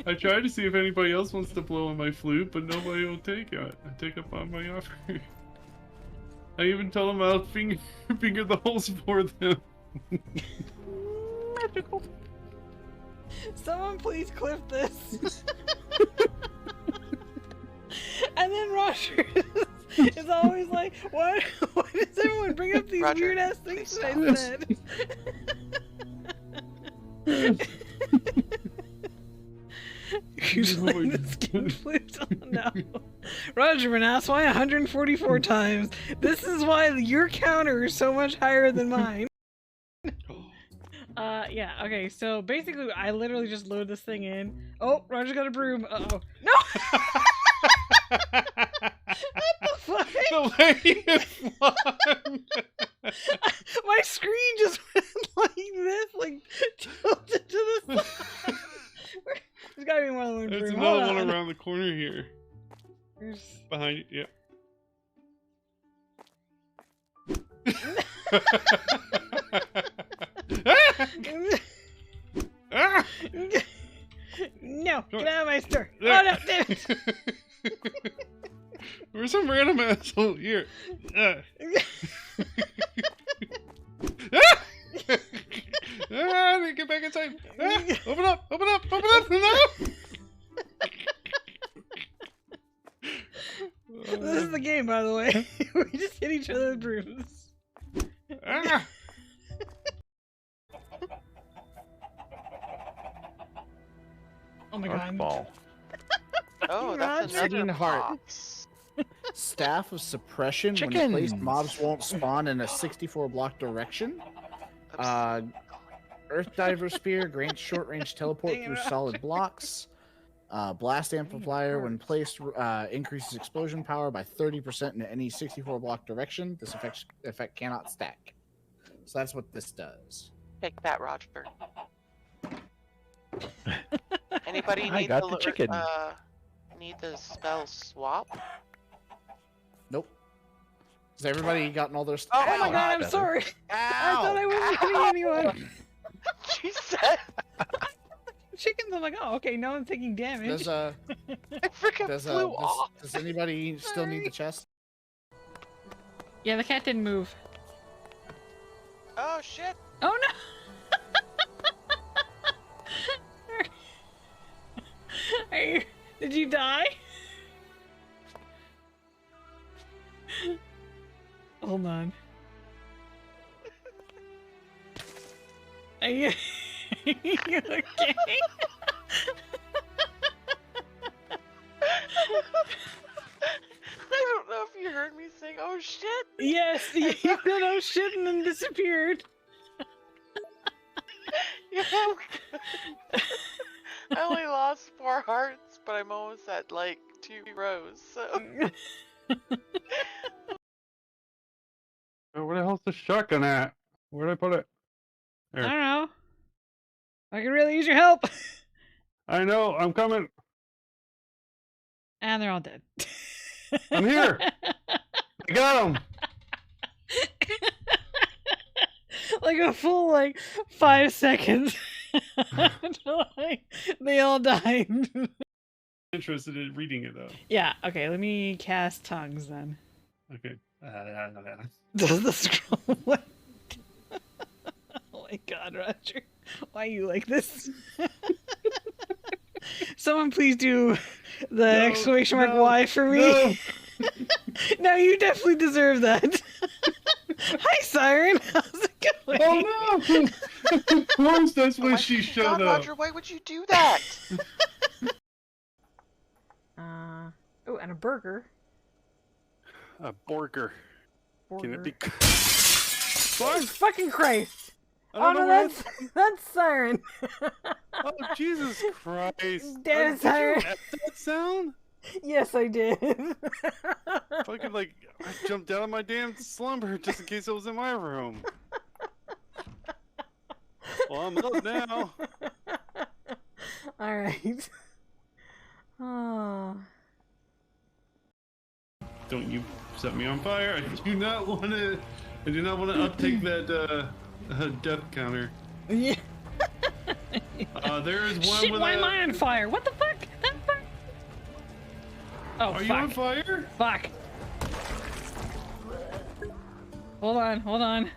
I tried to see if anybody else wants to blow on my flute, but nobody will take it. I take up on my offer. I even tell them I'll finger the holes for them. Magical. Someone please clip this. And then Roger is always like, why does everyone bring up these Roger, weird ass things please that I said? Who's playing the skin flute? Oh no. Roger Manass, why 144 times? This is why your counter is so much higher than mine. Yeah, okay, so basically I literally just load this thing in. Oh, Roger got a broom. Uh-oh. No! What the fuck? The way it flung. My screen just went like this, like tilted to the side. There's gotta be more than one broom. There's Hold another one on. around the corner here. There's... Behind you, yep. No, get out of my store. Oh no, damn it. Where's some random asshole here? I didn't get back inside. Open up, open up, open up. No! This is the game, by the way. We just hit each other with brooms. Ah! Oh my god. Ball. Oh, that's Roger. another Heart. box. Staff of Suppression. When Chickens. placed, mobs won't spawn in a 64 block direction. Earth Diver Spear grants short range teleport Dang it, through Roger. solid blocks. Blast Amplifier, when placed, increases explosion power by 30% in any 64 block direction. This effect cannot stack. So that's what this does. Take that, Roger. Anybody I need got the the chicken. Need the spell swap? Nope. Has everybody gotten all their stuff? Oh my Ow. god, I'm better. sorry. I thought I wasn't hitting anyone. She said Chickens, I'm like, oh, okay, no one's taking damage. Does I freaking flew off. does anybody still need the chest? Yeah, the cat didn't move. Oh shit! Oh no! Did you die? Hold on. Are you, you okay? I don't know if you heard me sing, oh shit! Yes, you said oh shit and then disappeared. Yeah, I'm good. I only lost 4 hearts, but I'm almost at like 2 rows, so. Oh, where the hell's the shotgun at? Where'd I put it? I There. don't know. I could really use your help. I know. I'm coming. And they're all dead. I'm here. I got him. Like a full 5 seconds until they all died. Interested in reading it though. Yeah. Okay. Let me cast tongues then. Okay. Does the scroll? What? Oh my God, Roger! Why are you like this? Someone please do the exclamation mark Y for me. No. No, you definitely deserve that. Hi, Siren. How's it going? Oh no! Of course, that's when she showed God, up. Roger, why would you do that? Oh, and a burger. A burger. Can it be? Oh, fucking Christ! I Oh don't no, know that's Siren. Oh Jesus Christ! Damn it, Siren. Did you F that sound? Yes, I did. Fucking I jumped out of my damn slumber just in case it was in my room. Well, I'm up now. All right. Oh. Don't you set me on fire! I do not want to. I do not want to uptake that death counter. Yeah. There is one Shit, with why a... am I on fire? What the fuck? Oh, Are fuck. you on fire? Fuck. Hold on.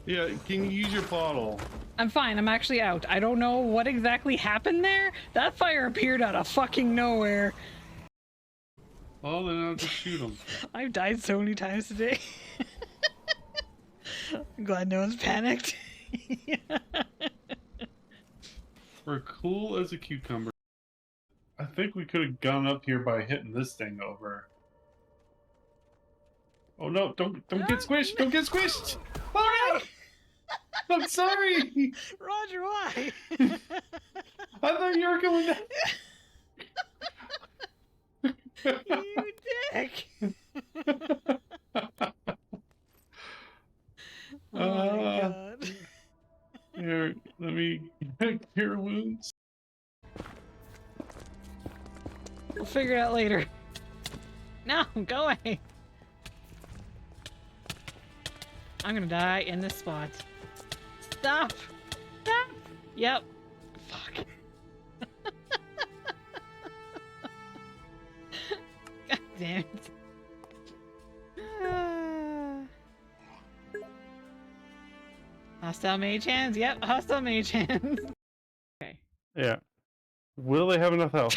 Yeah, can you use your bottle? I'm fine, I'm actually out. I don't know what exactly happened there. That fire appeared out of fucking nowhere. Oh, then I'll just shoot him. I've died so many times today. I'm glad no one's panicked. We're cool as a cucumber. I think we could have gone up here by hitting this thing over. Oh no, don't get squished! Don't get squished! Oh no! I'm sorry! Roger, why? I thought you were going down. You dick! Oh my God. Here, let me cure wounds. We'll figure it out later. No, go away. I'm gonna die in this spot. Stop! Stop! Yep. Fuck. God damn it. Hostile mage hands? Yep, hostile mage hands. Okay. Yeah. Will they have enough health?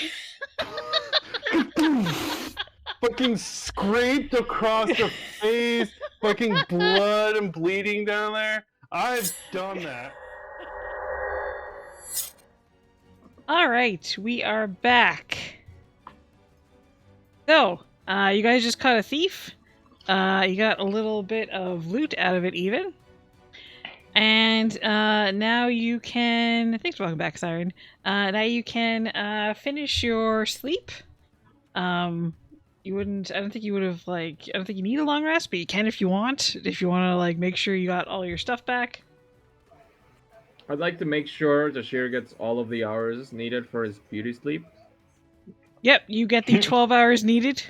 Fucking scraped across the face, fucking blood and bleeding down there. I've done that. Alright, we are back. So, you guys just caught a thief. You got a little bit of loot out of it even. And now you can... Thanks for welcome back, Siren. Now you can finish your sleep. You wouldn't... I don't think you would have, I don't think you need a long rest, but you can if you want. If you want to, make sure you got all your stuff back. I'd like to make sure Tashir gets all of the hours needed for his beauty sleep. Yep, you get the 12 hours needed.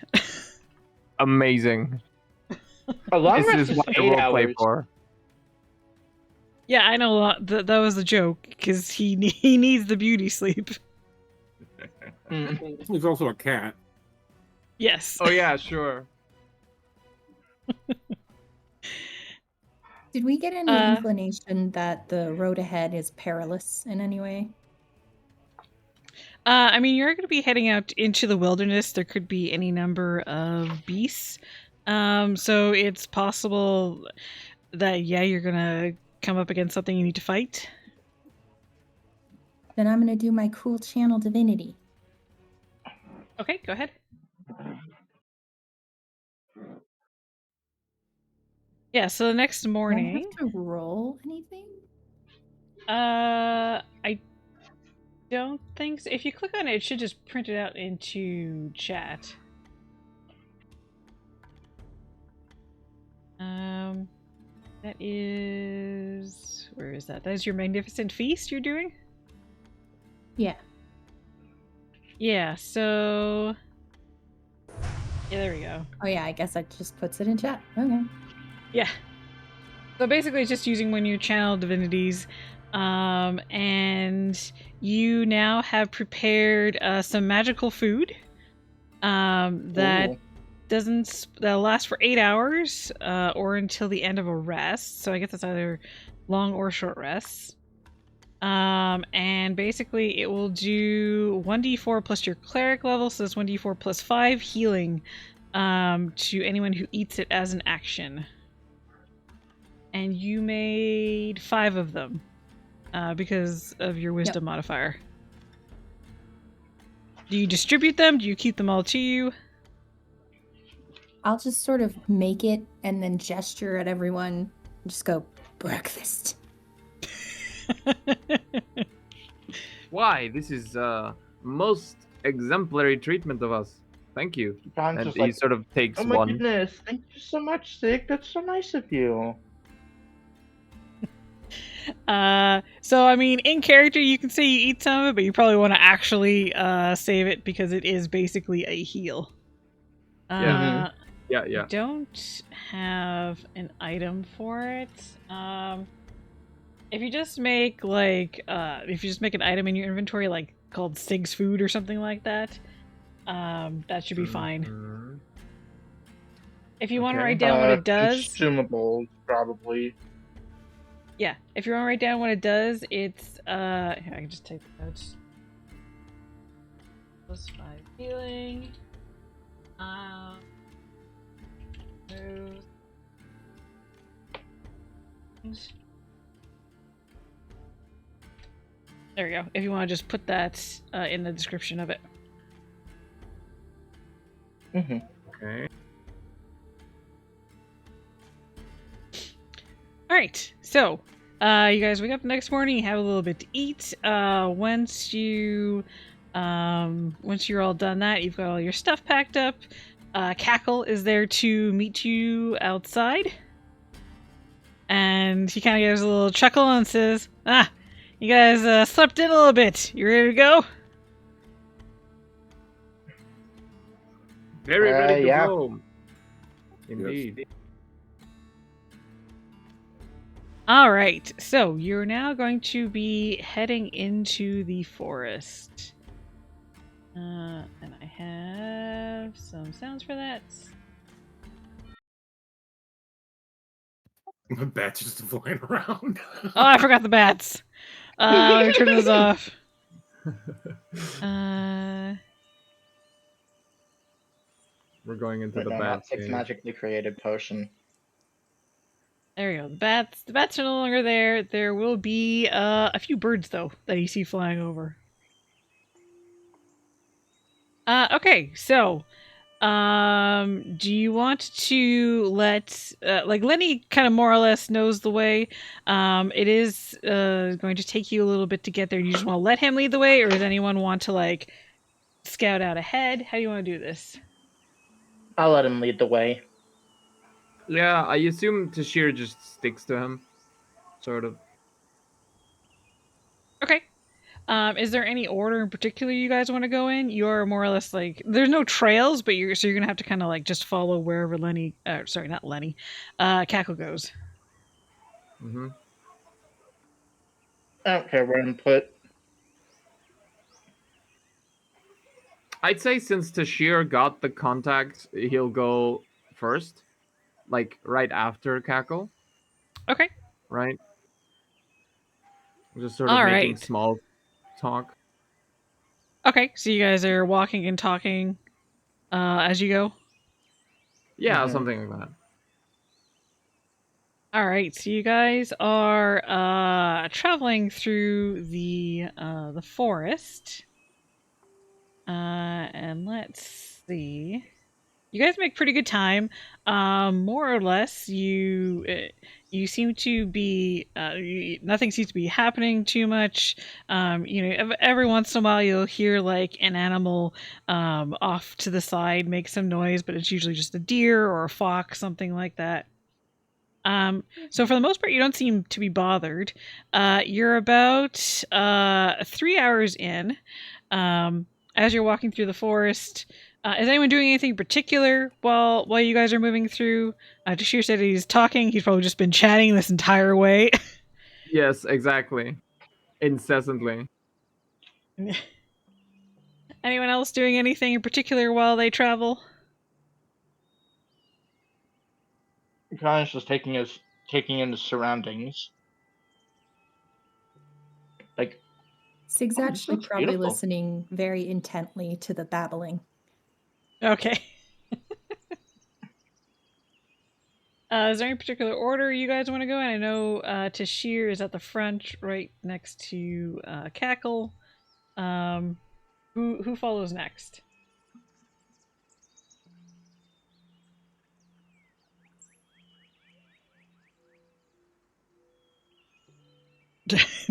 Amazing. A long This rest is what I 8 will hours. play for. Yeah, I know that was a joke, because he needs the beauty sleep. He's also a cat. Yes. Oh yeah, sure. Did we get any inclination that the road ahead is perilous in any way? I mean, you're going to be heading out into the wilderness. There could be any number of beasts. So it's possible that, yeah, you're going to come up against something you need to fight. Then I'm going to do my cool channel divinity. Okay, go ahead. Yeah, so the next morning... Do I have to roll anything? I don't think so. If you click on it, it should just print it out into chat. That is... Where is that? That is your magnificent feast you're doing? Yeah. Yeah, so... Yeah, there we go. Oh yeah, I guess that just puts it in chat. Okay. Yeah. So basically it's just using one of your channel divinities. And you now have prepared some magical food that Ooh. that'll last for 8 hours or until the end of a rest. So I guess that's either long or short rests. And basically it will do 1d4 plus your cleric level, so that's 1d4 plus 5 healing to anyone who eats it as an action. And you made 5 of them because of your wisdom modifier. Do you distribute them? Do you keep them all to you? I'll just sort of make it and then gesture at everyone and just go, breakfast. Why? This is most exemplary treatment of us. Thank you. John's And just he like, sort of takes oh my one. goodness, thank you so much, Sig. That's so nice of you. So I mean, in character you can say you eat some of it, but you probably want to actually save it because it is basically a heal. Yeah. Yeah, I yeah. don't have an item for it. If you just make like if you just make an item in your inventory like called Sig's food or something like that, that should be fine. Mhm. If you want to Okay. write down what it does, Consumables, probably. yeah. If you want to write down what it does, it's here, I can just take the notes. Plus 5 healing. There we go. If you want to just put that in the description of it. Okay. All right. So, you guys wake up the next morning. You have a little bit to eat. Once you're all done that, you've got all your stuff packed up. Cackle is there to meet you outside, and he kind of gives a little chuckle and says, "Ah, you guys slept in a little bit. You ready to go?" Very ready to yeah. go. Indeed. All right. So you're now going to be heading into the forest. And I have some sounds for that. The bat's just flying around. Oh, I forgot the bats. Let me turn those off. We're going into But the no, bat not Sig's cave. magically created potion. There we go. The bats are no longer there. There will be a few birds though that you see flying over. Okay, so do you want to let like Lenny kind of more or less knows the way? It is going to take you a little bit to get there. Do you just want to let him lead the way, or does anyone want to like scout out ahead? How do you want to do this? I'll let him lead the way. Yeah, I assume Tashir just sticks to him. Sort of. Okay. Is there any order in particular you guys want to go in? You're more or less like there's no trails, but you're gonna have to kind of like just follow wherever Lenny. Sorry, not Lenny. Cackle goes. Mm-hmm. I don't care where I'm put. I'd say since Tashir got the contact, he'll go first. Like right after Cackle. Okay. Right? Just sort of All making right. small talk. Okay, so you guys are walking and talking as you go? Yeah, something like that. All right, so you guys are traveling through the forest. And let's see. You guys make pretty good time. More or less, you seem to be nothing seems to be happening too much. Every once in a while you'll hear like an animal off to the side make some noise, but it's usually just a deer or a fox, something like that. So for the most part, you don't seem to be bothered. You're about 3 hours in. As you're walking through the forest, is anyone doing anything particular while you guys are moving through? Tashir said he's talking. He's probably just been chatting this entire way. Yes, exactly. Incessantly. Anyone else doing anything in particular while they travel? Kran's just taking in the surroundings. Like, Sig's oh, actually looks probably beautiful. listening very intently to the babbling. Okay. Is there any particular order you guys want to go in? I know Tashir is at the front, right next to Cackle. Who follows next?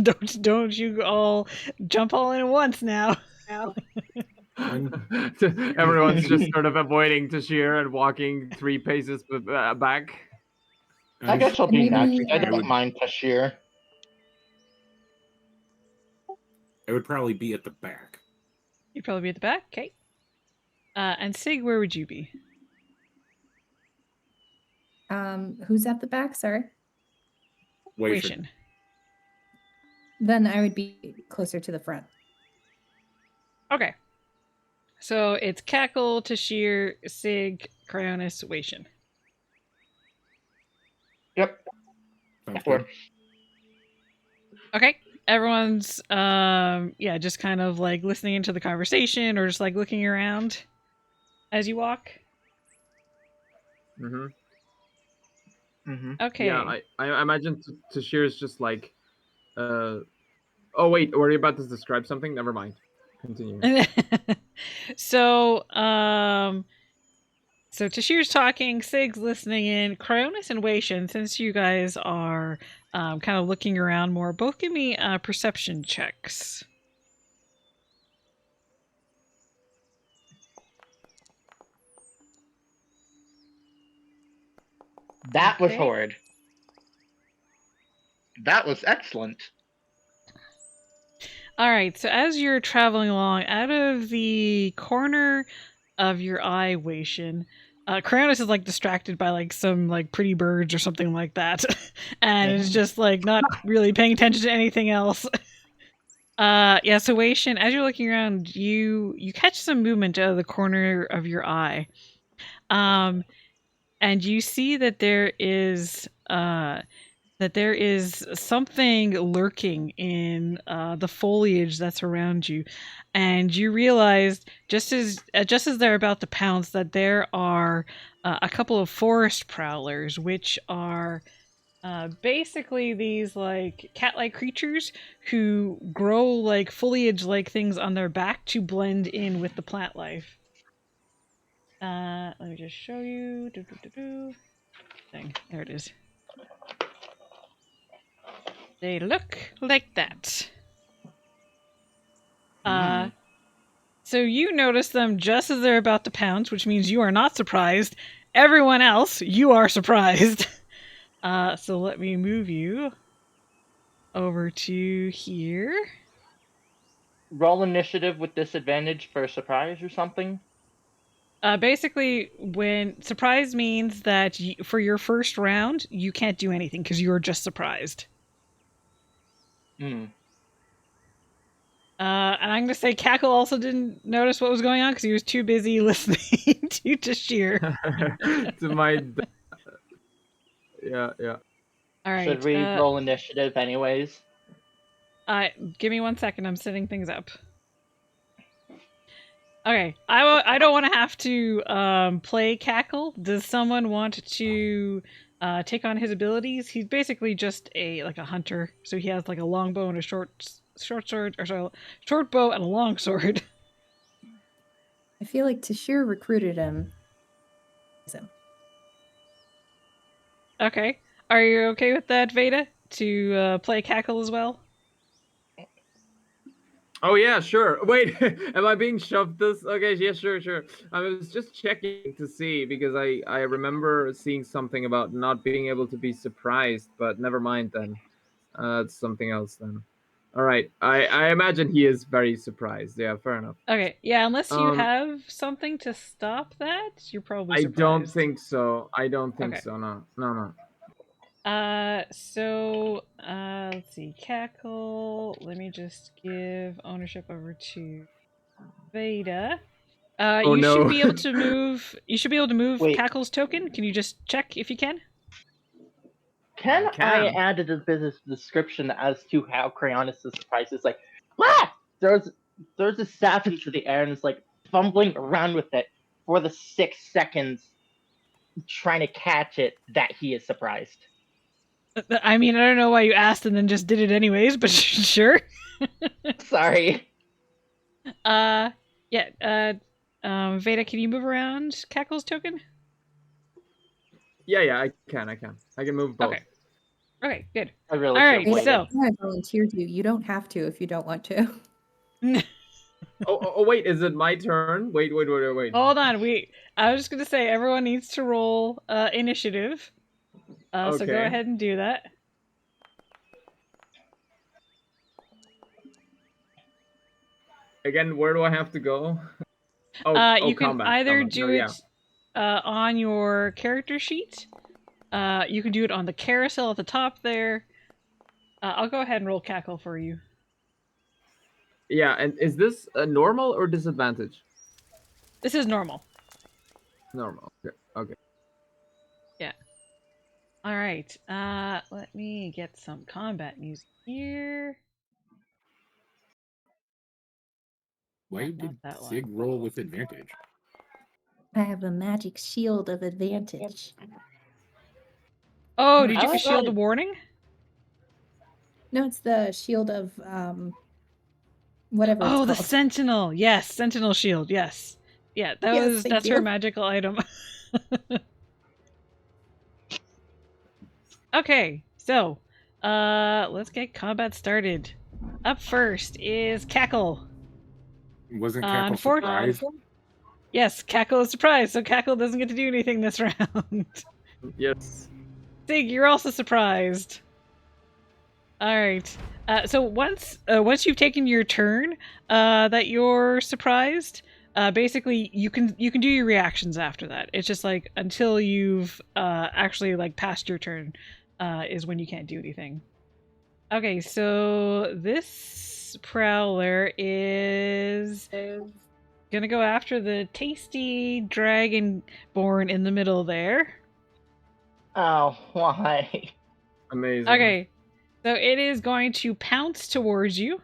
don't you all jump all in at once now. Everyone's just sort of avoiding Tashir and walking 3 paces back. I guess I'll be Maybe, next. I don't mind Tashir. I would probably be at the back. You'd probably be at the back, okay. And Sig, where would you be? Who's at the back, sorry? Wation. Then I would be closer to the front. Okay. So it's Cackle, Tashir, Sig, Cryonis, Wation. Yep. Sounds good. Okay. Everyone's just kind of like listening into the conversation or just like looking around as you walk. Mm-hmm. Mm-hmm. Okay. Yeah, I imagine Tashir's just like, oh wait, were you about to describe something? Never mind. Continue. So Tashir's talking, Sig's listening in. Cryonis and Wation, since you guys are kind of looking around more, both give me perception checks. That was Okay. horrid. That was excellent. All right, so as you're traveling along, out of the corner of your eye, Wation, Cryonis is like distracted by like some like pretty birds or something like that, and is just like not really paying attention to anything else. So Wation, as you're looking around, you catch some movement out of the corner of your eye, and you see that there is something lurking in the foliage that's around you, and you realize just as they're about to pounce that there are a couple of forest prowlers, which are basically these like cat-like creatures who grow like foliage-like things on their back to blend in with the plant life. Let me just show you. Thing. There it is. They look like that. So you notice them just as they're about to pounce, which means you are not surprised. Everyone else, you are surprised. So let me move you over to here. Roll initiative with disadvantage for a surprise or something. Basically, when surprise means that for your first round, you can't do anything because you're just surprised. Hmm. And I'm going to say Cackle also didn't notice what was going on because he was too busy listening to Tashir. To my... Yeah. All right. Should we roll initiative anyways? Give me 1 second. I'm setting things up. Okay. I don't want to have to play Cackle. Does someone want to take on his abilities? He's basically just a hunter. So he has like a long bow and a short sword, or sorry, short bow and a long sword. I feel like Tashir recruited him. Okay. Are you okay with that, Vaeda? To play Cackle as well? Oh yeah, sure. Wait, am I being shoved this? Okay, yeah, sure. I was just checking to see because I remember seeing something about not being able to be surprised, but never mind then. It's something else then. All right. I imagine he is very surprised. Yeah, fair enough. Okay, yeah, unless you Um, have something to stop that, you're probably I don't surprised. think so. I don't think Okay. so. No. Let's see. Cackle. Let me just give ownership over to Vaeda. Oh You should no. be able to move. You should be able to move Wait. Cackle's token. Can you just check if you can? Can I can. add to the business description as to how Cryonis is surprised? It's like, ah! Throws a staff into the air and is like fumbling around with it for the 6 seconds, trying to catch it. That he is surprised. I mean, I don't know why you asked and then just did it anyways, but sure. Sorry. Yeah. Vaeda, can you move around Cackle's token? Yeah, I can. I can move both. Okay, good. I really All should right, have waited. so I volunteered you. You don't have to if you don't want to. Oh, wait, is it my turn? Wait. hold on. I was just gonna say everyone needs to roll initiative. So go Okay. ahead and do that. Again, where do I have to go? You can combat. either combat. do No, yeah. it on your character sheet. You can do it on the carousel at the top there. I'll go ahead and roll Cackle for you. Yeah, and is this a normal or disadvantage? This is normal. Normal. Okay. Yeah. All right. Let me get some combat music here. Why Not did that one. Sig roll with advantage? I have a magic shield of advantage. Oh, did you I get shield like- of warning? No, it's the shield of whatever it's Oh, called. the Sentinel. Yes, Sentinel shield. Yes. Yeah, Yes, thank that's her you. magical item. Okay, so let's get combat started. Up first is Cackle. Wasn't Cackle unfor- surprised? Yes, Cackle is surprised, so Cackle doesn't get to do anything this round. Yes. Sig, you're also surprised. All right. So once you've taken your turn, that you're surprised, basically you can do your reactions after that. It's just like until you've actually like passed your turn, is when you can't do anything. Okay, so this prowler is gonna go after the tasty dragonborn in the middle there. Oh, why? Amazing. Okay, so it is going to pounce towards you,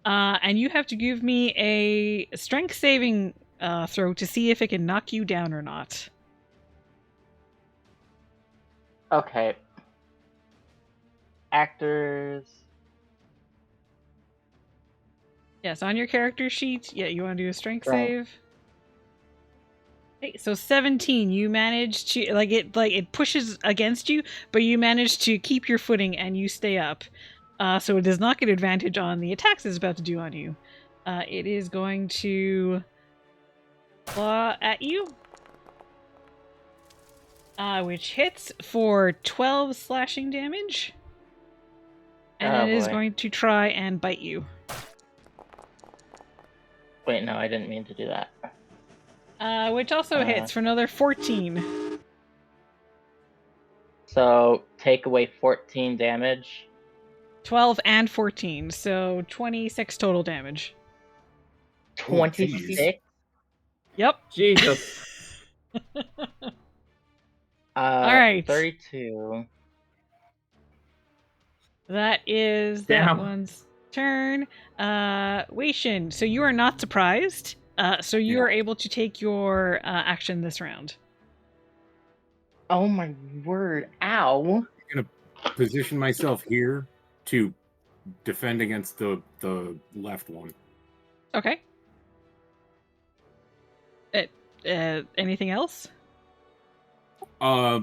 and you have to give me a strength saving throw to see if it can knock you down or not. Okay. Actors. Yes, on your character sheet, yeah, you want to do a strength Right. save. Okay, so 17, you manage to it pushes against you, but you manage to keep your footing and you stay up. So it does not get advantage on the attacks it's about to do on you. It is going to claw at you, which hits for 12 slashing damage, and Oh, it is boy. going to try and bite you. Wait, no, I didn't mean to do that. Which also hits for another 14. So take away 14 damage. 12 and 14, so 26 total damage. 26. Yep. Jesus. All right. 32. That is that one's turn. Weishin, so you are not surprised. So you are able to take your action this round. Oh my word! Ow! I'm gonna position myself here to defend against the left one. Okay. Anything else? I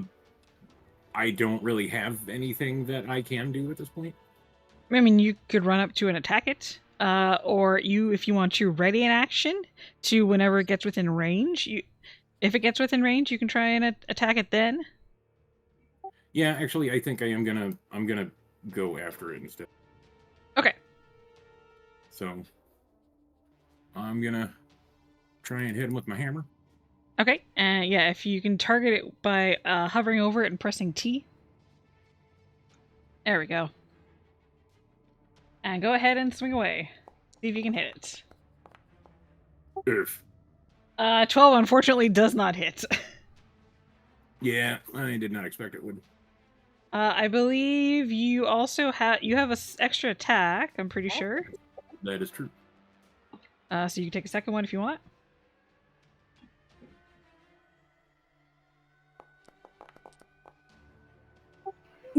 don't really have anything that I can do at this point. I mean, you could run up to and attack it. or if you want to ready an action to whenever it gets within range. If it gets within range, you can try and attack it then. Yeah, actually, I think I'm gonna go after it instead. Okay. So I'm gonna try and hit him with my hammer. Okay. Yeah, if you can target it by hovering over it and pressing T. There we go. And go ahead and swing away. See if you can hit it. Oof. 12 unfortunately does not hit. Yeah, I did not expect it would. I believe you also have a extra attack. I'm pretty sure. That is true. So you can take a second one if you want.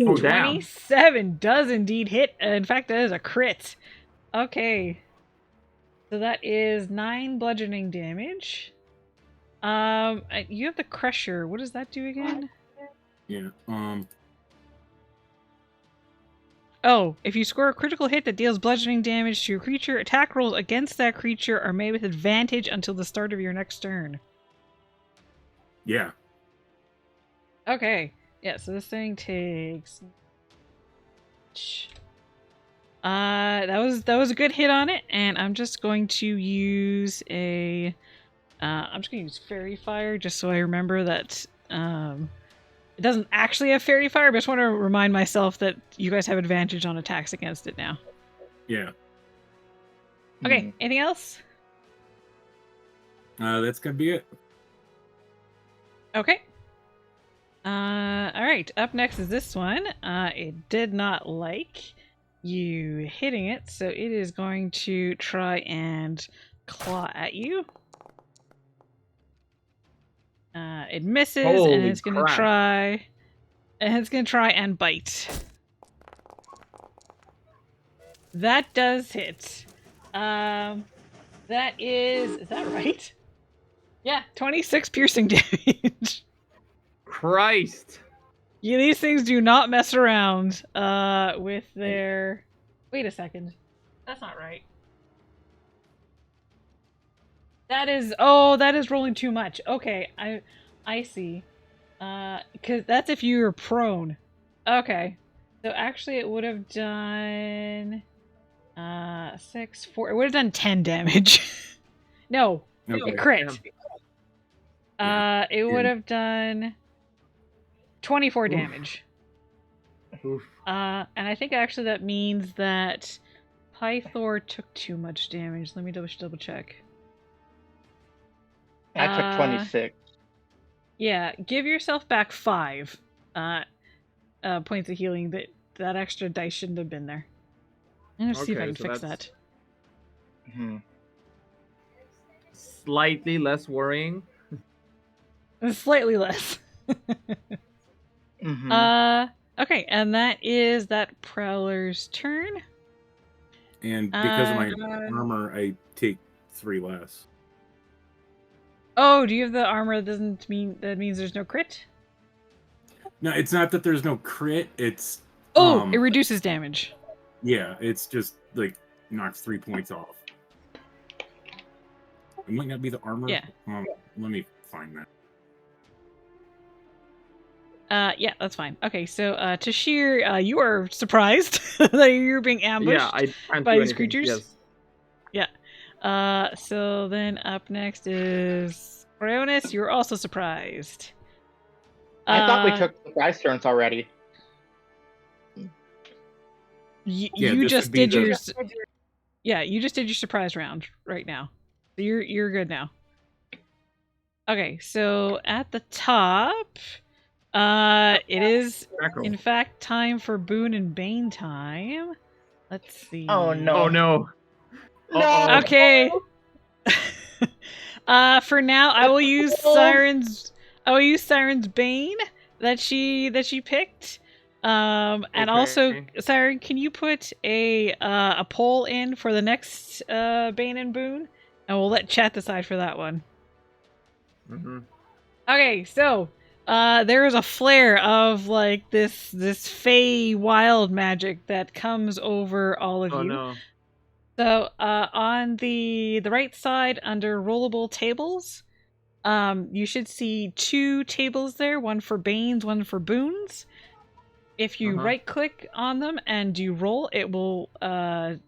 Oh, damn. 27 does indeed hit. In fact, that is a crit. Okay. So that is 9 bludgeoning damage. You have the Crusher. What does that do again? Yeah. Oh, if you score a critical hit that deals bludgeoning damage to your creature, attack rolls against that creature are made with advantage until the start of your next turn. Yeah. Okay. Yeah, so this thing takes... that was a good hit on it, and I'm just going to use a... I'm just going to use Fairy Fire, just so I remember that... it doesn't actually have Fairy Fire, but I just want to remind myself that you guys have advantage on attacks against it now. Yeah. Okay, anything else? That's gonna be it. Okay. Alright, up next is this one. It did not like you hitting it, so it is going to try and claw at you. It misses, Holy and it's gonna crap. try... And it's gonna try and bite. That does hit. That is that right? Yeah, 26 piercing damage. Christ. Yeah, these things do not mess around with their... Wait a second. That's not right. That is... Oh, that is rolling too much. Okay, I see. Because that's if you were prone. Okay. So actually it would have done... 6, 4... It would have done 10 damage. No. Okay. A crit. Yeah. It would have done 24 damage. Oof. And I think actually that means that Pythor took too much damage. Let me double check. I took 26. Yeah, give yourself back 5 points of healing. That extra dice shouldn't have been there. I'm gonna see if I can fix that. Slightly less worrying. Slightly less. Okay, and that is that Prowler's turn. And because of my armor, I take 3 less. Oh, do you have the armor that means there's no crit? No, it's not that there's no crit, it's... Oh, it reduces damage. Yeah, it's just, like, knocks 3 points off. It might not be the armor. Yeah. Let me find that. Yeah, that's fine. Okay, so Tashir, you are surprised that you're being ambushed by these creatures. Yes. Yeah. So then up next is Creonis. You're also surprised. I thought we took surprise turns already. You just did your... Yeah, you just did your surprise round right now. So you're good now. Okay, so at the top... it is, in fact, time for Boon and Bane time. Let's see. Oh no. Oh no. No. Okay. For now, I will use Siren's Bane that she picked. And also, Siren, can you put a poll in for the next Bane and Boon, and we'll let chat decide for that one. Mm-hmm. Okay, so. There is a flare of like this fey wild magic that comes over all of you. No. So on the right side under rollable tables, you should see 2 tables there, one for Banes, one for Boons. If you right click on them and you roll, it will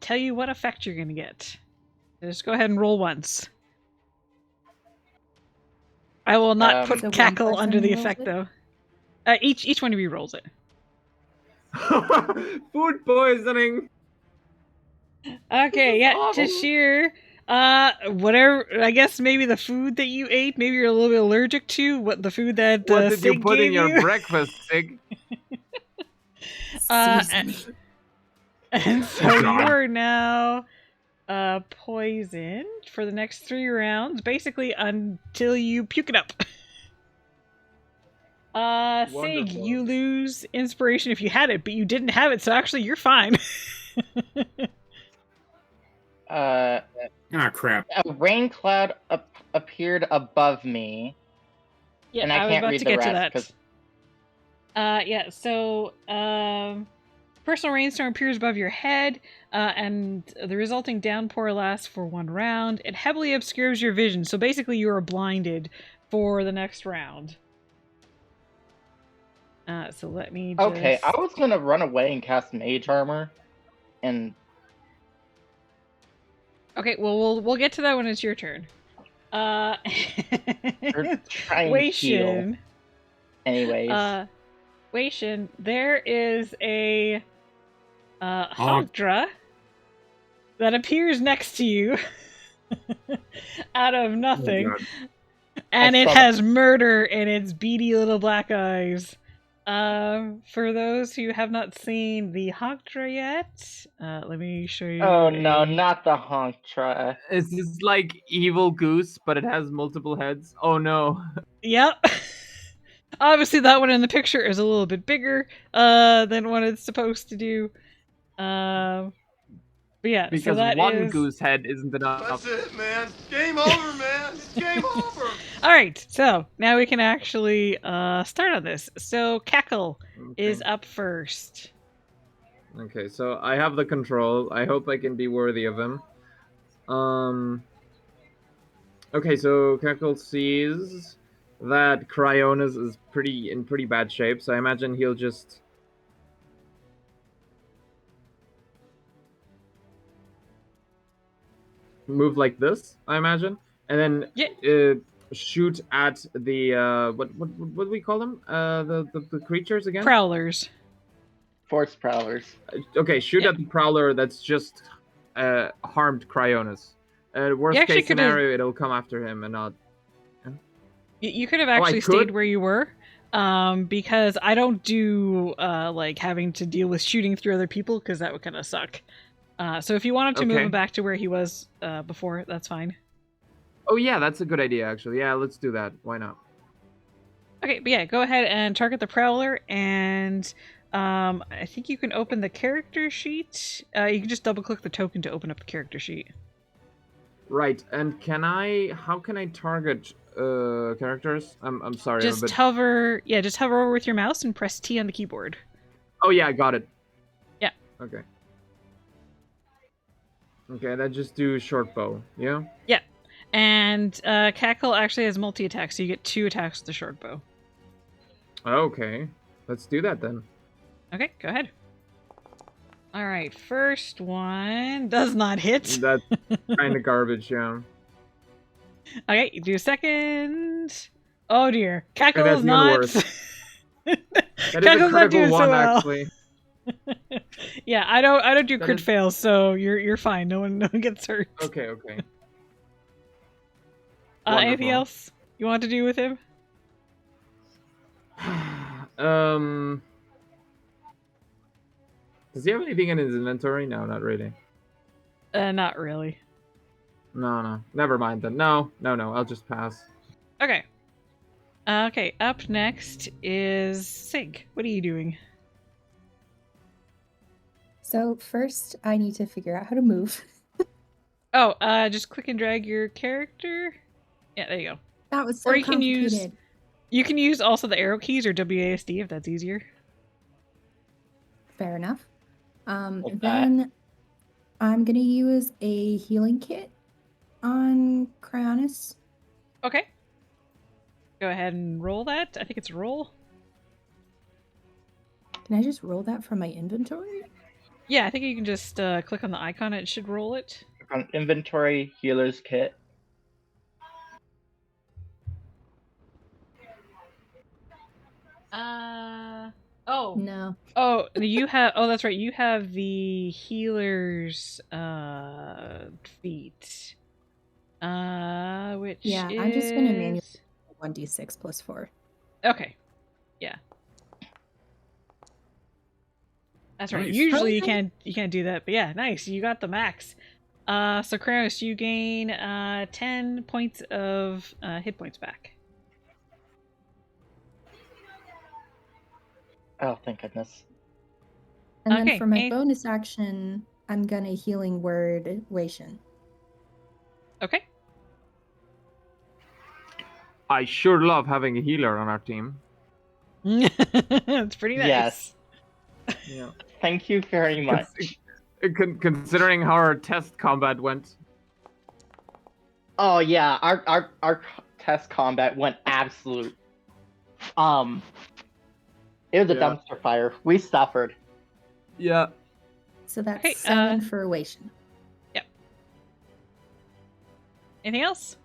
tell you what effect you're going to get. Just go ahead and roll once. I will not put So one cackle under the person rolls effect it? though. Each one of you rolls it. Food poisoning. Okay, yeah, awful. Tashir. Whatever. I guess maybe the food that you ate. Maybe you're a little bit allergic to what the food that What did you Sig put in gave your you. breakfast, Sig? Seasoning. And so you are now poisoned for the next 3 rounds, basically until you puke it up. Sig, Wonderful. you lose inspiration if you had it, but you didn't have it, so actually you're fine. Crap. A rain cloud appeared above me, Yeah, and I was can't about read to the get to rest that. Yeah, so personal rainstorm appears above your head, and the resulting downpour lasts for 1 round. It heavily obscures your vision, so basically you are blinded for the next round. So let me just... Okay, I was gonna run away and cast Mage Armor, and... Okay, well, we'll get to that when it's your turn. Or try and heal. Waishin. Anyways. Waishin, there is a Hogdra that appears next to you out of nothing. And it has murder in its beady little black eyes. For those who have not seen the Hogdra yet, let me show you. Oh no, not the Hogdra. It's just like evil goose, but it has multiple heads. Oh no. Yep. Obviously, that one in the picture is a little bit bigger than what it's supposed to do. But yeah, because so that one is... goose head isn't enough. That's it, man. Game over, man. It's game over. All right, so now we can actually start on this. So Cackle is up first. Okay, so I have the control. I hope I can be worthy of him. Okay, so Cackle sees that Cryonis is in pretty bad shape, so I imagine he'll just move like this, I imagine, and then shoot at the what do we call them? The creatures again? Prowlers. Force Prowlers. Okay, shoot at the Prowler that's just harmed Cryonis. Worst case scenario, it'll come after him and not... You could have actually stayed where you were, because I don't do like having to deal with shooting through other people, because that would kind of suck. So if you wanted to move him back to where he was before, that's fine. Oh yeah, that's a good idea actually. Yeah, let's do that. Why not? Okay, but yeah, go ahead and target the Prowler, and I think you can open the character sheet. You can just double click the token to open up the character sheet. Right, and how can I target characters? I'm sorry. Just hover over with your mouse and press T on the keyboard. Oh yeah, I got it. Yeah. Okay. Okay, then just do short bow, yeah? Yeah. And Cackle actually has multi-attack, so you get 2 attacks with the short bow. Okay. Let's do that then. Okay, go ahead. Alright, first one does not hit. That's kind of garbage, yeah. Okay, you do a second. Oh dear. Cackle is not... That is a critical one, actually. Yeah, I don't do crit fails, so you're fine. No one gets hurt. Okay. Anything else you want to do with him? Does he have anything in his inventory? No, not really. Not really. No. Never mind then. No. I'll just pass. Okay. Okay, up next is Sig. What are you doing? So first, I need to figure out how to move. Oh, just click and drag your character. Yeah, there you go. That was so complicated. You can use also the arrow keys or WASD if that's easier. Fair enough. Then I'm gonna use a healing kit on Cryonis. Okay. Go ahead and roll that. I think it's roll. Can I just roll that from my inventory? Yeah, I think you can just click on the icon and it should roll it. On inventory, healer's kit. Oh. No. Oh, you have. Oh, that's right. You have the healer's feat. Which Yeah, is... I'm just gonna manually 1d6 plus 4. Okay. Yeah. That's right. Nice. Usually you can't do that, but yeah, nice. You got the max. So Kratos, you gain 10 points of hit points back. Oh, thank goodness. And Okay, then for my and- bonus action, I'm gonna healing word Waishin. Okay. I sure love having a healer on our team. It's pretty nice. Yes. Yeah. Thank you very much. Considering how our test combat went. Oh yeah, our test combat went absolute. It was a dumpster fire. We suffered. Yeah. So that's Okay, 7 for Waishin. Yep. Anything else?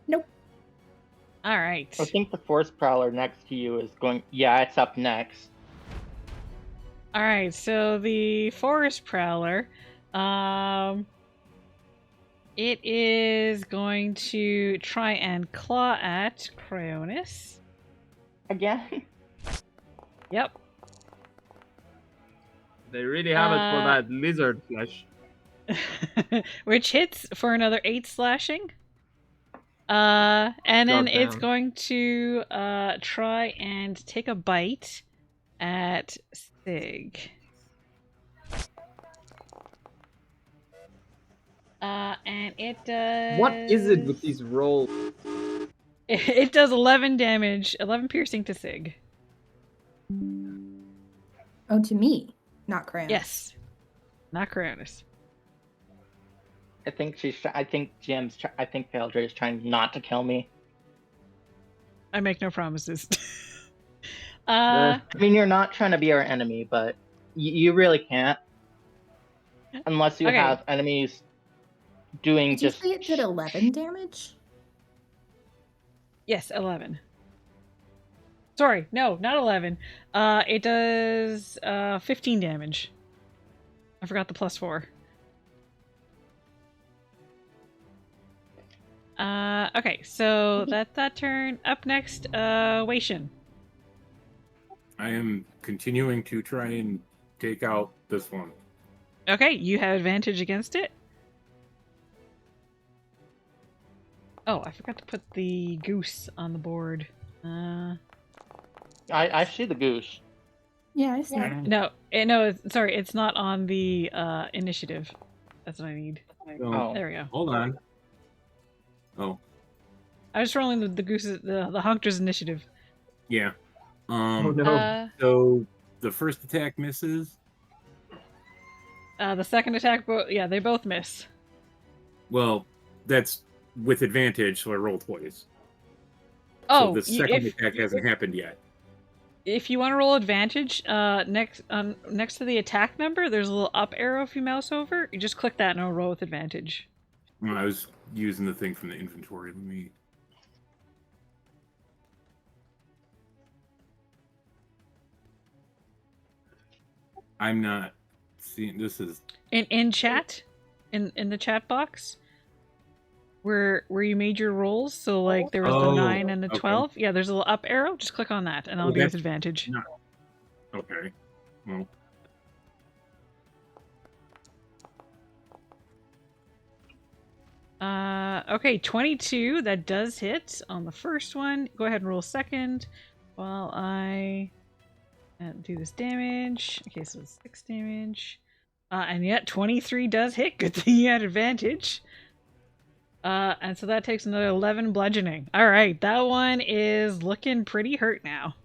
Nope. All right. I think the Force Prowler next to you is going. Yeah, it's up next. All right. So the Forest Prowler, it is going to try and claw at Cryonis. Again? Yep. They really have it for that lizard flesh. Which hits for another 8 slashing. And then it's Goddamn. going to try and take a bite at Sig. And it does... What is it with these rolls? It does 11 damage, 11 piercing to Sig. Oh, to me, not Cryonis. Yes. Not Cryonis. I think I think Valdre is trying not to kill me. I make no promises. I mean, you're not trying to be our enemy, but you really can't. Unless you Okay. have enemies doing Did you just... say it did 11 damage? Yes, 11. Sorry, no, not 11. It does 15 damage. I forgot the plus 4. Okay, so that's that turn. Up next, Waishin. I am continuing to try and take out this one. Okay, you have advantage against it. Oh, I forgot to put the goose on the board. I see the goose. Yeah, I see it. No, sorry, it's not on the initiative. That's what I need. So, There we go. Hold on. Oh, I was rolling the goose's the Hunkter's initiative. yeah. Oh no. So the first attack misses. The second attack, they both miss. Well, that's with advantage, so I roll twice. Oh, so the second attack hasn't happened yet. If you want to roll advantage, next to the attack number, there's a little up arrow if you mouse over. You just click that and it'll roll with advantage. Well, I was using the thing from the inventory. Let me. I'm not seeing. This is In chat, in the chat box, where you made your rolls. So like there was the 9 and the 12. Yeah, there's a little up arrow. Just click on that, and that'll be with advantage. not okay. Well, Okay, 22. That does hit on the first one. Go ahead and roll second, while I do this damage. Okay, so it's 6 damage. And yet 23 does hit. Good thing you had advantage. And so that takes another 11 bludgeoning. Alright, that one is looking pretty hurt now.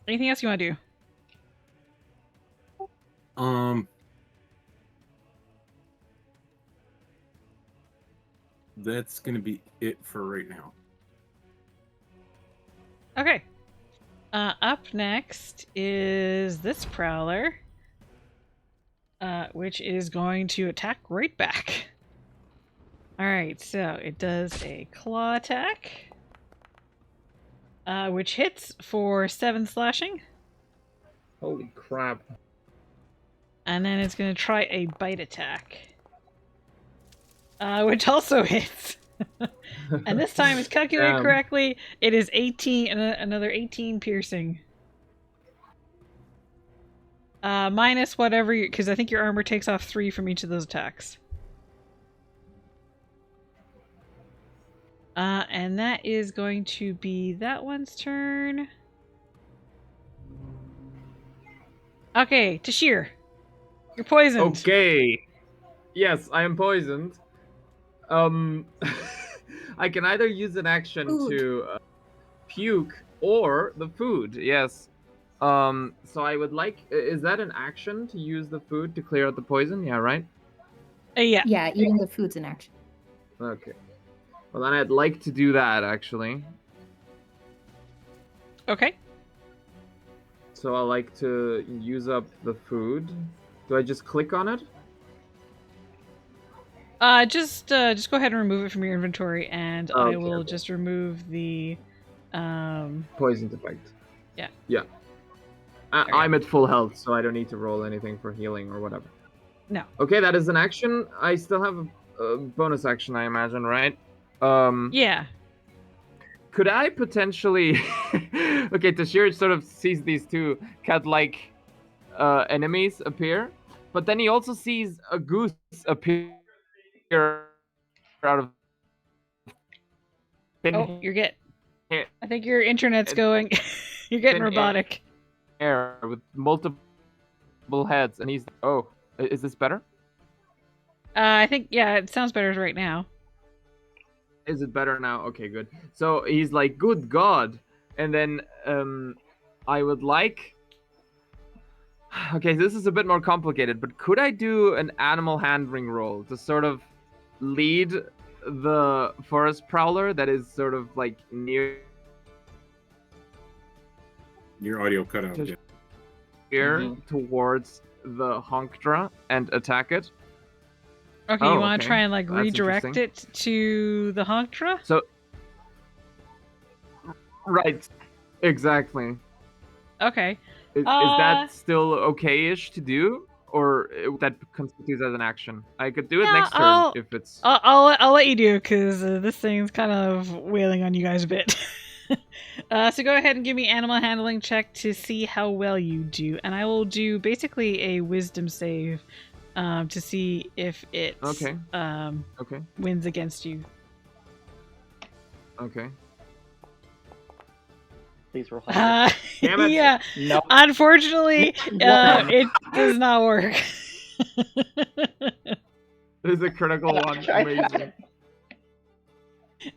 Anything else you want to do? That's gonna be it for right now. Okay. Up next is this prowler, which is going to attack right back. Alright, so it does a claw attack, which hits for 7 slashing. Holy crap. And then it's going to try a bite attack, which also hits. And this time it's calculated correctly. It is 18 and another 18 piercing. Minus whatever, because I think your armor takes off 3 from each of those attacks. And that is going to be that one's turn. Okay, Tashir. You're poisoned. Okay. Yes, I am poisoned. I can either use an action to puke or the food. Yes. So I would like. Is that an action to use the food to clear out the poison? Yeah, right. Yeah. Yeah, eating the food's an action. Okay. Well, then I'd like to do that actually. Okay. So I like to use up the food. Do I just click on it? Just go ahead and remove it from your inventory, and I Okay, will okay. just remove the Poison effect. Yeah. Yeah. I'm at full health, so I don't need to roll anything for healing or whatever. No. Okay, that is an action. I still have a bonus action, I imagine, right? Yeah. Could I potentially... Okay, Tashir sort of sees these two cat-like enemies appear, but then he also sees a goose appear out of... Oh, you're getting... I think your internet's going. You're getting robotic. Air with multiple heads, and he's... Oh, is this better? I think, yeah, it sounds better right now. Is it better now? Okay, good. So he's like, good God. And then I would like... Okay, this is a bit more complicated, but could I do an animal handling roll to sort of lead the forest prowler that is sort of like near... Your audio cut out. Yeah. Here towards the Honkdra and attack it? Okay, you want to try and like That's redirect it to the Honkdra? So, right, exactly. Okay. Is that still okay-ish to do, or that constitutes as an action? I could do it next turn if it's. I'll let you do, because this thing's kind of wailing on you guys a bit. So go ahead and give me animal handling check to see how well you do, and I will do basically a wisdom save. To see if it wins against you. Okay. Please roll higher. Damn it. Yeah. No. Unfortunately, it does not work. This is a critical one. Amazing.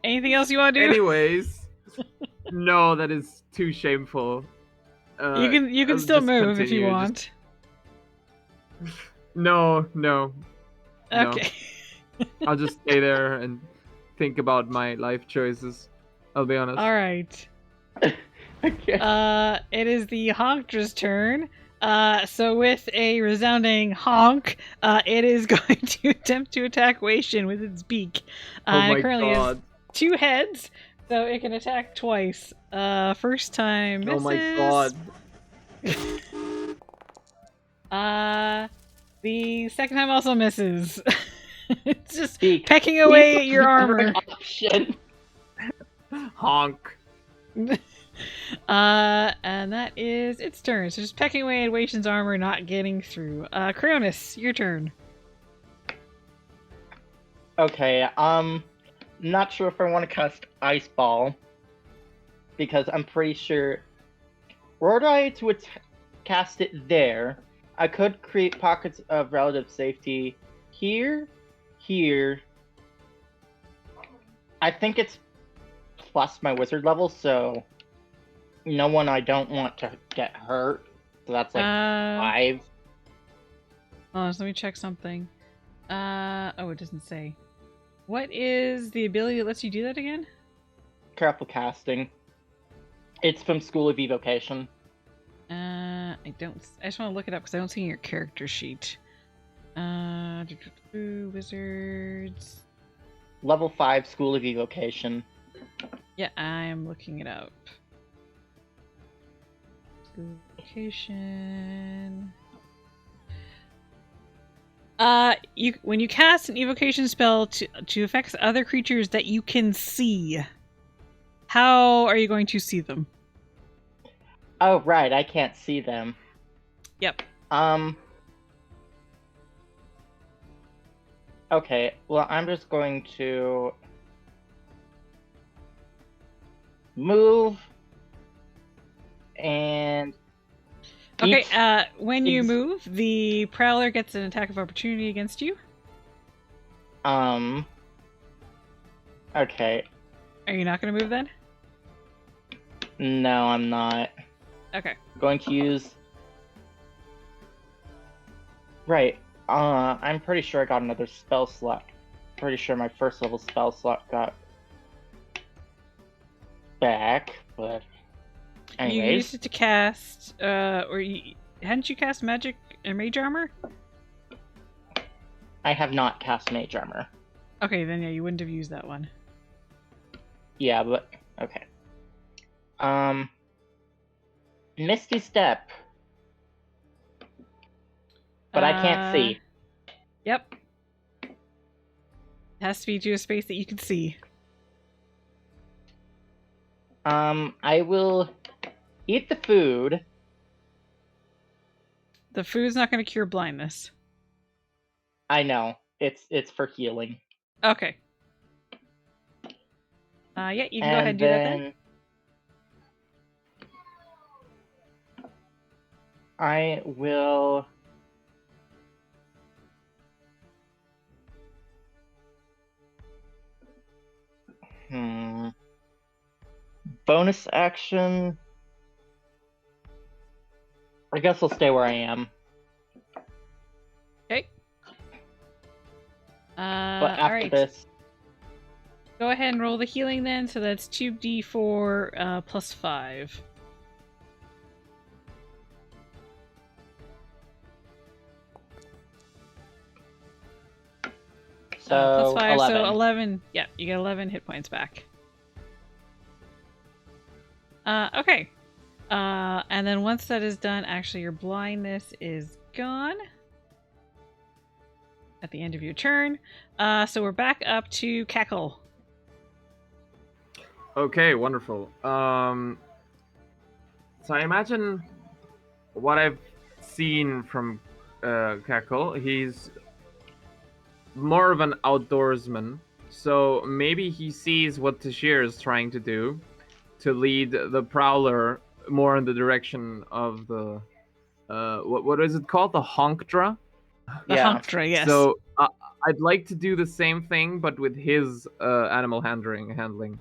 Anything else you want to do? Anyways, no, that is too shameful. You can still move if you want. No. Okay. I'll just stay there and think about my life choices. I'll be honest. All right. Okay. It is the Honkdra's turn. So with a resounding honk, it is going to attempt to attack Wei Shin with its beak. And it currently has 2 heads, so it can attack twice. First time misses. Oh my god. The second time also misses. It's just pecking away at your armor. Honk. And that is its turn. So just pecking away at Wei Shin's armor, not getting through. Cronus, your turn. Okay, not sure if I want to cast Ice Ball, because I'm pretty sure were I to cast it there, I could create pockets of relative safety here. I think it's plus my wizard level, so no one I don't want to get hurt. So that's like 5. Oh, so let me check something. Oh, it doesn't say. What is the ability that lets you do that again? Careful casting. It's from School of Evocation. I don't. I just want to look it up because I don't see it in your character sheet. Wizards. Level 5 School of Evocation. Yeah, I'm looking it up. Evocation. When you cast an evocation spell to affect other creatures that you can see, how are you going to see them? Oh, right, I can't see them. Yep. Okay, well, I'm just going to move and Okay, each when you move, the Prowler gets an attack of opportunity against you. Okay. Are you not going to move then? No, I'm not. Okay. Going to use... Right. I'm pretty sure I got another spell slot. Pretty sure my first level spell slot got back, but... Anyways. You used it to cast, hadn't you cast magic and mage armor? I have not cast mage armor. Okay, then yeah, you wouldn't have used that one. Yeah, but... Okay. Misty Step. But I can't see. Yep. It has to be to a space that you can see. I will eat the food. The food's not going to cure blindness. I know. It's for healing. Okay. Yeah, you can go ahead and do that then. I will... Bonus action... I guess I'll stay where I am. Okay. But after this... Go ahead and roll the healing then, so that's 2d4 plus 5. So, plus 5, 11. so 11. Yeah, you get 11 hit points back. Okay. And then once that is done, actually your blindness is gone. At the end of your turn. So we're back up to Cackle. Okay, wonderful. So I imagine what I've seen from Cackle, he's more of an outdoorsman. So maybe he sees what Tashir is trying to do to lead the Prowler more in the direction of the what is it called? The Honkdra? The Honkdra, yes. So I'd like to do the same thing, but with his animal handling.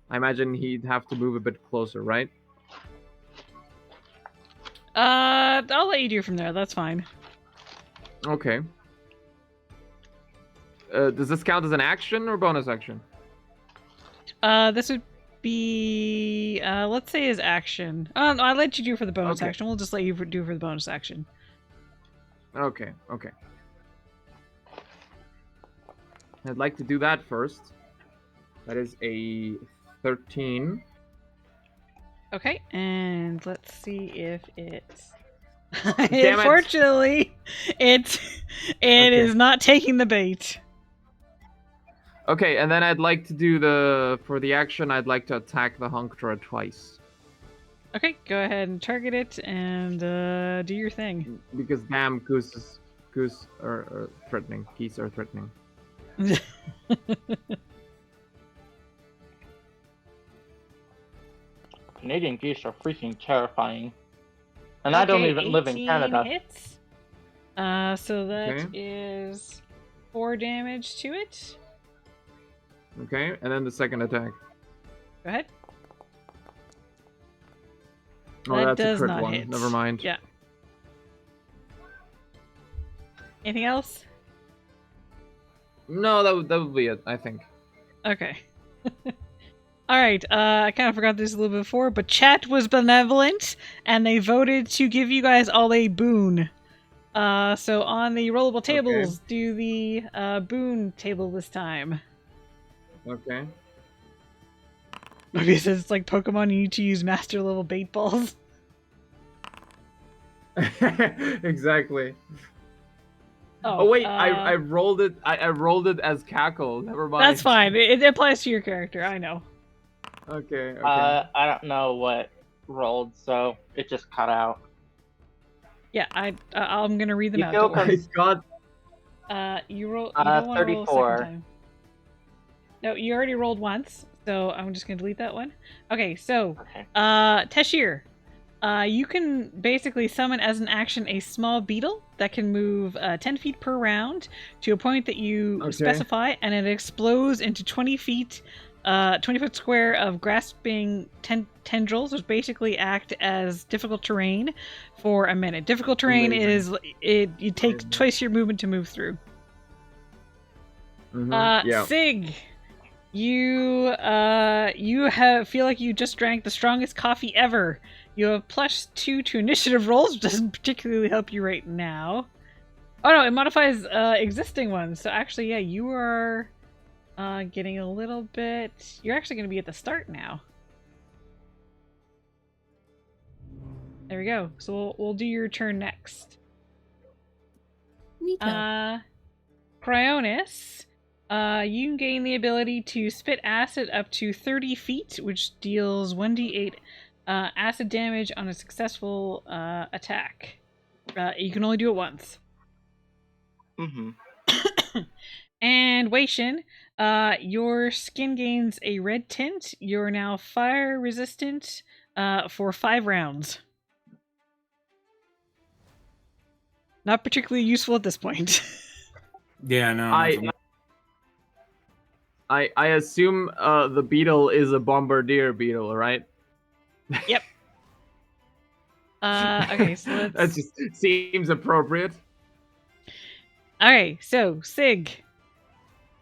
I imagine he'd have to move a bit closer, right? I'll let you do from there. That's fine. Okay. Does this count as an action or bonus action? This would be let's say his action. I'll let you do for the bonus action. We'll just let you do for the bonus action. Okay. I'd like to do that first. That is a 13. Okay, and let's see if it's... Damn Unfortunately, it is not taking the bait. Okay, and then I'd like to do for the action, I'd like to attack the Honkdra twice. Okay, go ahead and target it and do your thing. Because damn, goose are threatening. Geese are threatening. Canadian geese are freaking terrifying. And I don't even live in Canada. Hits. So that is 4 damage to it. Okay, and then the second attack. Go ahead. Oh, that that's does a crit not one. hit. Never mind. Yeah. Anything else? No, that would be it, I think. Okay. Alright, I kind of forgot this a little bit before, but chat was benevolent, and they voted to give you guys all a boon. So on the rollable tables, do the boon table this time. Okay. Maybe it says it's like Pokemon, you need to use master level bait balls. Exactly. Oh wait, I rolled it. I rolled it as cackle. Never mind. That's fine. It applies to your character. I know. Okay. I don't know what rolled, so it just cut out. Yeah, I'm gonna read them out. feel Don't worry. God. You roll. You don't want to roll a 34. second time. No, you already rolled once, so I'm just gonna delete that one. Okay, so Tashir, you can basically summon as an action a small beetle that can move 10 feet per round to a point that you specify, and it explodes into 20 feet. 20-foot square of grasping tendrils, which basically act as difficult terrain for a minute. Difficult terrain is it takes twice your movement to move through. Sig, you feel like you just drank the strongest coffee ever. You have +2 to initiative rolls, which doesn't particularly help you right now. Oh no, it modifies existing ones. So actually, yeah, you are getting a little bit... You're actually going to be at the start now. There we go. So we'll do your turn next. Cryonis, you can gain the ability to spit acid up to 30 feet, which deals 1d8 acid damage on a successful attack. You can only do it once. And Weishin, your skin gains a red tint. You're now fire resistant for 5 rounds. Not particularly useful at this point. Yeah, no. I assume the beetle is a bombardier beetle, right? Yep. Okay, so let's... That just seems appropriate. Okay, so Sig,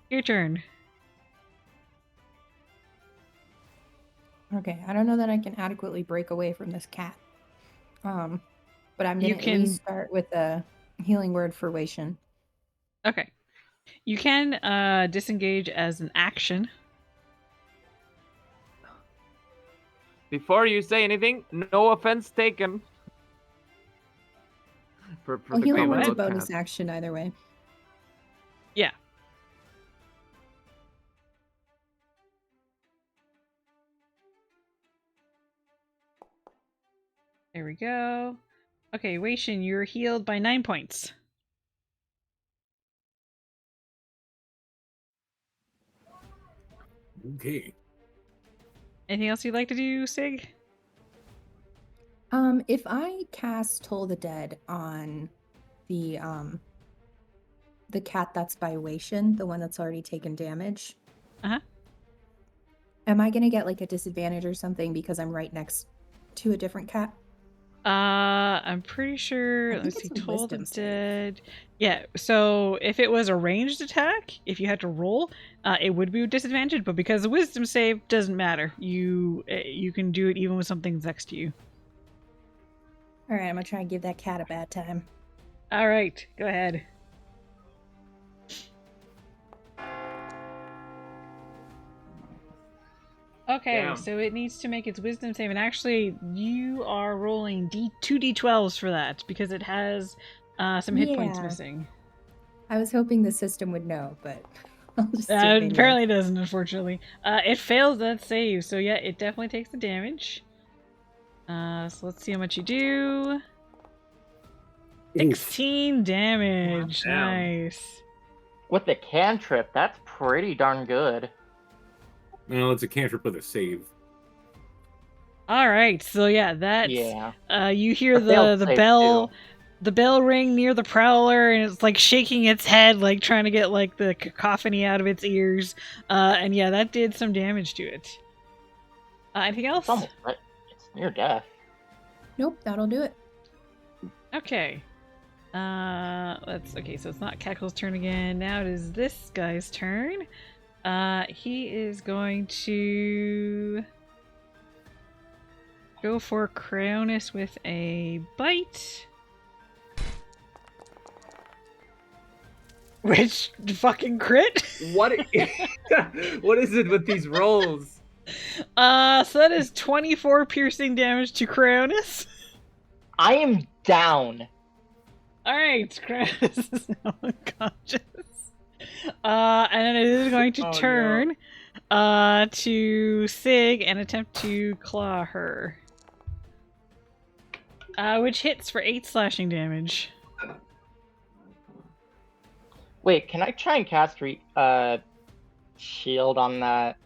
your turn. Okay, I don't know that I can adequately break away from this cat. But I'm gonna at least start with a healing word for Weishin. Okay. You can disengage as an action. Before you say anything, no offense taken. Well, healing word's a bonus action either way. Yeah. There we go. Okay, Weishin, you're healed by 9 points. Okay. Anything else you'd like to do, Sig? If I cast Toll the Dead on the cat that's by Weishin, the one that's already taken damage, am I gonna get like a disadvantage or something because I'm right next to a different cat? I'm pretty sure. Let's see. Toll the Dead. Yeah. So if it was a ranged attack, if you had to roll, it would be a disadvantage. But because the wisdom save doesn't matter, you can do it even with something next to you. All right, I'm gonna try and give that cat a bad time. All right, go ahead. Okay, so it needs to make its wisdom save, and actually, you are rolling 2d12s for that because it has some hit points missing. I was hoping the system would know, but I'll just apparently it doesn't, unfortunately. It fails that save, so yeah, it definitely takes the damage. So let's see how much you do. 16 damage. Wow. Nice. With the cantrip, that's pretty darn good. Well, it's a cantrip with a save. All right, so yeah, that's you hear The the failed bell, save, the bell ring near the prowler, and it's like shaking its head, like trying to get like the cacophony out of its ears. And yeah, that did some damage to it. Anything else? It's almost right. It's near death. Nope, that'll do it. Okay. Let's okay, so it's not Cackle's turn again. Now it is this guy's turn. He is going to go for Cryonis with a bite. Which fucking crit? What is it with these rolls? So that is 24 piercing damage to Cryonis. I am down. Alright, Cryonis is now unconscious. And then it is going to turn to Sig and attempt to claw her. Which hits for 8 slashing damage. Wait, can I try and cast shield on that?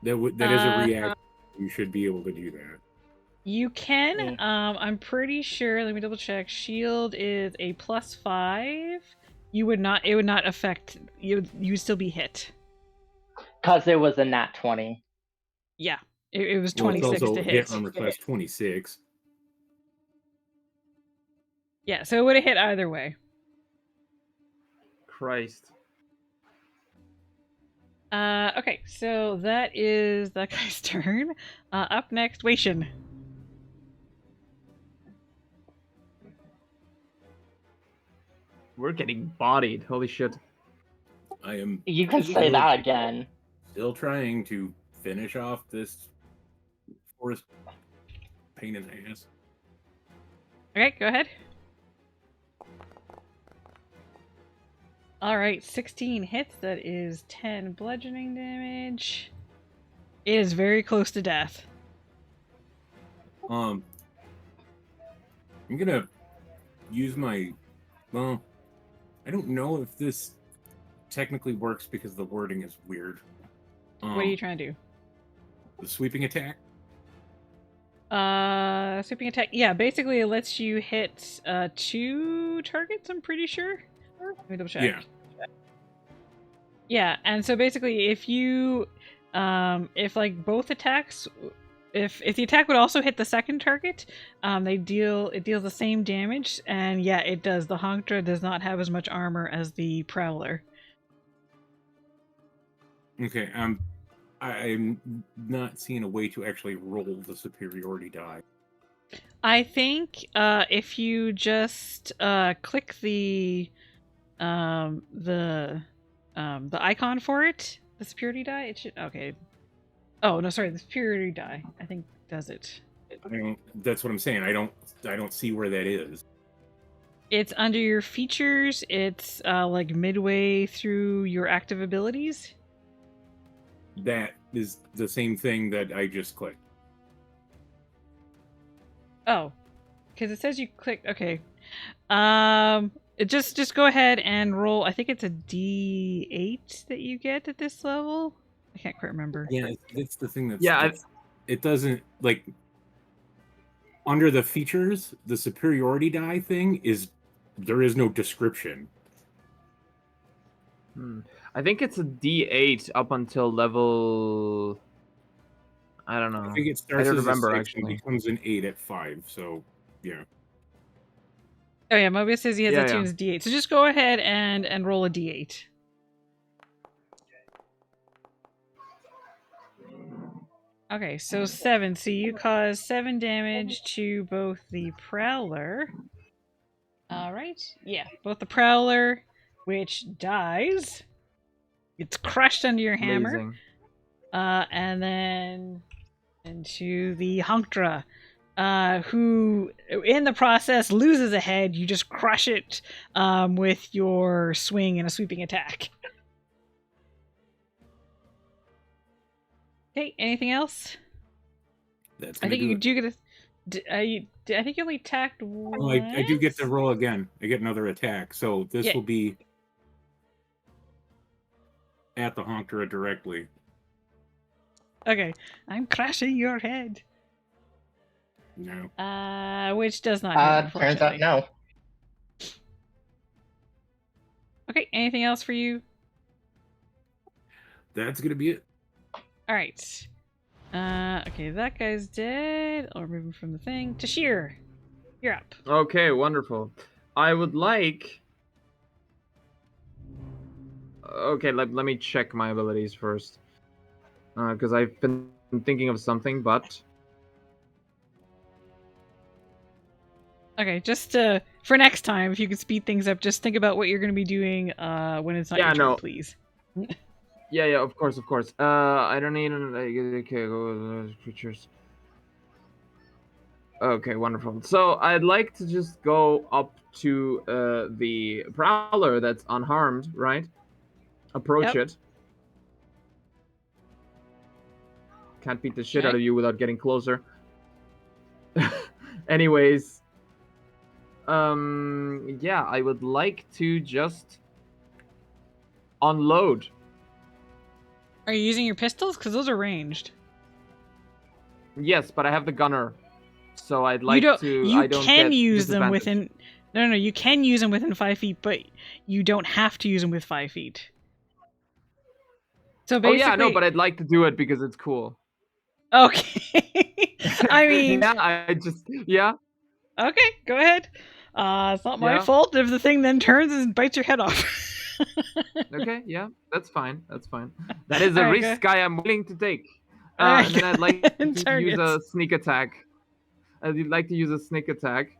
That is a reaction. You should be able to do that. You can. I'm pretty sure. Let me double check. Shield is a +5. You would not. It would not affect you. You would still be hit. Cause it was a nat 20. Yeah, it was 26 it's also to hit. Armor class 26. Yeah, so it would have hit either way. Christ. Okay, so that is that guy's turn. Up next, Waishin. We're getting bodied. Holy shit. I am. You can say that again. Still trying to finish off this forest pain in the ass. Okay, go ahead. Alright, 16 hits. That is 10 bludgeoning damage. It is very close to death. I'm gonna use my. Well, I don't know if this technically works because the wording is weird. What are you trying to do? The sweeping attack? Sweeping attack. Yeah, basically it lets you hit 2 targets, I'm pretty sure. Let me double check. Yeah. Yeah, and so basically if you if like both attacks if the attack would also hit the second target, it deals the same damage, and yeah, it does. The Honkdra does not have as much armor as the Prowler. Okay, I'm not seeing a way to actually roll the superiority die. I think if you just click the icon for it, the superiority die, it should. Okay. Oh no, sorry, the superiority die, I think, does it. That's what I'm saying. I don't see where that is. It's under your features. It's like midway through your active abilities. That is the same thing that I just clicked. Oh, because it says you click. Okay. Just go ahead and roll. I think it's a D8 that you get at this level. I can't quite remember. Yeah, it's the thing that's. Yeah, it doesn't like. Under the features, the superiority die thing is. There is no description. I think it's a D8 up until level. I don't know. I think it starts I don't as remember, a 6 actually. and becomes an 8 at 5. So, yeah. Oh yeah, Mobius says he has Yeah, that too yeah. as D8. So just go ahead and roll a D8. Okay, so 7. So you cause 7 damage to both the Prowler. Alright, yeah. Both the Prowler, which dies. It's crushed under your hammer. Amazing. And then into the Honkdra, who in the process loses a head. You just crush it with your swing and a sweeping attack. Okay, anything else? That's I gonna think do you it. do get a. I think you only attacked once. Oh, I do get to roll again. I get another attack. So this Yeah. will be at the Honkdra directly. Okay, I'm crashing your head. No. Which does not hit, Turns out unfortunately. no. Okay, anything else for you? That's gonna be it. All right. Okay, that guy's dead. I'll remove him from the thing. Tashir. You're up. Okay, wonderful. I would like. Okay, let me check my abilities first, because I've been thinking of something, but. Okay, just for next time, if you could speed things up, just think about what you're going to be doing when it's not Yeah, your turn, no. please. Yeah, of course. I don't need okay, go creatures. Okay, wonderful. So I'd like to just go up to the prowler that's unharmed, right? Approach Yep. it. Can't beat the shit out Okay. of you without getting closer. Anyways, yeah, I would like to just unload. Are you using your pistols? Because those are ranged. Yes, but I have the gunner, so I'd like to. You I don't can get use them disadvantage. within. No, you can use them within 5 feet, but you don't have to use them with 5 feet. So Oh basically. yeah, no, but I'd like to do it because it's cool. Okay. I mean. Yeah, yeah. Okay, go ahead. It's not my Yeah. fault if the thing then turns and bites your head off. Okay, yeah, that's fine. That is a Alright, risk I am willing to take. Alright, And then I'd like to use targets. a sneak attack. I'd like to use a sneak attack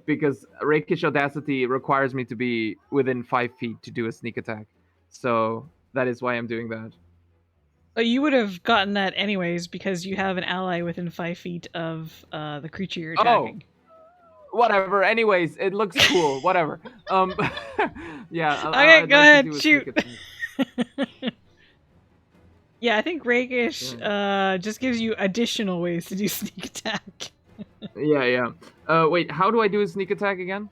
because Rakish Audacity requires me to be within 5 feet to do a sneak attack. So that is why I'm doing that. But you would have gotten that anyways because you have an ally within 5 feet of the creature you're attacking. Whatever. Anyways, it looks cool. Whatever. Yeah. Okay, I'd go like ahead. to do a Shoot. sneak attack. Yeah, I think Rakish just gives you additional ways to do sneak attack. Yeah. Wait, how do I do a sneak attack again?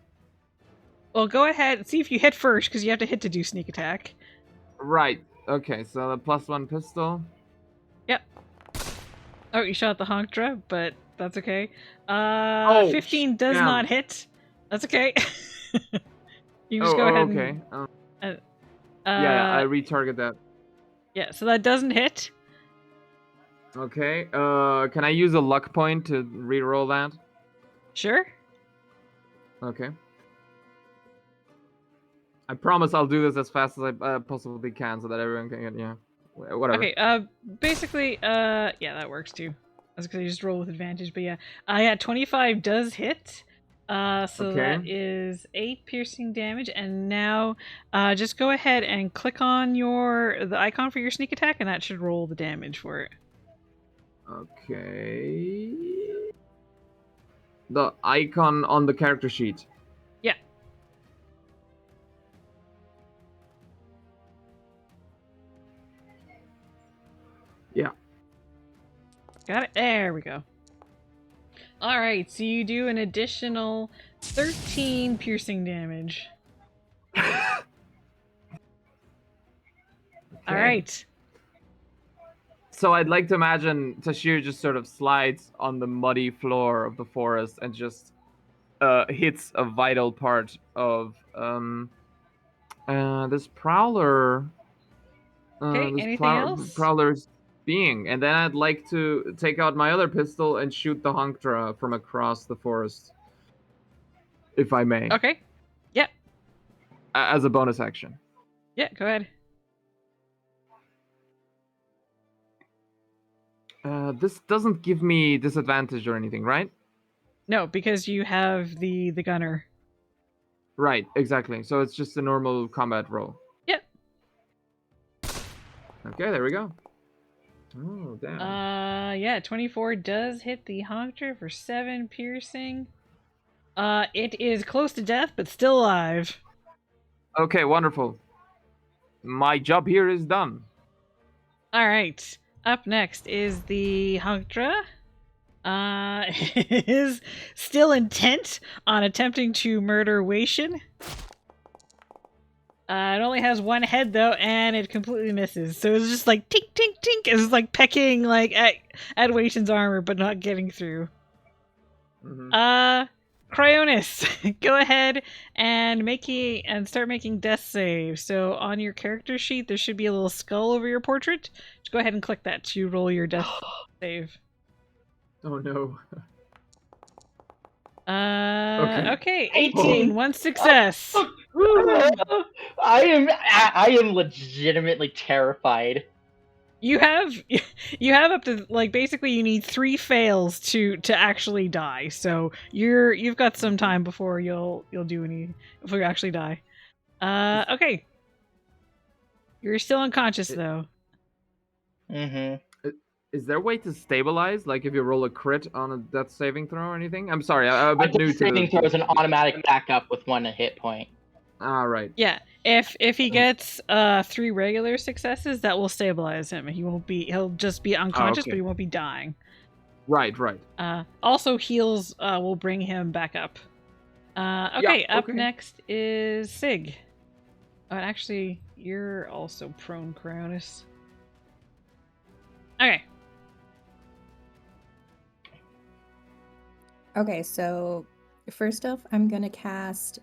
Well, go ahead. See if you hit first, because you have to hit to do sneak attack. Right. Okay, so the +1 pistol. Yep. Oh, you shot the Honkdra, but that's okay. 15 does not hit. That's okay. You can just go ahead okay. and... Yeah, I retarget that. Yeah, so that doesn't hit. Okay. Can I use a luck point to re-roll that? Sure. Okay. I promise I'll do this as fast as I possibly can so that everyone can get, yeah. Whatever. Okay, basically, yeah, that works too. I was gonna just roll with advantage, but yeah. Yeah, 25 does hit. So that is 8 piercing damage, and now just go ahead and click on the icon for your sneak attack, and that should roll the damage for it. Okay. The icon on the character sheet. Yeah. Yeah. Got it. There we go. All right, so you do an additional 13 piercing damage. Okay. All right. So I'd like to imagine Tashir just sort of slides on the muddy floor of the forest and just hits a vital part of this prowler. Okay, anything else? Prowler's being, and then I'd like to take out my other pistol and shoot the Honkdra from across the forest, if I may. Okay. Yep. As a bonus action. Yeah, go ahead. This doesn't give me disadvantage or anything, right? No, because you have the gunner. Right, exactly. So it's just a normal combat roll. Yep. Okay, there we go. Oh, damn. Yeah, 24 does hit the Honkdra for 7 piercing. It is close to death, but still alive. Okay, wonderful. My job here is done. All right. Up next is the Honkdra. Is still intent on attempting to murder Waishin. It only has one head though, and it completely misses. So it's just like tink, tink, tink. It's like pecking like at Waishin's armor, but not getting through. Mm-hmm. Cryonis, go ahead and start making death saves. So on your character sheet, there should be a little skull over your portrait. Just go ahead and click that to roll your death save. Oh no. Okay, 18. 18. One success. I am legitimately terrified. You have up to like basically you need 3 fails to actually die. So you've got some time before you'll before you actually die. Okay. You're still unconscious though. Mm-hmm. Is there a way to stabilize? Like if you roll a crit on a death saving throw or anything? I'm sorry, I'm a bit new to saving throw is an automatic backup with 1 hit point. Right. Yeah. If he gets 3 regular successes, that will stabilize him. He'll just be unconscious, okay. but he won't be dying. Right. Also heals will bring him back up. Okay, up next is Sig. Oh, and actually, you're also prone, Cryonis. Okay. Okay, so first off, I'm gonna cast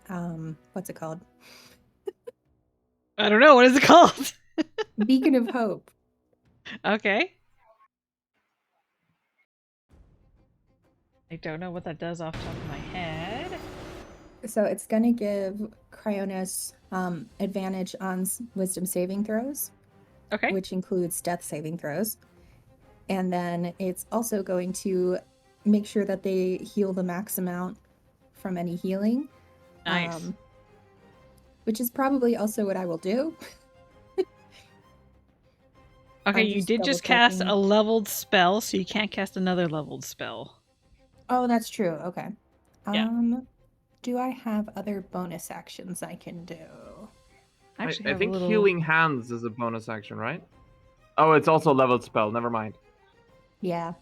what's it called? I don't know, what is it called? Beacon of Hope. Okay. I don't know what that does off the top of my head. So it's gonna give Cryonis advantage on wisdom saving throws. Okay. Which includes death saving throws. And then it's also going to make sure that they heal the max amount from any healing. Nice. Which is probably also what I will do. Okay, you did just cast a leveled spell, so you can't cast another leveled spell. Oh, that's true. Okay. Yeah. Do I have other bonus actions I can do? I think healing hands is a bonus action, right? Oh, it's also a leveled spell. Never mind. Yeah.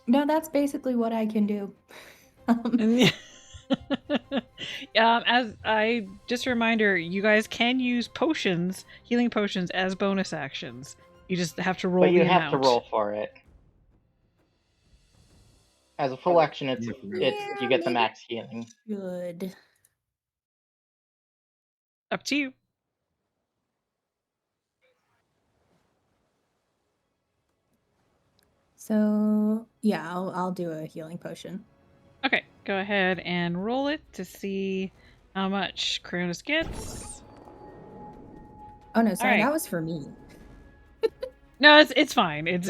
No, that's basically what I can do. As I just a reminder, you guys can use potions, healing potions, as bonus actions. You just have to roll. But you have to roll for it. As a full action, it's you get the max healing. Good. Up to you. So yeah, I'll do a healing potion. Okay, go ahead and roll it to see how much Cronus gets. Oh no, sorry, right. that was for me. No, it's fine. It's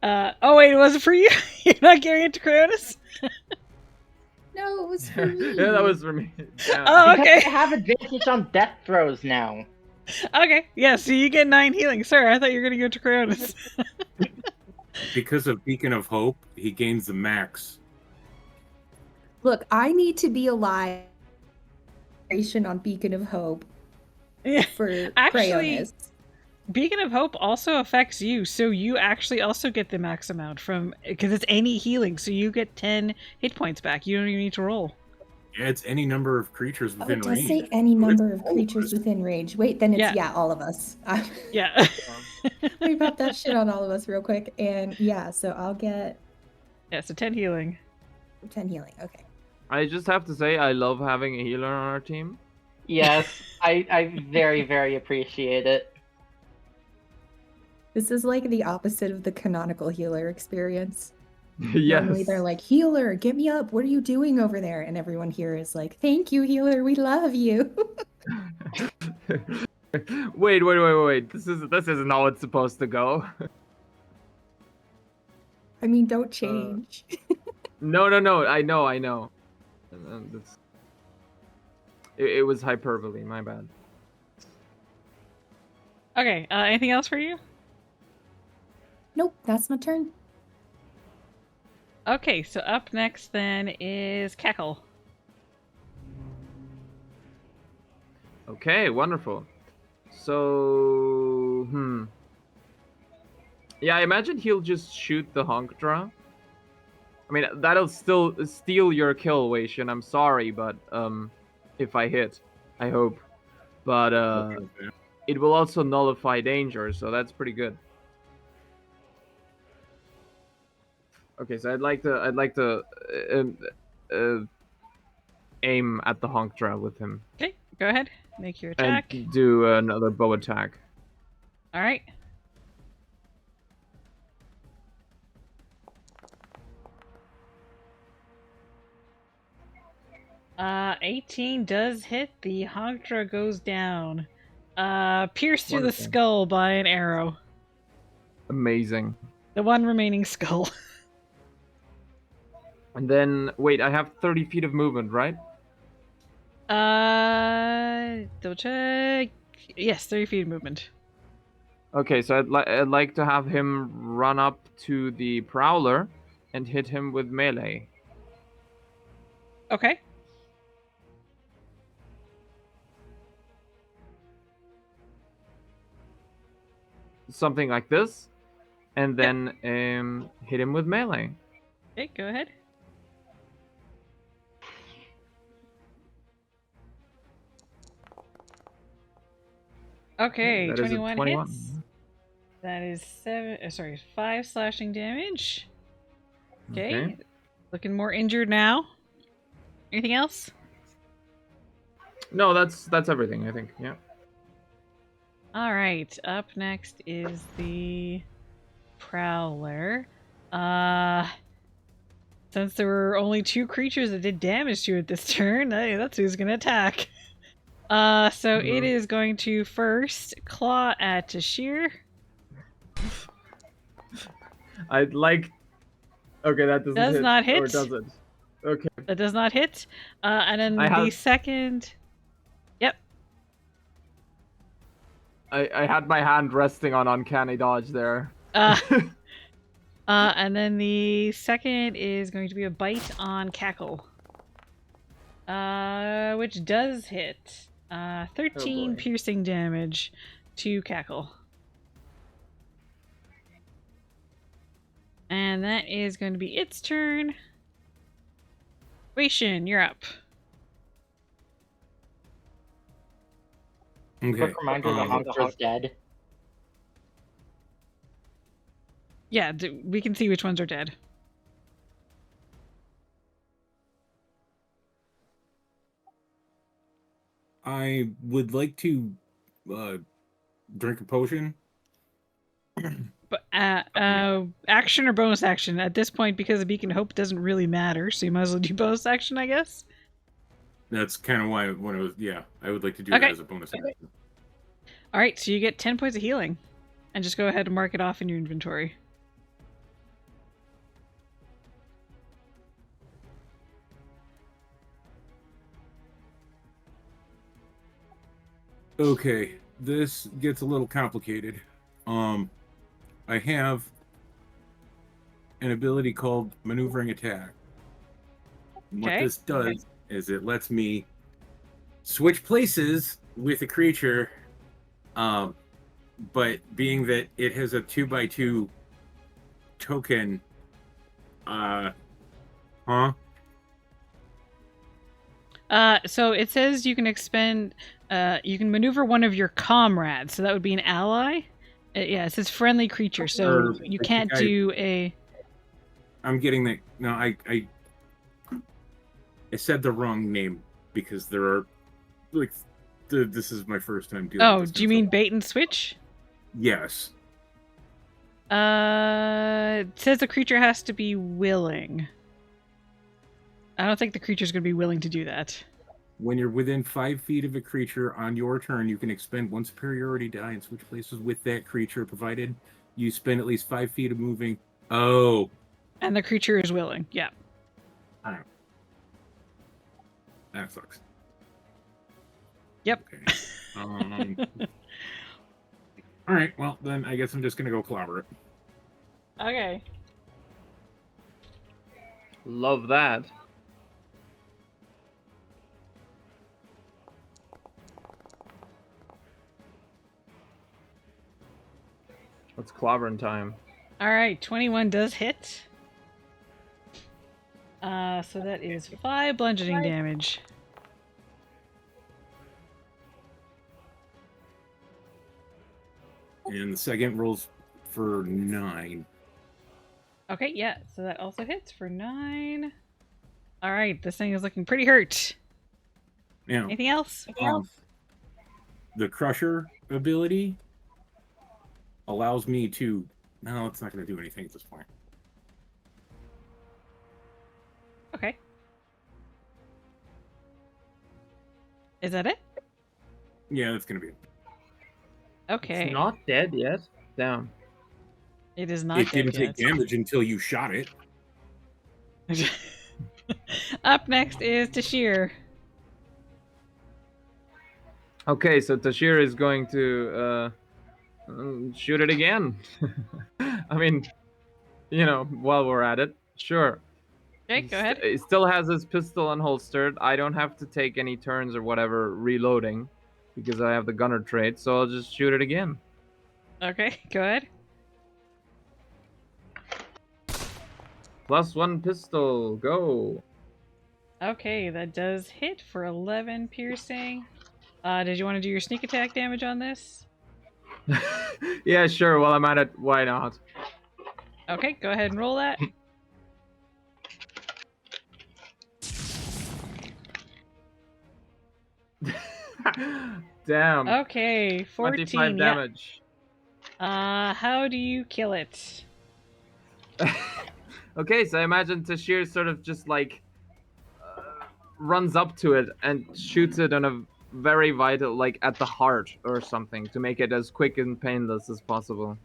oh wait, it wasn't for you? You're not giving it to Cronus? No, it was for me. Yeah, that was for me. Yeah. Oh, okay. Because I have advantage on death throws now. Okay, yeah, so you get 9 healing. Sorry, I thought you were going to give it to Cronus. Because of Beacon of Hope, he gains the max. Look, I need to be alive on Beacon of Hope for Actually, Cryonis. Beacon of Hope also affects you, so you actually also get the max amount from, because it's any healing, so you get 10 hit points back. You don't even need to roll. Yeah, it's any number of creatures within it does range. say any number of creatures within range. Wait, then it's all of us. Yeah. Let me pop that shit on all of us real quick. And yeah, so I'll get... Yeah, so 10 healing. 10 healing, okay. I just have to say, I love having a healer on our team. Yes, I very, very appreciate it. This is like the opposite of the canonical healer experience. Yes. Normally they're like, healer, get me up. What are you doing over there? And everyone here is like, thank you, healer. We love you. Wait. This isn't how it's supposed to go. I mean, don't change. No. I know. It was hyperbole. My bad. Okay, anything else for you? Nope, that's my turn. Okay, so up next then is Cackle. Okay, wonderful. So, yeah, I imagine he'll just shoot the Honkdra. I mean, that'll still steal your kill, Waitian. I'm sorry, but if I hit, I hope. But it will also nullify danger, so that's pretty good. Okay, so I'd like to aim at the Honkdra with him. Okay, go ahead. Make your attack. And do another bow attack. All right. 18 does hit. The Hogdra goes down. Pierced through the Wonderful. skull by an arrow. Amazing. The one remaining skull. And then, wait, I have 30 feet of movement, right? Double check. Yes, 30 feet of movement. Okay, so I'd like to have him run up to the Prowler and hit him with melee. Okay. Something like this. And then hit him with melee. Okay, go ahead. Okay, That is a 21 21. hits. That is 5 slashing damage. Okay. Looking more injured now. Anything else? No, that's everything, I think. Yeah. All right. Up next is the Prowler. Since there were only 2 creatures that did damage to it this turn, that's who's gonna attack. So it is going to first claw at Tashir. I'd like. Okay, that doesn't Does hit. not hit. Or does it? Okay. That does not hit. And then the second. Yep. I had my hand resting on uncanny dodge there. And then the second is going to be a bite on Cackle. Which does hit. 13 piercing damage to Cackle. And that is going to be its turn. Waishin, you're up. Okay. Quick reminder, the Hogdra's dead. Yeah, we can see which ones are dead. I would like to drink a potion. But action or bonus action at this point, because the Beacon of Hope doesn't really matter, so you might as well do bonus action, I guess. That's kind of why when I was I would like to do that as a bonus action. All right, so you get 10 points of healing, and just go ahead and mark it off in your inventory. Okay, this gets a little complicated. I have an ability called Maneuvering Attack. What this does is it lets me switch places with a creature, but being that it has a 2x2 token, So it says you can expend, you can maneuver one of your comrades, so that would be an ally. Yeah, it says friendly creature, so you can't do a... I'm getting that. No, I said the wrong name because there are, like, this is my first time dealing with this. Oh, do you mean bait and switch? Yes. It says the creature has to be willing. I don't think the creature's going to be willing to do that. When you're within 5 feet of a creature on your turn, you can expend one superiority die and switch places with that creature, provided you spend at least 5 feet of moving. Oh. And the creature is willing, yeah. All right. That sucks. Yep. Okay. All right, well, then I guess I'm just going to go clobber it. Okay. Love that. It's clobbering time. Alright, 21 does hit. So that is 5 bludgeoning damage. And the second rolls for 9. Okay, yeah, so that also hits for 9. Alright, this thing is looking pretty hurt. Now, anything else? The Crusher ability allows me to... No, it's not going to do anything at this point. Okay. Is that it? Yeah, that's gonna be it. Okay. It's not dead yet. Damn. It is not It dead didn't take yet. damage until you shot it. Up next is Tashir. Okay, so Tashir is going to shoot it again. I mean, while we're at it, sure. Okay, go ahead. He still has his pistol unholstered. I don't have to take any turns or whatever reloading because I have the gunner trait, so I'll just shoot it again. Okay, go ahead. +1 pistol, go. Okay, that does hit for 11 piercing. Did you want to do your sneak attack damage on this? Yeah, sure. While I'm at it, why not? Okay, go ahead and roll that. Damn. Okay, 14. 25 yeah. damage. How do you kill it? Okay, so I imagine Tashir sort of just like runs up to it and shoots it on a very vital, like at the heart or something, to make it as quick and painless as possible.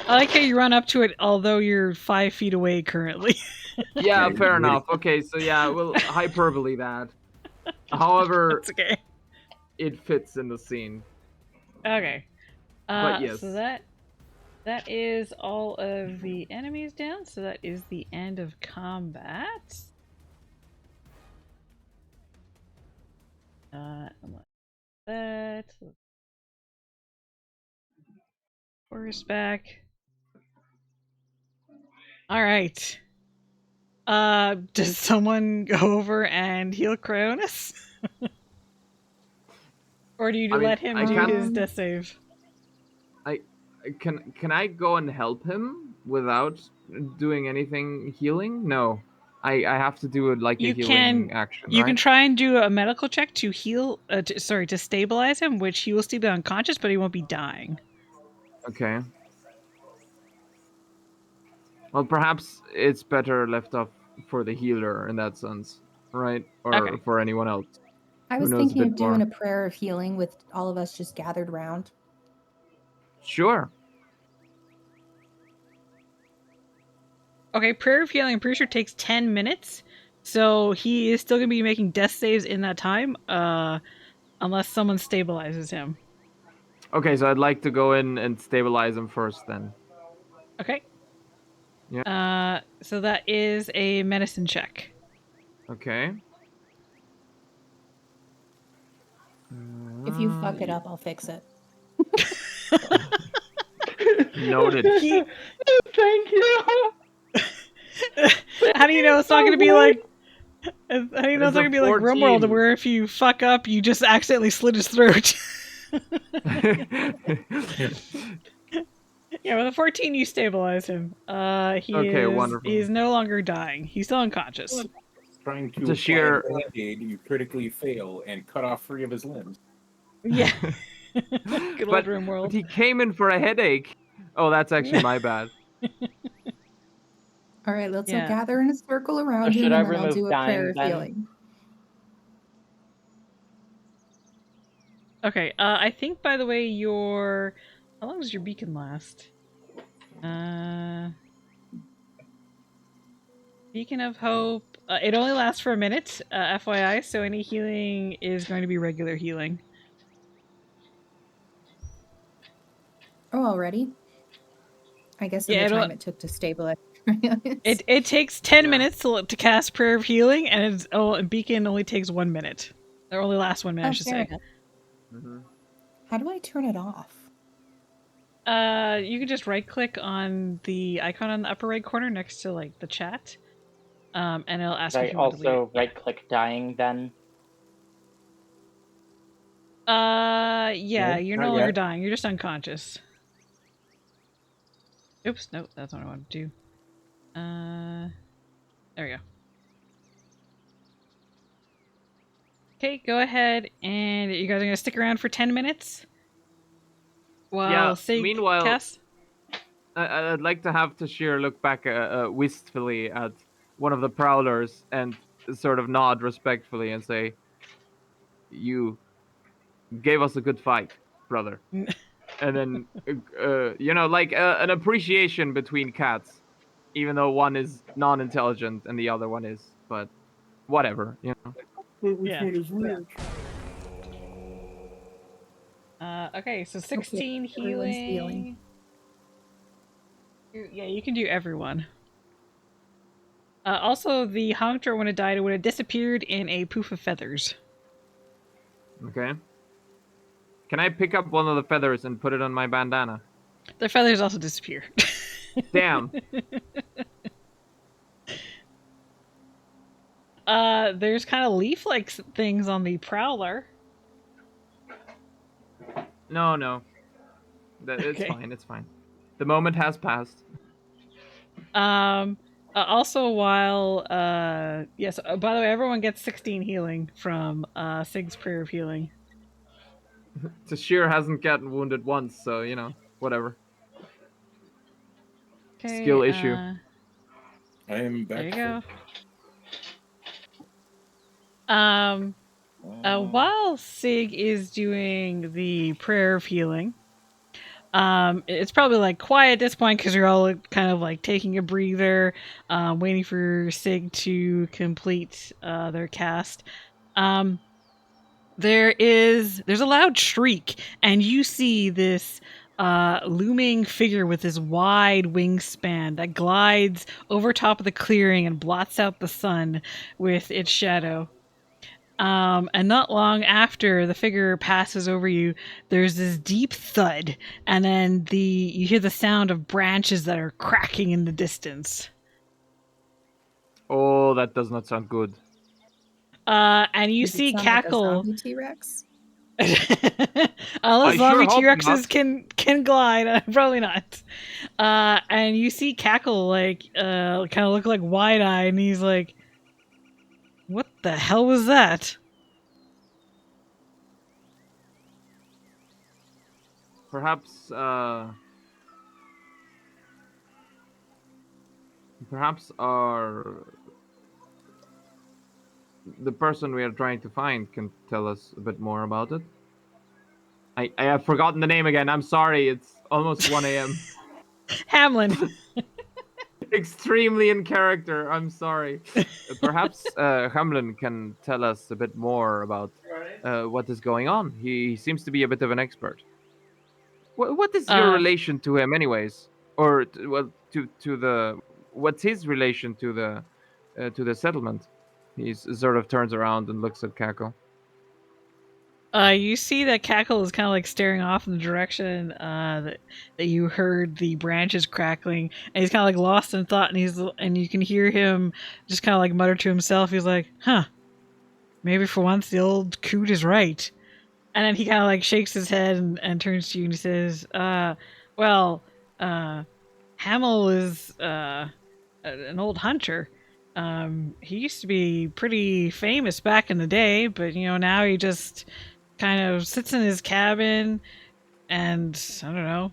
I like how you run up to it, although you're 5 feet away currently. Yeah, fair enough. Okay, so yeah, we'll hyperbole that. However, That's okay. it fits in the scene. Okay. But yes. So that is all of the enemies down. So that is the end of combat. That. Horseback. All right. Does someone go over and heal Cryonis? Or do you let him do his death save? Can I go and help him without doing anything healing? No. I have to do it like a healing action, You right? can try and do a medical check to heal, to stabilize him, which he will still be unconscious, but he won't be dying. Okay. Well, perhaps it's better left up for the healer in that sense, right? Or for anyone else. I was thinking of doing a prayer of healing with all of us just gathered around. Sure. Okay, prayer of healing, I'm pretty sure takes 10 minutes. So he is still going to be making death saves in that time, unless someone stabilizes him. Okay, so I'd like to go in and stabilize him first then. Okay. Yeah. So that is a medicine check. Okay. If you fuck it up, I'll fix it. Noted. Thank you. How do you know it's not going to be like... How do you know it's not going to be like RimWorld, where if you fuck up, you just accidentally slit his throat? Yeah, with a 14, you stabilize him. He's no longer dying. He's still unconscious. Trying to apply a band-aid, you critically fail and cut off 3 of his limbs. Yeah. Good old RimWorld. But he came in for a headache. Oh, that's actually my bad. All right, let's all gather in a circle around him, and then I'll do a prayer of healing. Okay, I think, by the way, how long does your beacon last? Beacon of Hope. It only lasts for a minute, FYI, so any healing is going to be regular healing. Oh, already? I guess in the time it took to stabilize. It takes 10 minutes to cast Prayer of Healing, and Beacon only takes 1 minute. Or only lasts 1 minute, I should say. How do I turn it off? You can just right-click on the icon on the upper right corner next to like the chat, and it'll ask you if you want to leave. Also right-click dying then. Yeah, you're no longer dying. You're just unconscious. Oops, nope, that's not what I wanted to do. There we go. Okay, go ahead, and you guys are gonna stick around for 10 minutes. Meanwhile, I'd like to have Tashir look back wistfully at one of the prowlers and sort of nod respectfully and say, you gave us a good fight, brother. And then, like an appreciation between cats, even though one is non-intelligent and the other one is, but whatever, Which Yeah. one is rich? Okay, so 16 everyone's healing. healing. Yeah, you can do everyone. Also, the hunter, when it died, it would have disappeared in a poof of feathers. Okay. Can I pick up one of the feathers and put it on my bandana? The feathers also disappear. Damn. There's kind of leaf-like things on the prowler. No. It's Okay. fine, it's fine. The moment has passed. Also, while yes. By the way, everyone gets 16 healing from Sig's prayer of healing. Tashir hasn't gotten wounded once, so whatever. Okay, Skill issue. I am back. There you go. While Sig is doing the prayer of healing, it's probably like quiet at this point because you're all kind of like taking a breather, waiting for Sig to complete their cast. There's a loud shriek, and you see this looming figure with this wide wingspan that glides over top of the clearing and blots out the sun with its shadow. And not long after the figure passes over you, there's this deep thud, and then you hear the sound of branches that are cracking in the distance. Oh, that does not sound good. And you Does it see sound like a Cackle. zombie T-Rex? Unless I zombie sure hope T-Rexes can glide, probably not. And you see Cackle kind of look like wide-eyed, and he's like, "What the hell was that?" Perhaps the person we are trying to find can tell us a bit more about it. I have forgotten the name again. I'm sorry. It's almost 1 a.m. Hamlin. Extremely in character. I'm sorry. Perhaps Hamlin can tell us a bit more about what is going on. He seems to be a bit of an expert. What is your relation to him, anyways? Or what's his relation to the settlement? He sort of turns around and looks at Cackle. You see that Cackle is kind of like staring off in the direction that you heard the branches crackling, and he's kind of like lost in thought, and you can hear him just kind of like mutter to himself. He's like, "Huh, maybe for once the old coot is right." And then he kind of like shakes his head and turns to you and he says, Hamel is an old hunter. He used to be pretty famous back in the day, but now he just kind of sits in his cabin and I don't know.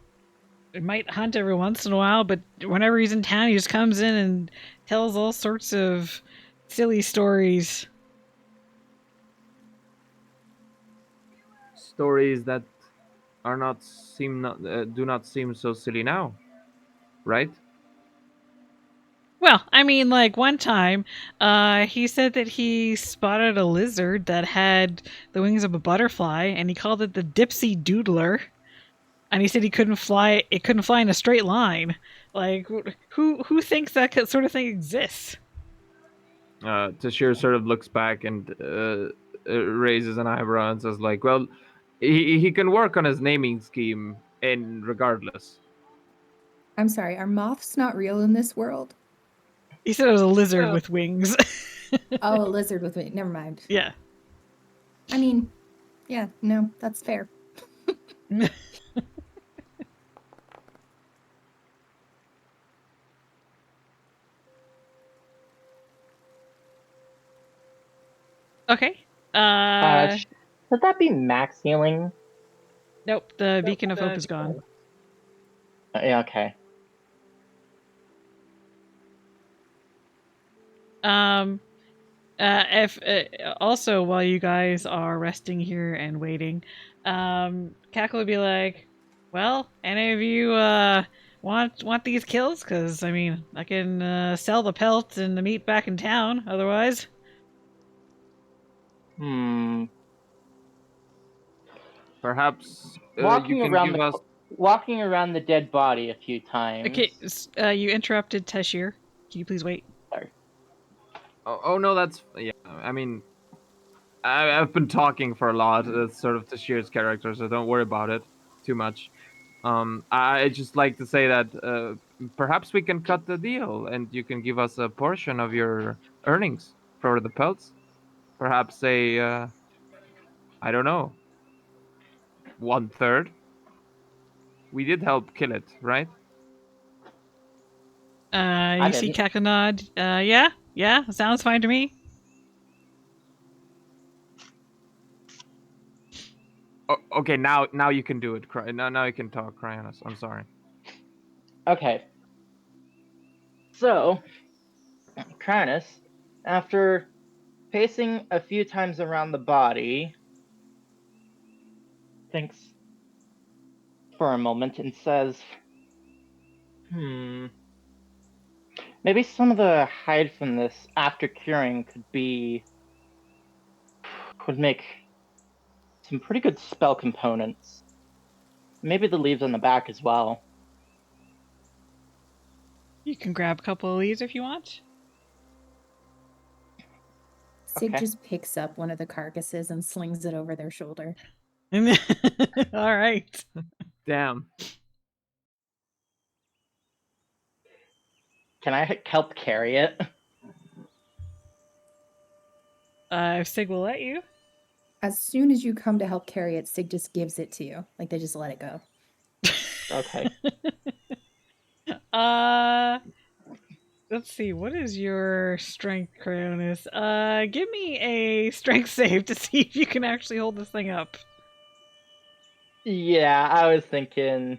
It might hunt every once in a while, but whenever he's in town, he just comes in and tells all sorts of silly stories. Stories that do not seem so silly now, right? Well, I mean, like one time, he said that he spotted a lizard that had the wings of a butterfly, and he called it the Dipsy Doodler. And he said it couldn't fly in a straight line. Like, who thinks that sort of thing exists? Tashir sort of looks back and raises an eyebrow and says, like, well, he can work on his naming scheme regardless. I'm sorry, are moths not real in this world? He said it was a lizard with wings. Oh, a lizard with wings. Never mind. Yeah. I mean, yeah, no, that's fair. Okay. Should that be max healing? Nope, the Beacon of Hope is gone. Yeah, okay. If also while you guys are resting here and waiting, Cackle would be like, "Well, any of you want these kills? Because I mean, I can sell the pelt and the meat back in town. Otherwise, Perhaps you Walking can around give us. walking around the dead body a few times. okay. You interrupted Tashir. Can you please wait? Sorry. Oh no, that's yeah. I mean, I've been talking for a lot. It's sort of Tashir's character, so don't worry about it too much. I just like to say that perhaps we can cut the deal, and you can give us a portion of your earnings for the pelts. Perhaps I don't know, 1/3. We did help kill it, right? You see Cackle nod. Yeah, sounds fine to me. Okay, now you can do it. Now you can talk, Cryonis. I'm sorry. Okay. So, Cryonis, after pacing a few times around the body, thinks for a moment and says, maybe some of the hide from this after curing could make some pretty good spell components. Maybe the leaves on the back as well. You can grab a couple of leaves if you want. Sig just picks up one of the carcasses and slings it over their shoulder. All right. Damn. Can I help carry it? Sig will let you. As soon as you come to help carry it, Sig just gives it to you. Like they just let it go. Okay. Let's see. What is your strength, Cryonis? Give me a strength save to see if you can actually hold this thing up. Yeah, I was thinking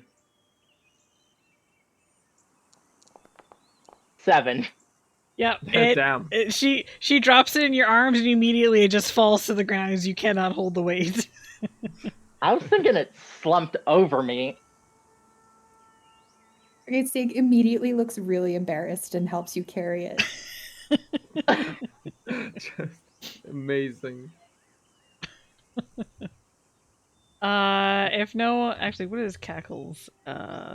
7. Yep. Damn. She drops it in your arms and immediately it just falls to the ground as you cannot hold the weight. I was thinking it slumped over me. Okay, Sig immediately looks really embarrassed and helps you carry it. Just amazing. Actually, what is Cackle's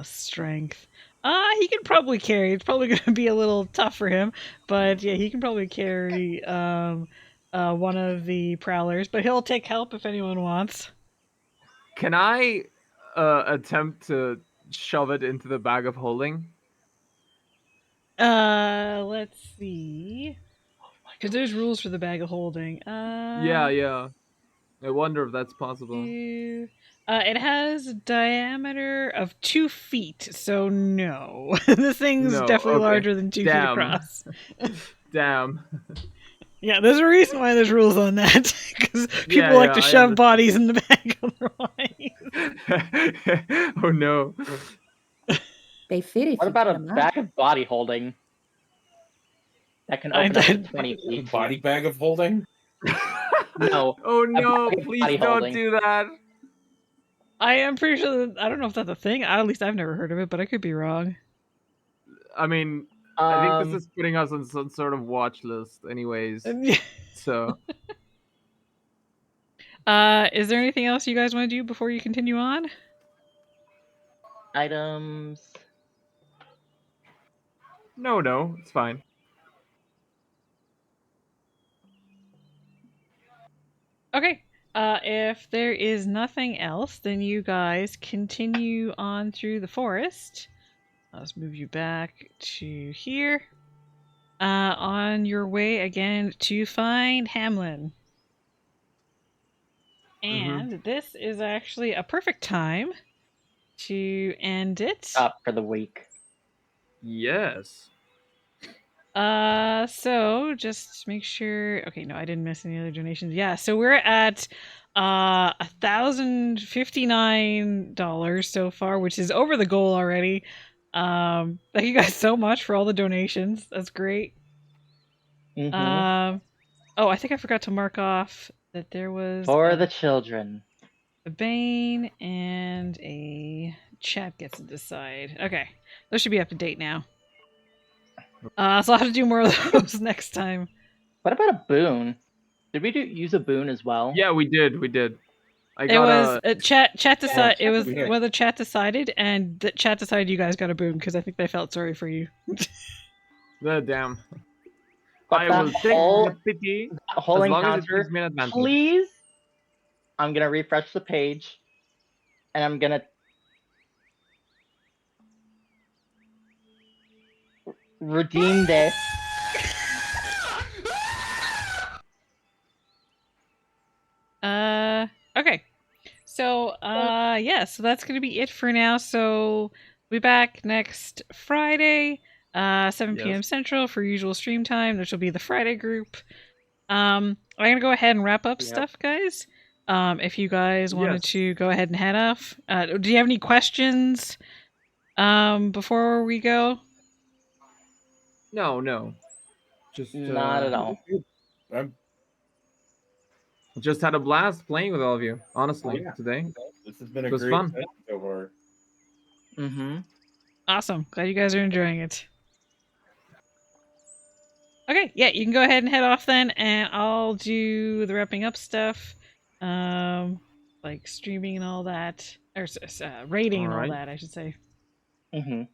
strength? He can probably carry. It's probably going to be a little tough for him, but yeah, he can probably carry one of the prowlers. But he'll take help if anyone wants. Can I attempt to shove it into the bag of holding? Let's see. Because there's rules for the bag of holding. Yeah. I wonder if that's possible. It has a diameter of 2 feet, so no. This thing's definitely larger than 2 feet across. Damn. Yeah, there's a reason why there's rules on that. Because people like to shove bodies in the bag otherwise. Oh no. They fit if What about a bag of body holding? That can open up to 20 feet. Body bag of holding? No. Oh no, please don't do that. I am pretty sure I don't know if that's a thing. At least I've never heard of it, but I could be wrong. I mean, I think this is putting us on some sort of watch list anyways. So is there anything else you guys want to do before you continue on? Items. No, it's fine. Okay. If there is nothing else, then you guys continue on through the forest. Let's move you back to here. On your way again to find Hamlin. And this is actually a perfect time to end it. Up for the week. Yes. So just make sure. Okay, no, I didn't miss any other donations. Yeah, so we're at $1,059 so far, which is over the goal already. Thank you guys so much for all the donations. That's great. Oh, I think I forgot to mark off that there was For the children. a Bane and a chat gets to decide. Okay, those should be up to date now. So I'll have to do more of those next time. What about a boon? Did we use a boon as well? Yeah, we did. It was chat decided. Yeah, It was we did. whether chat decided, and the chat decided you guys got a boon because I think they felt sorry for you. Damn. But I that will take whole, the pity that whole as long as it encounter, gives me an advantage. please. I'm gonna refresh the page, and I'm gonna redeem this. Okay. So, yeah, so that's going to be it for now. So, we'll be back next Friday, 7 p.m. Yes. Central for usual stream time. Which will be the Friday group. I'm going to go ahead and wrap up stuff, guys. If you guys wanted to go ahead and head off. Do you have any questions before we go? No. Just Not at all. Just had a blast playing with all of you. Honestly, Yeah. today This has been a it was great fun. session so far. Mm-hmm. Awesome. Glad you guys are enjoying it. Okay, yeah, you can go ahead and head off then, and I'll do the wrapping up stuff, like streaming and all that, or rating and all that, I should say. Mm-hmm.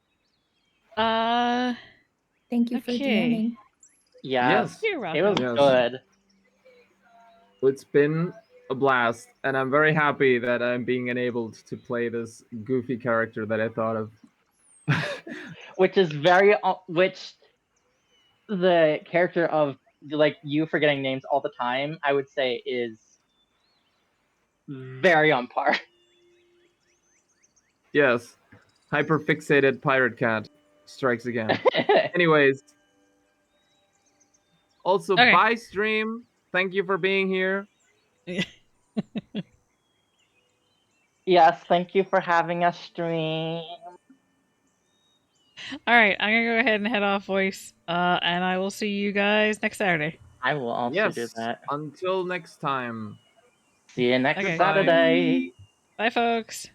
Thank you for Okay. DMing. Yes. You're It welcome. was good. It's been a blast, and I'm very happy that I'm being enabled to play this goofy character that I thought of. Which is which the character of like you forgetting names all the time, I would say is very on par. Yes, hyperfixated pirate cat strikes again. Anyways, also bye stream. Thank you for being here. Yes, thank you for having us stream. All right, I'm gonna go ahead and head off, voice, and I will see you guys next Saturday. I will also do that. Until next time. See you next Okay. Saturday. Bye, folks.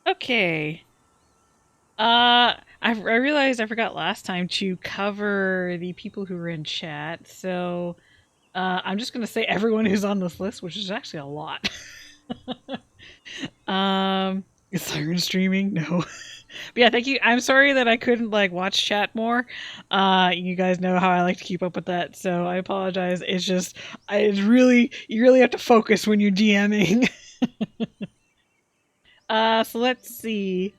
Okay. I realized I forgot last time to cover the people who were in chat, so I'm just gonna say everyone who's on this list, which is actually a lot. Is Siren streaming? No. But yeah, thank you. I'm sorry that I couldn't like watch chat more. You guys know how I like to keep up with that, so I apologize. It's just you really have to focus when you're DMing. So let's see.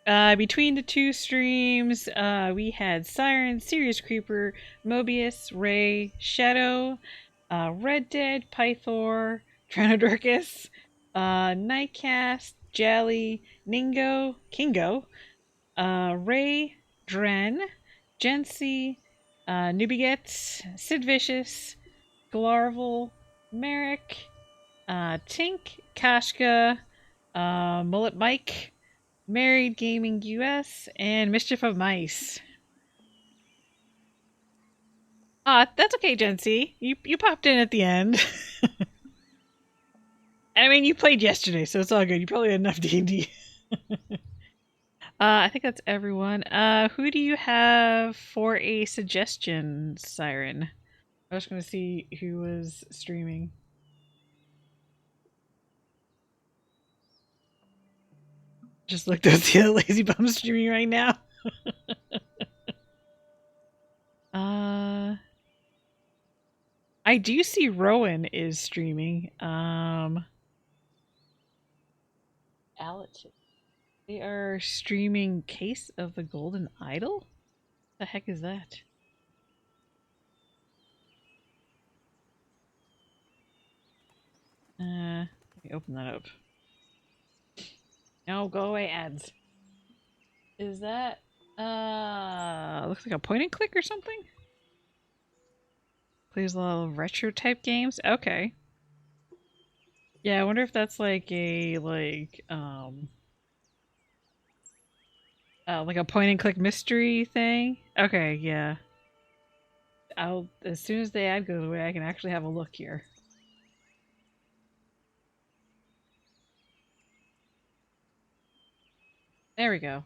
Between the two streams, we had Siren, Serious Creeper, Mobius, Ray, Shadow, Red Dead, Pythor, Tranodorcus, Nightcast, Jally, Ningo, Kingo, Ray, Dren, Jency, Newbigets, Sid Vicious, Glarvel, Merrick, Tink, Kashka, Mullet Mike, Married Gaming US, and Mischief of Mice. That's okay, Jency. You popped in at the end. I mean, you played yesterday, so it's all good. You probably had enough D&D. I think that's everyone. Who do you have for a suggestion, Siren? I was going to see who was streaming. Just looked at the Lazy Bum streaming right now. I do see Rowan is streaming. Alex. They are streaming Case of the Golden Idol? The heck is that? Let me open that up. No, go away, ads. Is that looks like a point and click or something? Plays a lot of retro type games? Okay. Yeah, I wonder if that's like a like a point and click mystery thing. Okay, yeah. I'll as soon as the ad goes away, I can actually have a look here. There we go.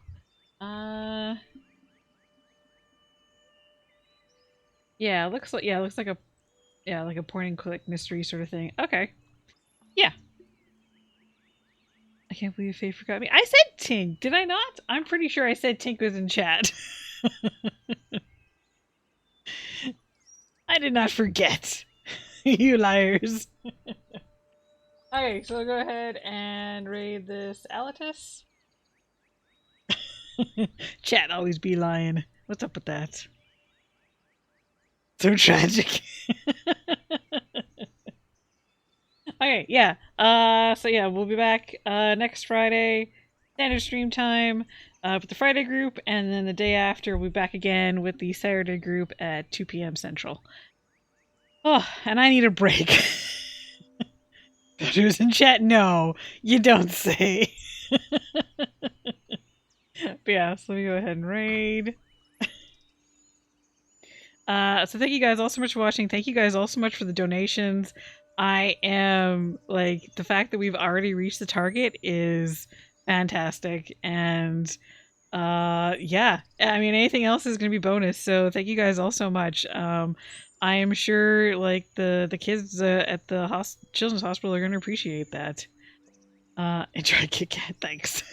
Yeah, it looks like a point and click mystery sort of thing. Okay. Yeah. I can't believe Faye forgot me. I said Tink, did I not? I'm pretty sure I said Tink was in chat. I did not forget. You liars. Okay, so I'll go ahead and raid this Alatus. Chat always be lying. What's up with that? So tragic. Okay, yeah. So yeah, we'll be back next Friday, standard stream time, with the Friday group, and then the day after we'll be back again with the Saturday group at 2 p.m. Central. Oh, and I need a break. Who's in chat? No, you don't say. But yeah, so let me go ahead and raid. So thank you guys all so much for watching. Thank you guys all so much for the donations. I am, like, the fact that we've already reached the target is fantastic. And, yeah. I mean, anything else is going to be bonus. So thank you guys all so much. I am sure, like, the kids at the children's hospital are going to appreciate that. Enjoy Kit Kat. Thanks.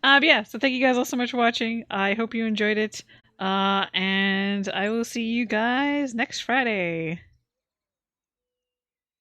But yeah, so thank you guys all so much for watching. I hope you enjoyed it. And I will see you guys next Friday.